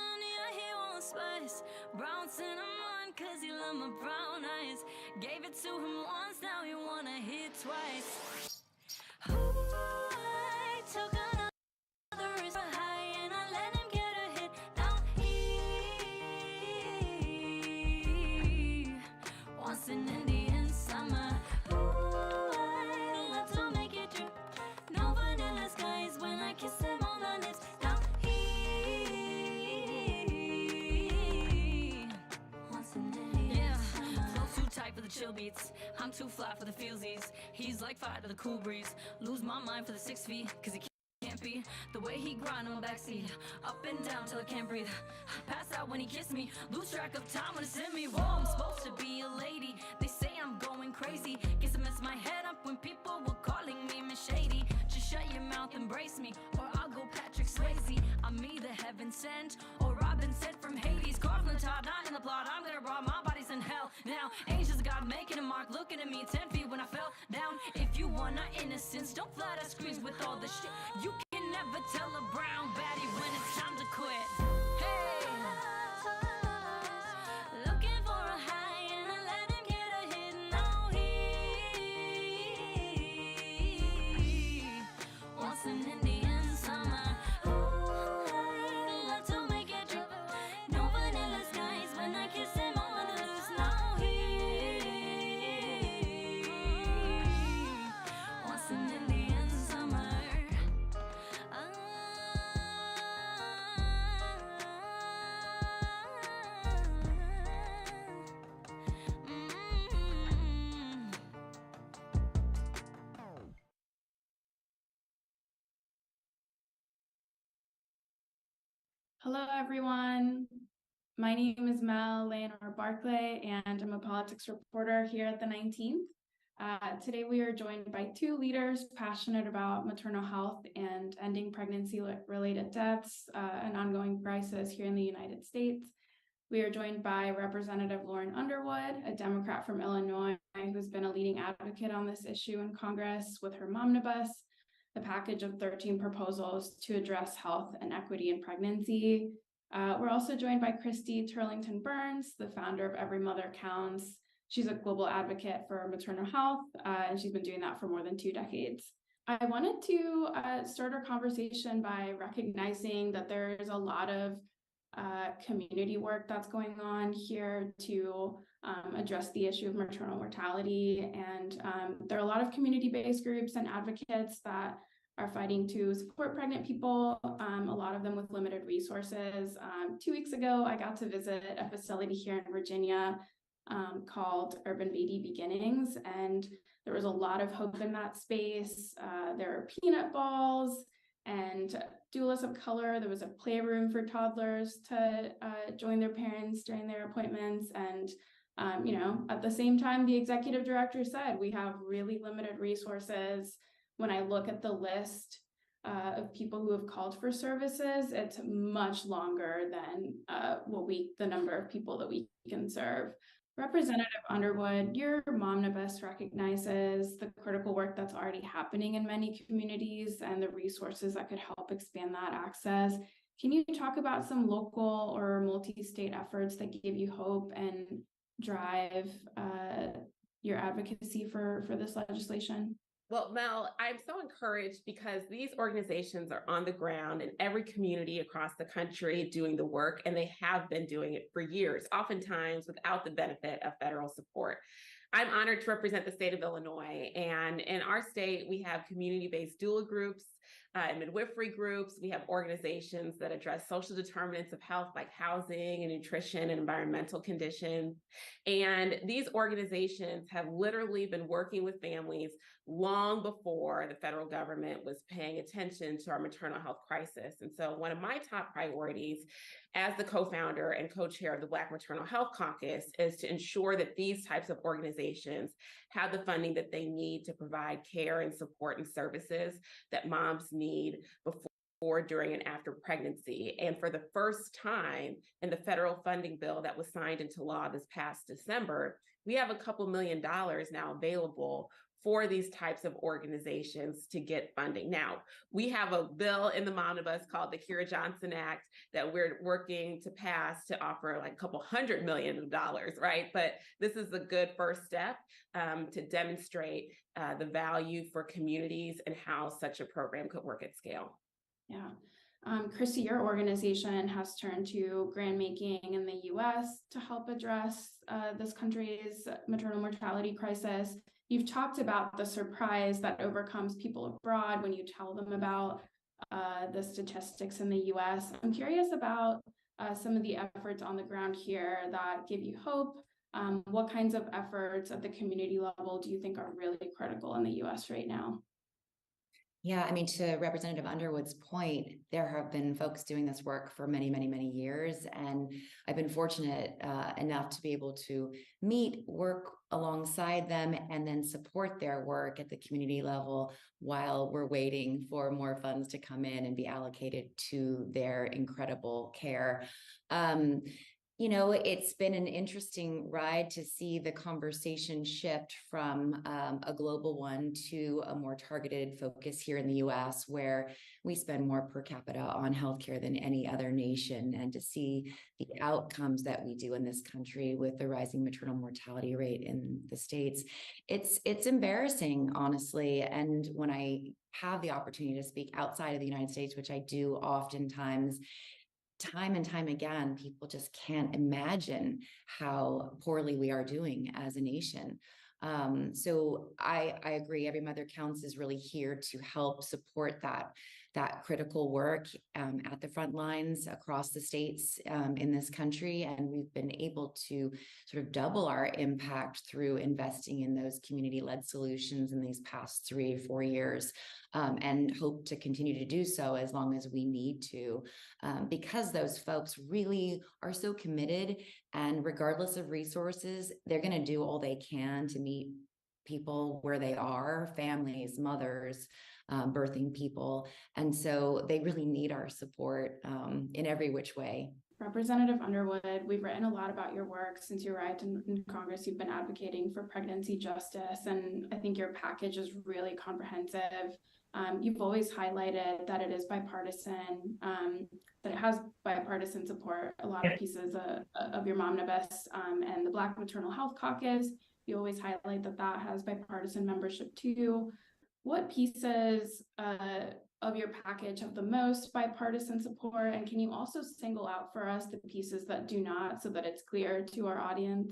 Spice, brown cinnamon, cause he loved my brown eyes. Gave it to him once, now he wanna hit twice. Ooh, I took another risk high and I let him get a hit. Now he wants an Indian summer. Ooh, I love to make it drip. No vanilla skies when I kiss him on the lips. Now tight for the chill beats. I'm too fly for the feelsies. He's like fire to the cool breeze. Lose my mind for the 6 feet, cause he can't be the way he grind on the backseat. Up and down till I can't breathe. Pass out when he kissed me. Lose track of time when it's in me. Whoa, I'm supposed to be a lady. They say I'm going crazy. Guess I messed my head up when people were calling me Miss Shady. Just shut your mouth, embrace me, or I'll go Patrick Swayze. I'm either heaven sent or Robin sent from Hades. Carved from the top, not in the plot. I'm gonna rob my body's in hell. Now, angels of God making a mark, looking at me 10 feet when I fell down. If you want our innocence, don't flood our screens with all the shit. You can never tell a brown baddie when it's time to quit. Hey, looking for a high and I let him get a hit. Now he
Hello, everyone. My name is Leonor Barclay, and I'm a politics reporter here at the 19th. Today, we are joined by two leaders passionate about maternal health and ending pregnancy-related deaths, an ongoing crisis here in the United States. We are joined by Representative Lauren Underwood, a Democrat from Illinois, who's been a leading advocate on this issue in Congress with her Momnibus, the package of 13 proposals to address health and equity in pregnancy. We're also joined by Christy Turlington Burns, the founder of Every Mother Counts. She's a global advocate for maternal health, and she's been doing that for more than 2 decades. I wanted to start our conversation by recognizing that there's a lot of community work that's going on here to address the issue of maternal mortality. And there are a lot of community-based groups and advocates that are fighting to support pregnant people, a lot of them with limited resources. 2 weeks ago, I got to visit a facility here in Virginia called Urban Baby Beginnings, and there was a lot of hope in that space. There are peanut balls and doulas of color. There was a playroom for toddlers to join their parents during their appointments. And, at the same time, the executive director said, we have really limited resources. When I look at the list of people who have called for services, it's much longer than the number of people that we can serve. Representative Underwood, your Momnibus recognizes the critical work that's already happening in many communities and the resources that could help expand that access. Can you talk about some local or multi-state efforts that give you hope and drive your advocacy for this legislation?
Well, Mel, I'm so encouraged because these organizations are on the ground in every community across the country doing the work, and they have been doing it for years, oftentimes without the benefit of federal support. I'm honored to represent the state of Illinois, and in our state, we have community-based doula groups, and midwifery groups. We have organizations that address social determinants of health like housing and nutrition and environmental conditions. And these organizations have literally been working with families long before the federal government was paying attention to our maternal health crisis. And so one of my top priorities as the co-founder and co-chair of the Black Maternal Health Caucus is to ensure that these types of organizations have the funding that they need to provide care and support and services that moms need before, during, and after pregnancy. And for the first time in the federal funding bill that was signed into law this past December, we have a couple $1 million now available for these types of organizations to get funding. Now, we have a bill in the Momnibus called the Kira Johnson Act that we're working to pass to offer like a couple $100 million, right? But this is a good first step to demonstrate the value for communities and how such a program could work at scale.
Yeah. Christy, your organization has turned to grant making in the US to help address this country's maternal mortality crisis. You've talked about the surprise that overcomes people abroad when you tell them about the statistics in the US. I'm curious about some of the efforts on the ground here that give you hope. What kinds of efforts at the community level do you think are really critical in the US right now?
Yeah, I mean, to Representative Underwood's point, there have been folks doing this work for many, many, many years. And I've been fortunate enough to be able to meet, work alongside them, and then support their work at the community level while we're waiting for more funds to come in and be allocated to their incredible care. It's been an interesting ride to see the conversation shift from a global one to a more targeted focus here in the US, where we spend more per capita on healthcare than any other nation, and to see the outcomes that we do in this country with the rising maternal mortality rate in the States. It's embarrassing, honestly. And when I have the opportunity to speak outside of the United States, which I do oftentimes, time and time again, people just can't imagine how poorly we are doing as a nation. So I agree. Every Mother Counts is really here to help support that that critical work at the front lines across the states in this country. And we've been able to sort of double our impact through investing in those community-led solutions in these past 3 or 4 years, and hope to continue to do so as long as we need to, because those folks really are so committed, and regardless of resources, they're going to do all they can to meet people where they are, families, mothers, birthing people. And so they really need our support in every which way.
Representative Underwood, we've written a lot about your work since you arrived in Congress. You've been advocating for pregnancy justice, and I think your package is really comprehensive. You've always highlighted that it is bipartisan, that it has bipartisan support. A lot of pieces of your momnibus and the Black Maternal Health Caucus, you always highlight that that has bipartisan membership too. What pieces of your package have the most bipartisan support? And can you also single out for us the pieces that do not, so that it's clear to our audience?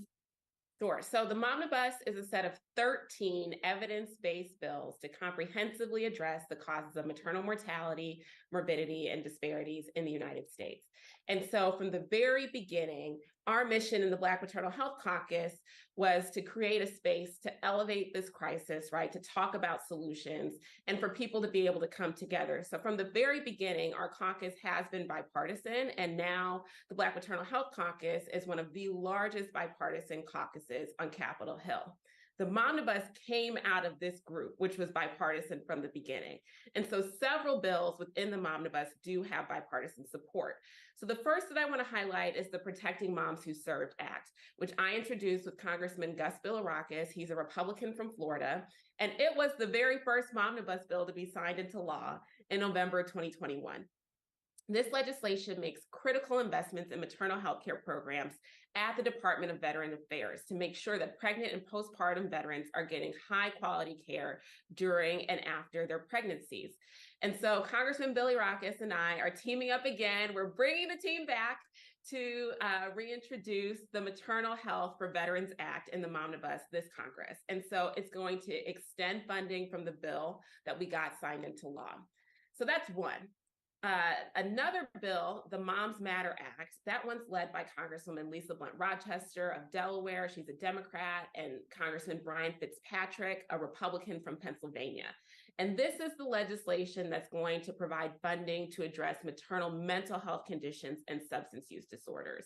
Sure. So the Momnibus is a set of 13 evidence-based bills to comprehensively address the causes of maternal mortality, morbidity, and disparities in the United States. And so from the very beginning, our mission in the Black Maternal Health Caucus was to create a space to elevate this crisis, right, to talk about solutions and for people to be able to come together. So from the very beginning, our caucus has been bipartisan, and now the Black Maternal Health Caucus is one of the largest bipartisan caucuses on Capitol Hill. The Momnibus came out of this group, which was bipartisan from the beginning. And so several bills within the Momnibus do have bipartisan support. So the first that I want to highlight is the Protecting Moms Who Served Act, which I introduced with Congressman Gus Bilirakis. He's a Republican from Florida. And it was the very first Momnibus bill to be signed into law in November 2021. This legislation makes critical investments in maternal health care programs at the Department of Veteran Affairs to make sure that pregnant and postpartum veterans are getting high quality care during and after their pregnancies. And so Congressman Bilirakis and I are teaming up again. We're bringing the team back to reintroduce the Maternal Health for Veterans Act in the Momnibus this Congress. And so it's going to extend funding from the bill that we got signed into law. So that's one. Another bill, the Moms Matter Act, that one's led by Congresswoman Lisa Blunt Rochester of Delaware. She's a Democrat, and Congressman Brian Fitzpatrick, a Republican from Pennsylvania. And this is the legislation that's going to provide funding to address maternal mental health conditions and substance use disorders.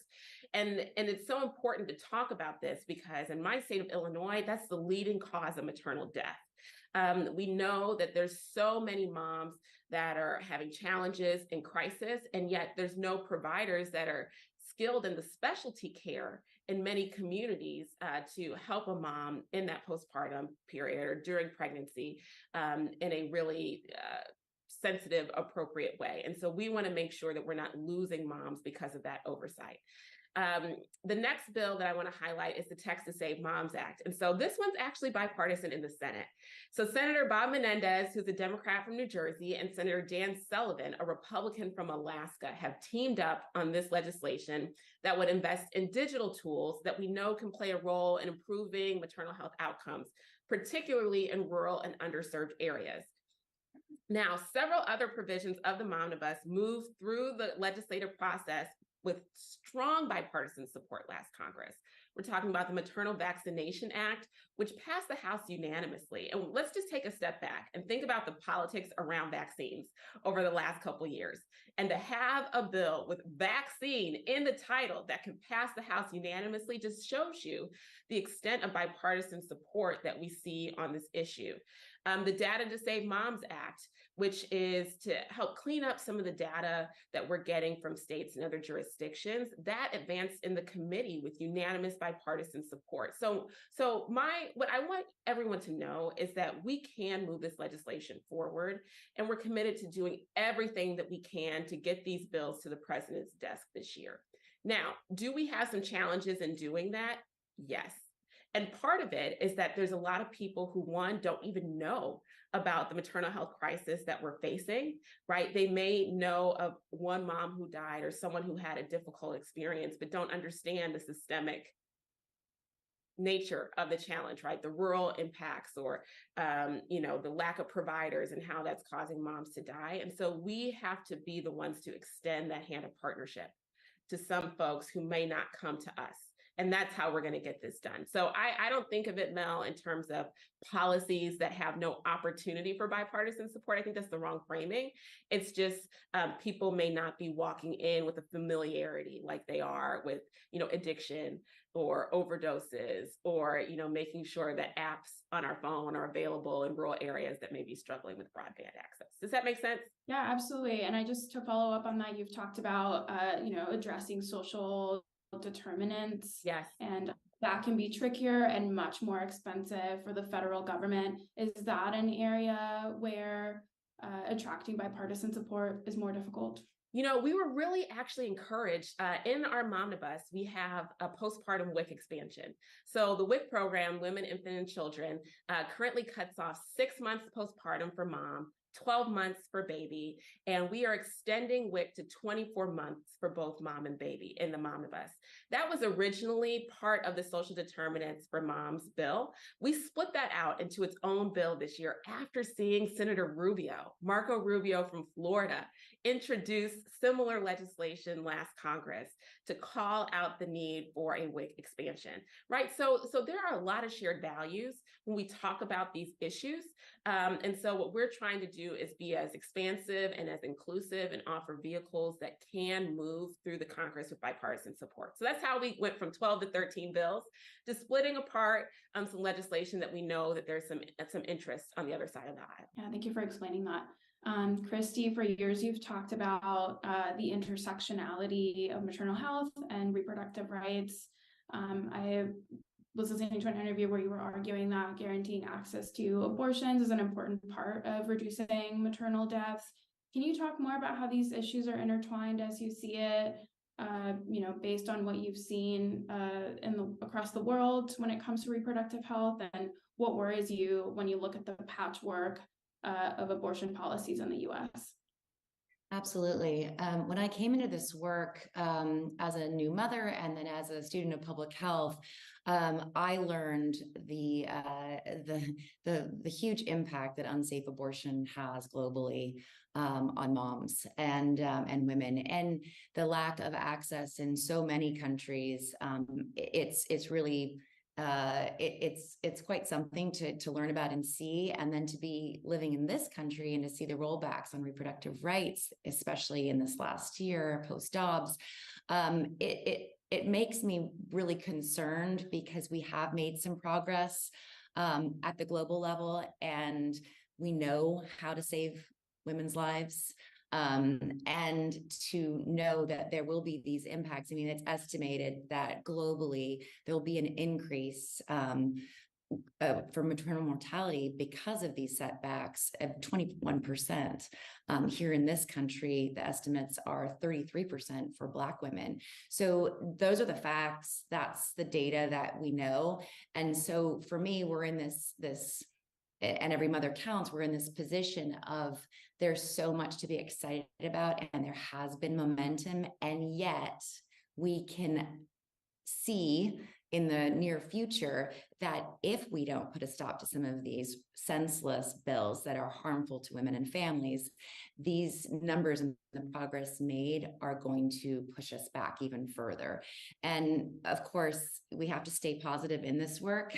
And it's so important to talk about this because in my state of Illinois, that's the leading cause of maternal death. We know that there's so many moms that are having challenges in crisis, and yet there's no providers that are skilled in the specialty care in many communities to help a mom in that postpartum period or during pregnancy in a really sensitive, appropriate way. And so we want to make sure that we're not losing moms because of that oversight. The next bill that I want to highlight is the Text to Save Moms Act. And so this one's actually bipartisan in the Senate. So Senator Bob Menendez, who's a Democrat from New Jersey, and Senator Dan Sullivan, a Republican from Alaska, have teamed up on this legislation that would invest in digital tools that we know can play a role in improving maternal health outcomes, particularly in rural and underserved areas. Now, several other provisions of the Momnibus moved through the legislative process with strong bipartisan support last Congress. We're talking about the Maternal Vaccination Act, which passed the House unanimously. And let's just take a step back and think about the politics around vaccines over the last couple of years. And to have a bill with vaccine in the title that can pass the House unanimously just shows you the extent of bipartisan support that we see on this issue. The Data to Save Moms Act, which is to help clean up some of the data that we're getting from states and other jurisdictions, that advanced in the committee with unanimous bipartisan support. So what I want everyone to know is that we can move this legislation forward, and we're committed to doing everything that we can to get these bills to the president's desk this year. Now, do we have some challenges in doing that? Yes. And part of it is that there's a lot of people who, one, don't even know about the maternal health crisis that we're facing, right? They may know of one mom who died or someone who had a difficult experience, but don't understand the systemic nature of the challenge, right? The rural impacts or, the lack of providers and how that's causing moms to die. And so we have to be the ones to extend that hand of partnership to some folks who may not come to us. And that's how we're going to get this done. So I don't think of it, Mel, in terms of policies that have no opportunity for bipartisan support. I think that's the wrong framing. It's just people may not be walking in with a familiarity like they are with, addiction or overdoses or, making sure that apps on our phone are available in rural areas that may be struggling with broadband access. Does that make sense?
Yeah, absolutely. And I just to follow up on that, you've talked about, addressing social determinants.
Yes.
And that can be trickier and much more expensive for the federal government. Is that an area where attracting bipartisan support is more difficult?
We were really actually encouraged in our Momnibus, we have a postpartum WIC expansion. So the WIC program, Women, Infant, and Children, currently cuts off 6 months postpartum for mom, 12 months for baby, and we are extending WIC to 24 months for both mom and baby in the Momnibus. That was originally part of the social determinants for moms bill. We split that out into its own bill this year after seeing Senator Marco Rubio from Florida, introduce similar legislation last Congress to call out the need for a WIC expansion, right? So there are a lot of shared values when we talk about these issues. And so what we're trying to do is be as expansive and as inclusive and offer vehicles that can move through the Congress with bipartisan support. So that's how we went from 12 to 13 bills to splitting apart some legislation that we know that there's some interest on the other side of the aisle.
Yeah, thank you for explaining that. Christy, for years you've talked about the intersectionality of maternal health and reproductive rights. I was listening to an interview where you were arguing that guaranteeing access to abortions is an important part of reducing maternal deaths. Can you talk more about how these issues are intertwined as you see it, based on what you've seen across the world when it comes to reproductive health, and what worries you when you look at the patchwork of abortion policies in the U.S.?
Absolutely. When I came into this work as a new mother and then as a student of public health, I learned the huge impact that unsafe abortion has globally on moms and women, and the lack of access in so many countries. It's really it's quite something to learn about and see, and then to be living in this country and to see the rollbacks on reproductive rights, especially in this last year post Dobbs. It makes me really concerned because we have made some progress at the global level, and we know how to save women's lives. And to know that there will be these impacts. I mean, it's estimated that globally there will be an increase for maternal mortality because of these setbacks of 21%. Here in this country, the estimates are 33% for Black women. So those are the facts. That's the data that we know. And so for me, we're in this and every mother counts, we're in this position of there's so much to be excited about, and there has been momentum, and yet we can see in the near future that if we don't put a stop to some of these senseless bills that are harmful to women and families, these numbers and the progress made are going to push us back even further. And of course, we have to stay positive in this work.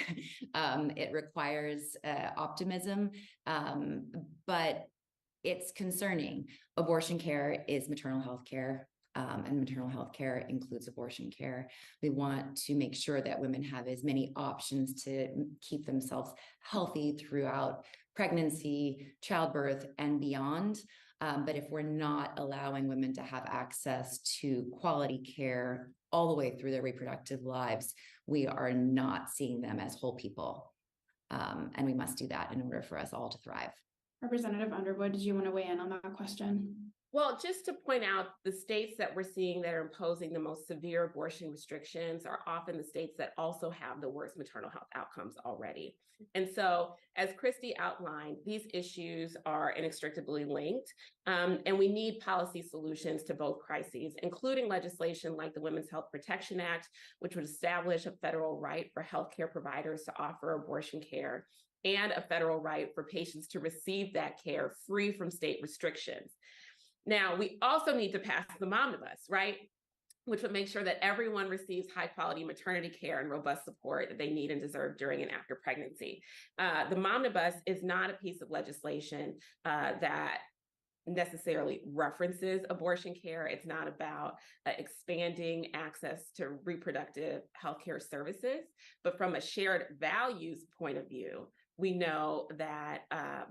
It requires optimism, but it's concerning. Abortion care is maternal health care. And maternal health care includes abortion care. We want to make sure that women have as many options to keep themselves healthy throughout pregnancy, childbirth, and beyond. But if we're not allowing women to have access to quality care all the way through their reproductive lives, we are not seeing them as whole people. And we must do that in order for us all to thrive.
Representative Underwood, did you want to weigh in on that question?
Well, just to point out, the states that we're seeing that are imposing the most severe abortion restrictions are often the states that also have the worst maternal health outcomes already. And so, as Christy outlined, these issues are inextricably linked, and we need policy solutions to both crises, including legislation like the Women's Health Protection Act, which would establish a federal right for healthcare providers to offer abortion care, and a federal right for patients to receive that care free from state restrictions. Now, we also need to pass the Momnibus, right? Which would make sure that everyone receives high quality maternity care and robust support that they need and deserve during and after pregnancy. The Momnibus is not a piece of legislation that necessarily references abortion care. It's not about expanding access to reproductive healthcare services, but from a shared values point of view, we know that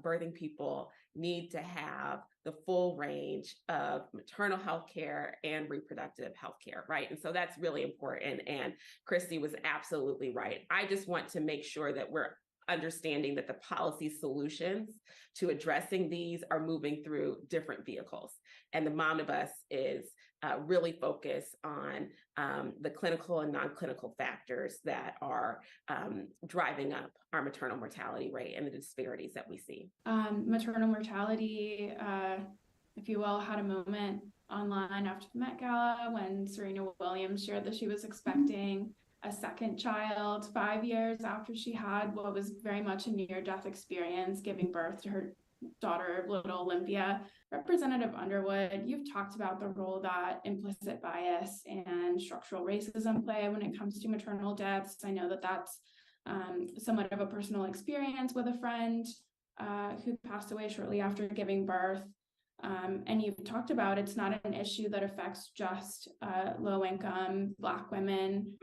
birthing people need to have the full range of maternal health care and reproductive health care, right? And so that's really important. And Christy was absolutely right. I just want to make sure that we're understanding that the policy solutions to addressing these are moving through different vehicles. And the Momnibus is really focused on the clinical and non-clinical factors that are driving up our maternal mortality rate and the disparities that we see.
Maternal mortality, if you will, had a moment online after the Met Gala when Serena Williams shared that she was expecting a second child 5 years after she had what was very much a near-death experience, giving birth to her daughter, little Olympia. Representative Underwood, you've talked about the role that implicit bias and structural racism play when it comes to maternal deaths. I know that that's somewhat of a personal experience with a friend who passed away shortly after giving birth. And you've talked about it's not an issue that affects just low-income Black women.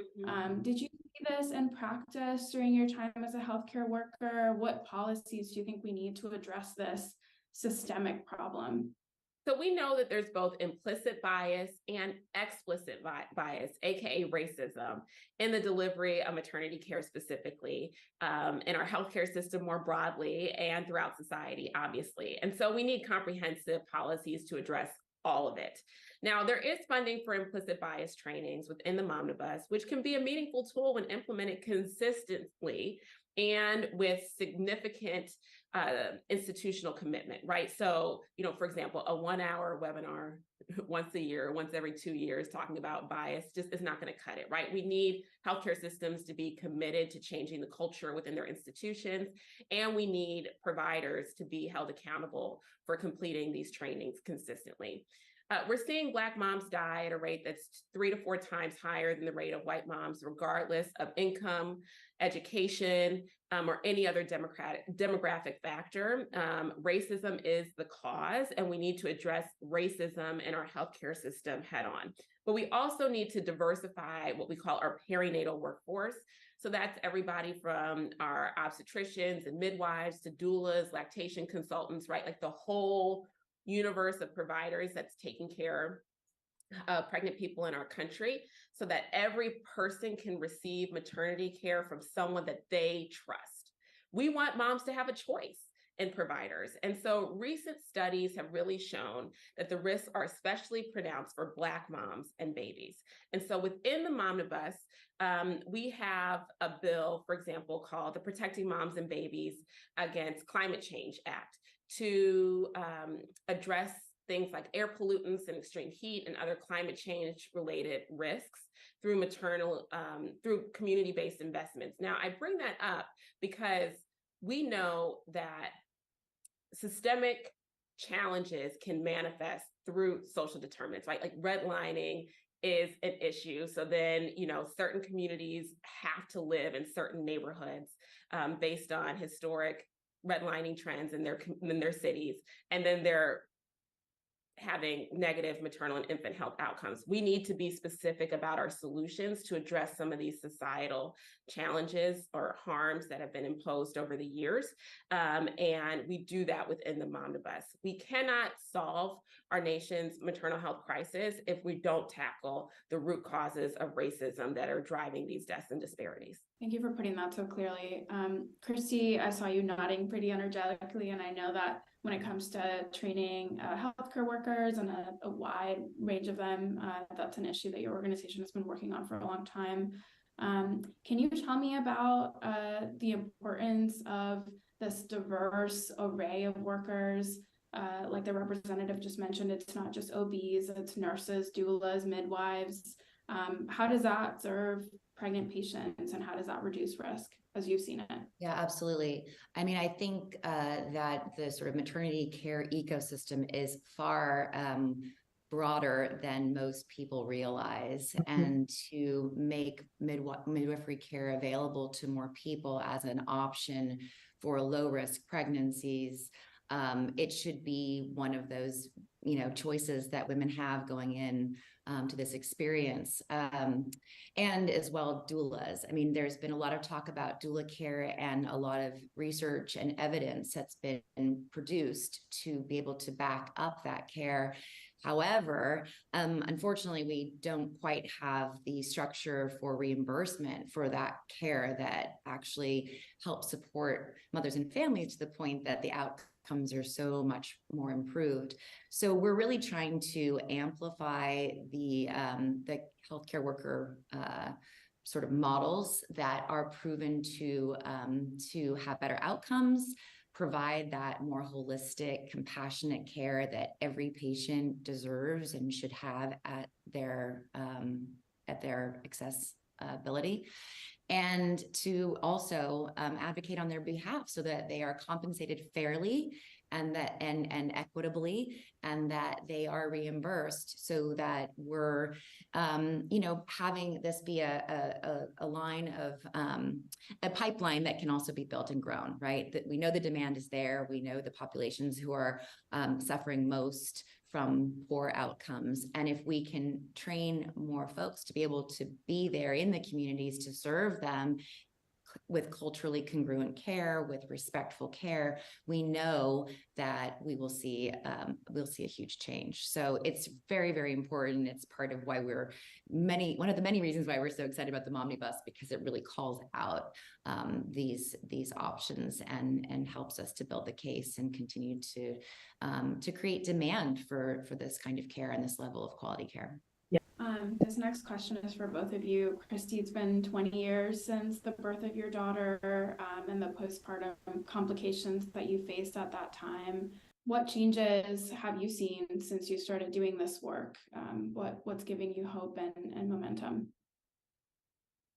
Did you see this in practice during your time as a healthcare worker? What policies do you think we need to address this systemic problem?
So we know that there's both implicit bias and explicit bias, aka racism, in the delivery of maternity care specifically, in our healthcare system more broadly, and throughout society, obviously. And so we need comprehensive policies to address all of it. Now, there is funding for implicit bias trainings within the Momnibus, which can be a meaningful tool when implemented consistently and with significant institutional commitment, right? So, for example, a 1-hour webinar once a year, once every 2 years, talking about bias just is not going to cut it, right? We need healthcare systems to be committed to changing the culture within their institutions, and we need providers to be held accountable for completing these trainings consistently. We're seeing Black moms die at a rate that's 3 to 4 times higher than the rate of white moms, regardless of income, education, or any other demographic factor. Racism is the cause, and we need to address racism in our healthcare system head on. But we also need to diversify what we call our perinatal workforce. So that's everybody from our obstetricians and midwives to doulas, lactation consultants, right? Like the whole universe of providers that's taking care of pregnant people in our country, so that every person can receive maternity care from someone that they trust. We want moms to have a choice in providers. And so recent studies have really shown that the risks are especially pronounced for Black moms and babies. And so within the Momnibus, we have a bill, for example, called the Protecting Moms and Babies Against Climate Change Act, to address things like air pollutants and extreme heat and other climate change related risks through through community-based investments. Now, I bring that up because we know that systemic challenges can manifest through social determinants, right? Like redlining is an issue. So then, certain communities have to live in certain neighborhoods based on historic redlining trends in their cities, and then they're having negative maternal and infant health outcomes. We need to be specific about our solutions to address some of these societal challenges or harms that have been imposed over the years. And we do that within the Momnibus. We cannot solve our nation's maternal health crisis if we don't tackle the root causes of racism that are driving these deaths and disparities.
Thank you for putting that so clearly. Christy, I saw you nodding pretty energetically, and I know that when it comes to training healthcare workers and a wide range of them, that's an issue that your organization has been working on for a long time. Can you tell me about the importance of this diverse array of workers? Like the representative just mentioned, it's not just OBs, it's nurses, doulas, midwives. How does that serve pregnant patients, and how does that reduce risk as you've seen it?
Yeah, absolutely. I mean, I think that the sort of maternity care ecosystem is far broader than most people realize. And to make midwifery care available to more people as an option for low-risk pregnancies, it should be one of those, choices that women have going in to this experience. And as well, doulas. I mean, there's been a lot of talk about doula care and a lot of research and evidence that's been produced to be able to back up that care. However, unfortunately, we don't quite have the structure for reimbursement for that care that actually helps support mothers and families to the point that the outcomes are so much more improved. So we're really trying to amplify the healthcare worker sort of models that are proven to have better outcomes, provide that more holistic, compassionate care that every patient deserves and should have at their accessibility, and to also advocate on their behalf so that they are compensated fairly and equitably, and that they are reimbursed, so that we're having this be a line of a pipeline that can also be built and grown, right? That we know the demand is there. We know the populations who are suffering most from poor outcomes. And if we can train more folks to be able to be there in the communities to serve them with culturally congruent care, with respectful care, we know that we'll see a huge change. So it's very, very important. It's part of why one of the many reasons why we're so excited about the Momnibus, because it really calls out these options and helps us to build the case and continue to create demand for this kind of care and this level of quality care.
This next question is for both of you. Christy, it's been 20 years since the birth of your daughter and the postpartum complications that you faced at that time. What changes have you seen since you started doing this work? What's giving you hope and momentum?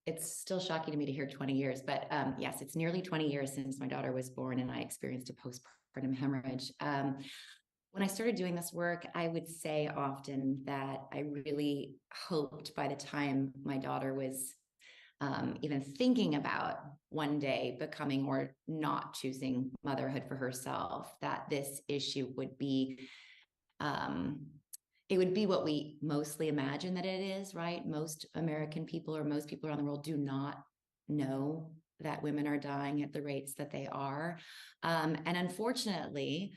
It's still shocking to me to hear 20 years, but yes, it's nearly 20 years since my daughter was born and I experienced a postpartum hemorrhage. When I started doing this work, I would say often that I really hoped by the time my daughter was even thinking about one day becoming or not choosing motherhood for herself, that this issue would be, it would be what we mostly imagine that it is, right? Most American people or most people around the world do not know that women are dying at the rates that they are. And unfortunately,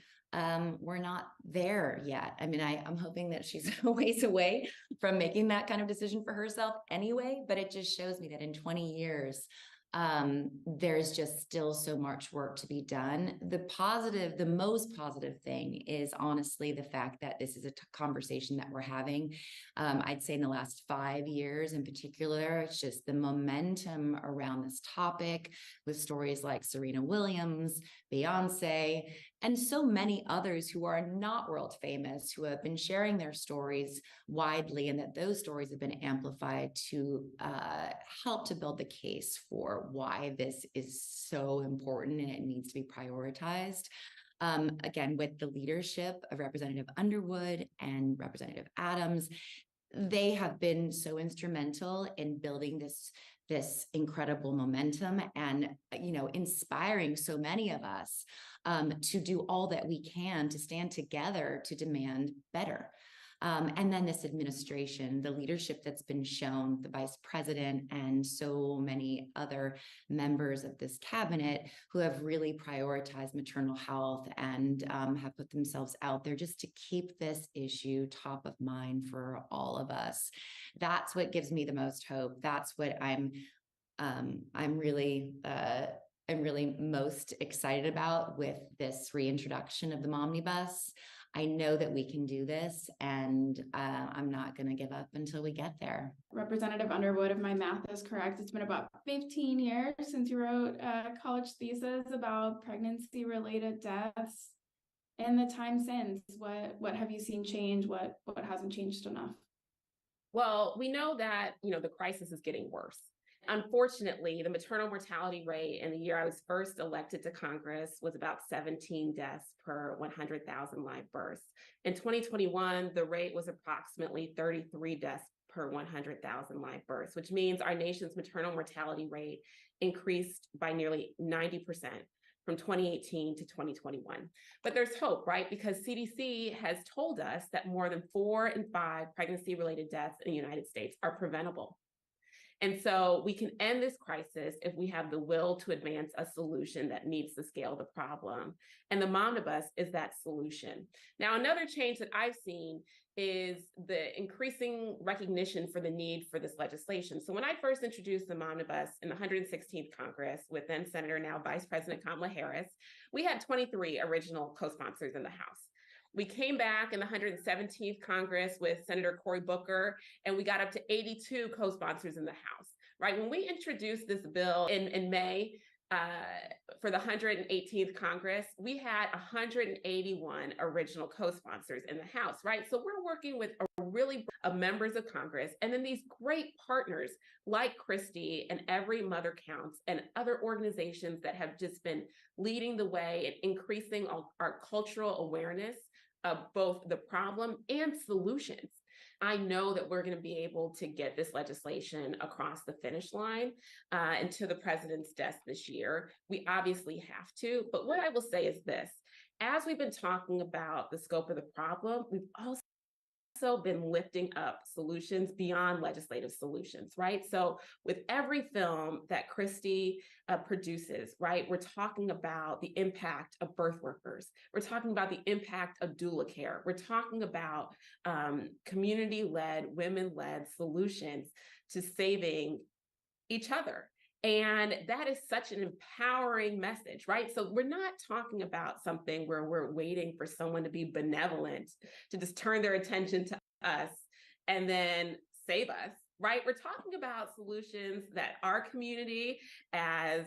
we're not there yet. I mean, I'm hoping that she's a ways away from making that kind of decision for herself anyway, but it just shows me that in 20 years, there's just still so much work to be done. The most positive thing is honestly the fact that this is a conversation that we're having. I'd say in the last 5 years in particular, it's just the momentum around this topic with stories like Serena Williams, Beyonce, and so many others who are not world famous, who have been sharing their stories widely, and that those stories have been amplified to help to build the case for why this is so important and it needs to be prioritized. Again, with the leadership of Representative Underwood and Representative Adams, they have been so instrumental in building this incredible momentum and, inspiring so many of us to do all that we can to stand together to demand better. And then this administration, the leadership that's been shown, the vice president and so many other members of this cabinet who have really prioritized maternal health and have put themselves out there just to keep this issue top of mind for all of us. That's what gives me the most hope. That's what I'm I'm really most excited about with this reintroduction of the Momnibus. I know that we can do this, and I'm not going to give up until we get there.
Representative Underwood, if my math is correct, it's been about 15 years since you wrote a college thesis about pregnancy-related deaths. In the time since, what have you seen change? What hasn't changed enough?
Well, we know that, the crisis is getting worse. Unfortunately, the maternal mortality rate in the year I was first elected to Congress was about 17 deaths per 100,000 live births. In 2021, the rate was approximately 33 deaths per 100,000 live births, which means our nation's maternal mortality rate increased by nearly 90% from 2018 to 2021. But there's hope, right? Because CDC has told us that more than 4 in 5 pregnancy-related deaths in the United States are preventable. And so we can end this crisis if we have the will to advance a solution that meets the scale of the problem. And the Momnibus is that solution. Now, another change that I've seen is the increasing recognition for the need for this legislation. So when I first introduced the Momnibus in the 116th Congress with then Senator, now Vice President Kamala Harris, we had 23 original co-sponsors in the House. We came back in the 117th Congress with Senator Cory Booker, and we got up to 82 co-sponsors in the House, right? When we introduced this bill in May for the 118th Congress, we had 181 original co-sponsors in the House, right? So we're working with of members of Congress, and then these great partners like Christie and Every Mother Counts and other organizations that have just been leading the way and increasing our cultural awareness of both the problem and solutions. I know that we're going to be able to get this legislation across the finish line and to the president's desk this year. We obviously have to, but what I will say is this: as we've been talking about the scope of the problem, we've also been lifting up solutions beyond legislative solutions, right? So with every film that Christie produces, right, we're talking about the impact of birth workers. We're talking about the impact of doula care. We're talking about community-led, women-led solutions to saving each other. And that is such an empowering message, right? So we're not talking about something where we're waiting for someone to be benevolent, to just turn their attention to us and then save us, right? We're talking about solutions that our community as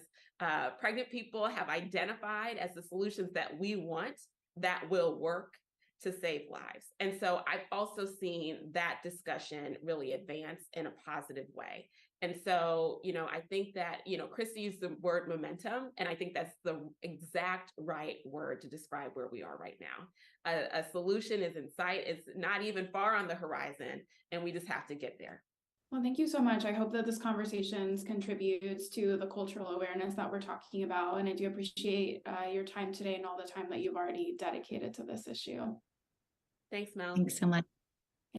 pregnant people have identified as the solutions that we want that will work to save lives. And so I've also seen that discussion really advance in a positive way. And so, I think that, Christie used the word momentum, and I think that's the exact right word to describe where we are right now. A solution is in sight. It's not even far on the horizon, and we just have to get there.
Well, thank you so much. I hope that this conversation contributes to the cultural awareness that we're talking about. And I do appreciate your time today and all the time that you've already dedicated to this issue.
Thanks, Mel.
Thanks so much.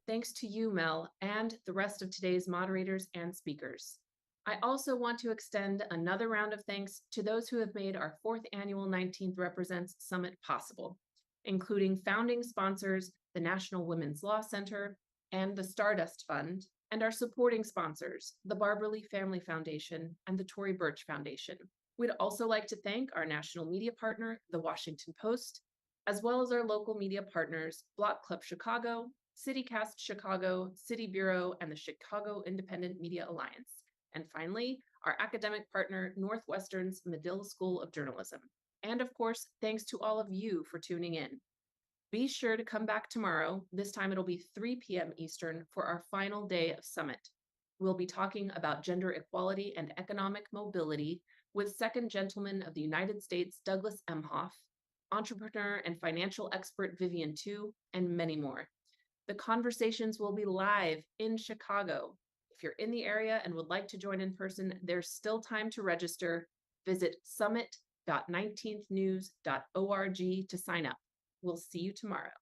Thanks to you, Mel, and the rest of today's moderators and speakers. I also want to extend another round of thanks to those who have made our 4th annual 19th Represents Summit possible, including founding sponsors, the National Women's Law Center and the Stardust Fund, and our supporting sponsors, the Barbara Lee Family Foundation and the Tory Burch Foundation. We'd also like to thank our national media partner, The Washington Post, as well as our local media partners, Block Club Chicago, CityCast Chicago, City Bureau, and the Chicago Independent Media Alliance. And finally, our academic partner, Northwestern's Medill School of Journalism. And of course, thanks to all of you for tuning in. Be sure to come back tomorrow. This time it'll be 3 p.m. Eastern for our final day of Summit. We'll be talking about gender equality and economic mobility with Second Gentleman of the United States, Douglas Emhoff, entrepreneur and financial expert Vivian Tu, and many more. The conversations will be live in Chicago. If you're in the area and would like to join in person, there's still time to register. Visit summit.19thnews.org to sign up. We'll see you tomorrow.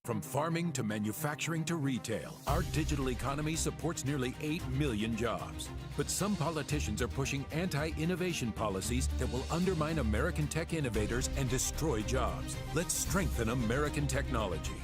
From farming to manufacturing to retail, our digital economy supports nearly 8 million jobs. But some politicians are pushing anti-innovation policies that will undermine American tech innovators and destroy jobs. Let's strengthen American technology.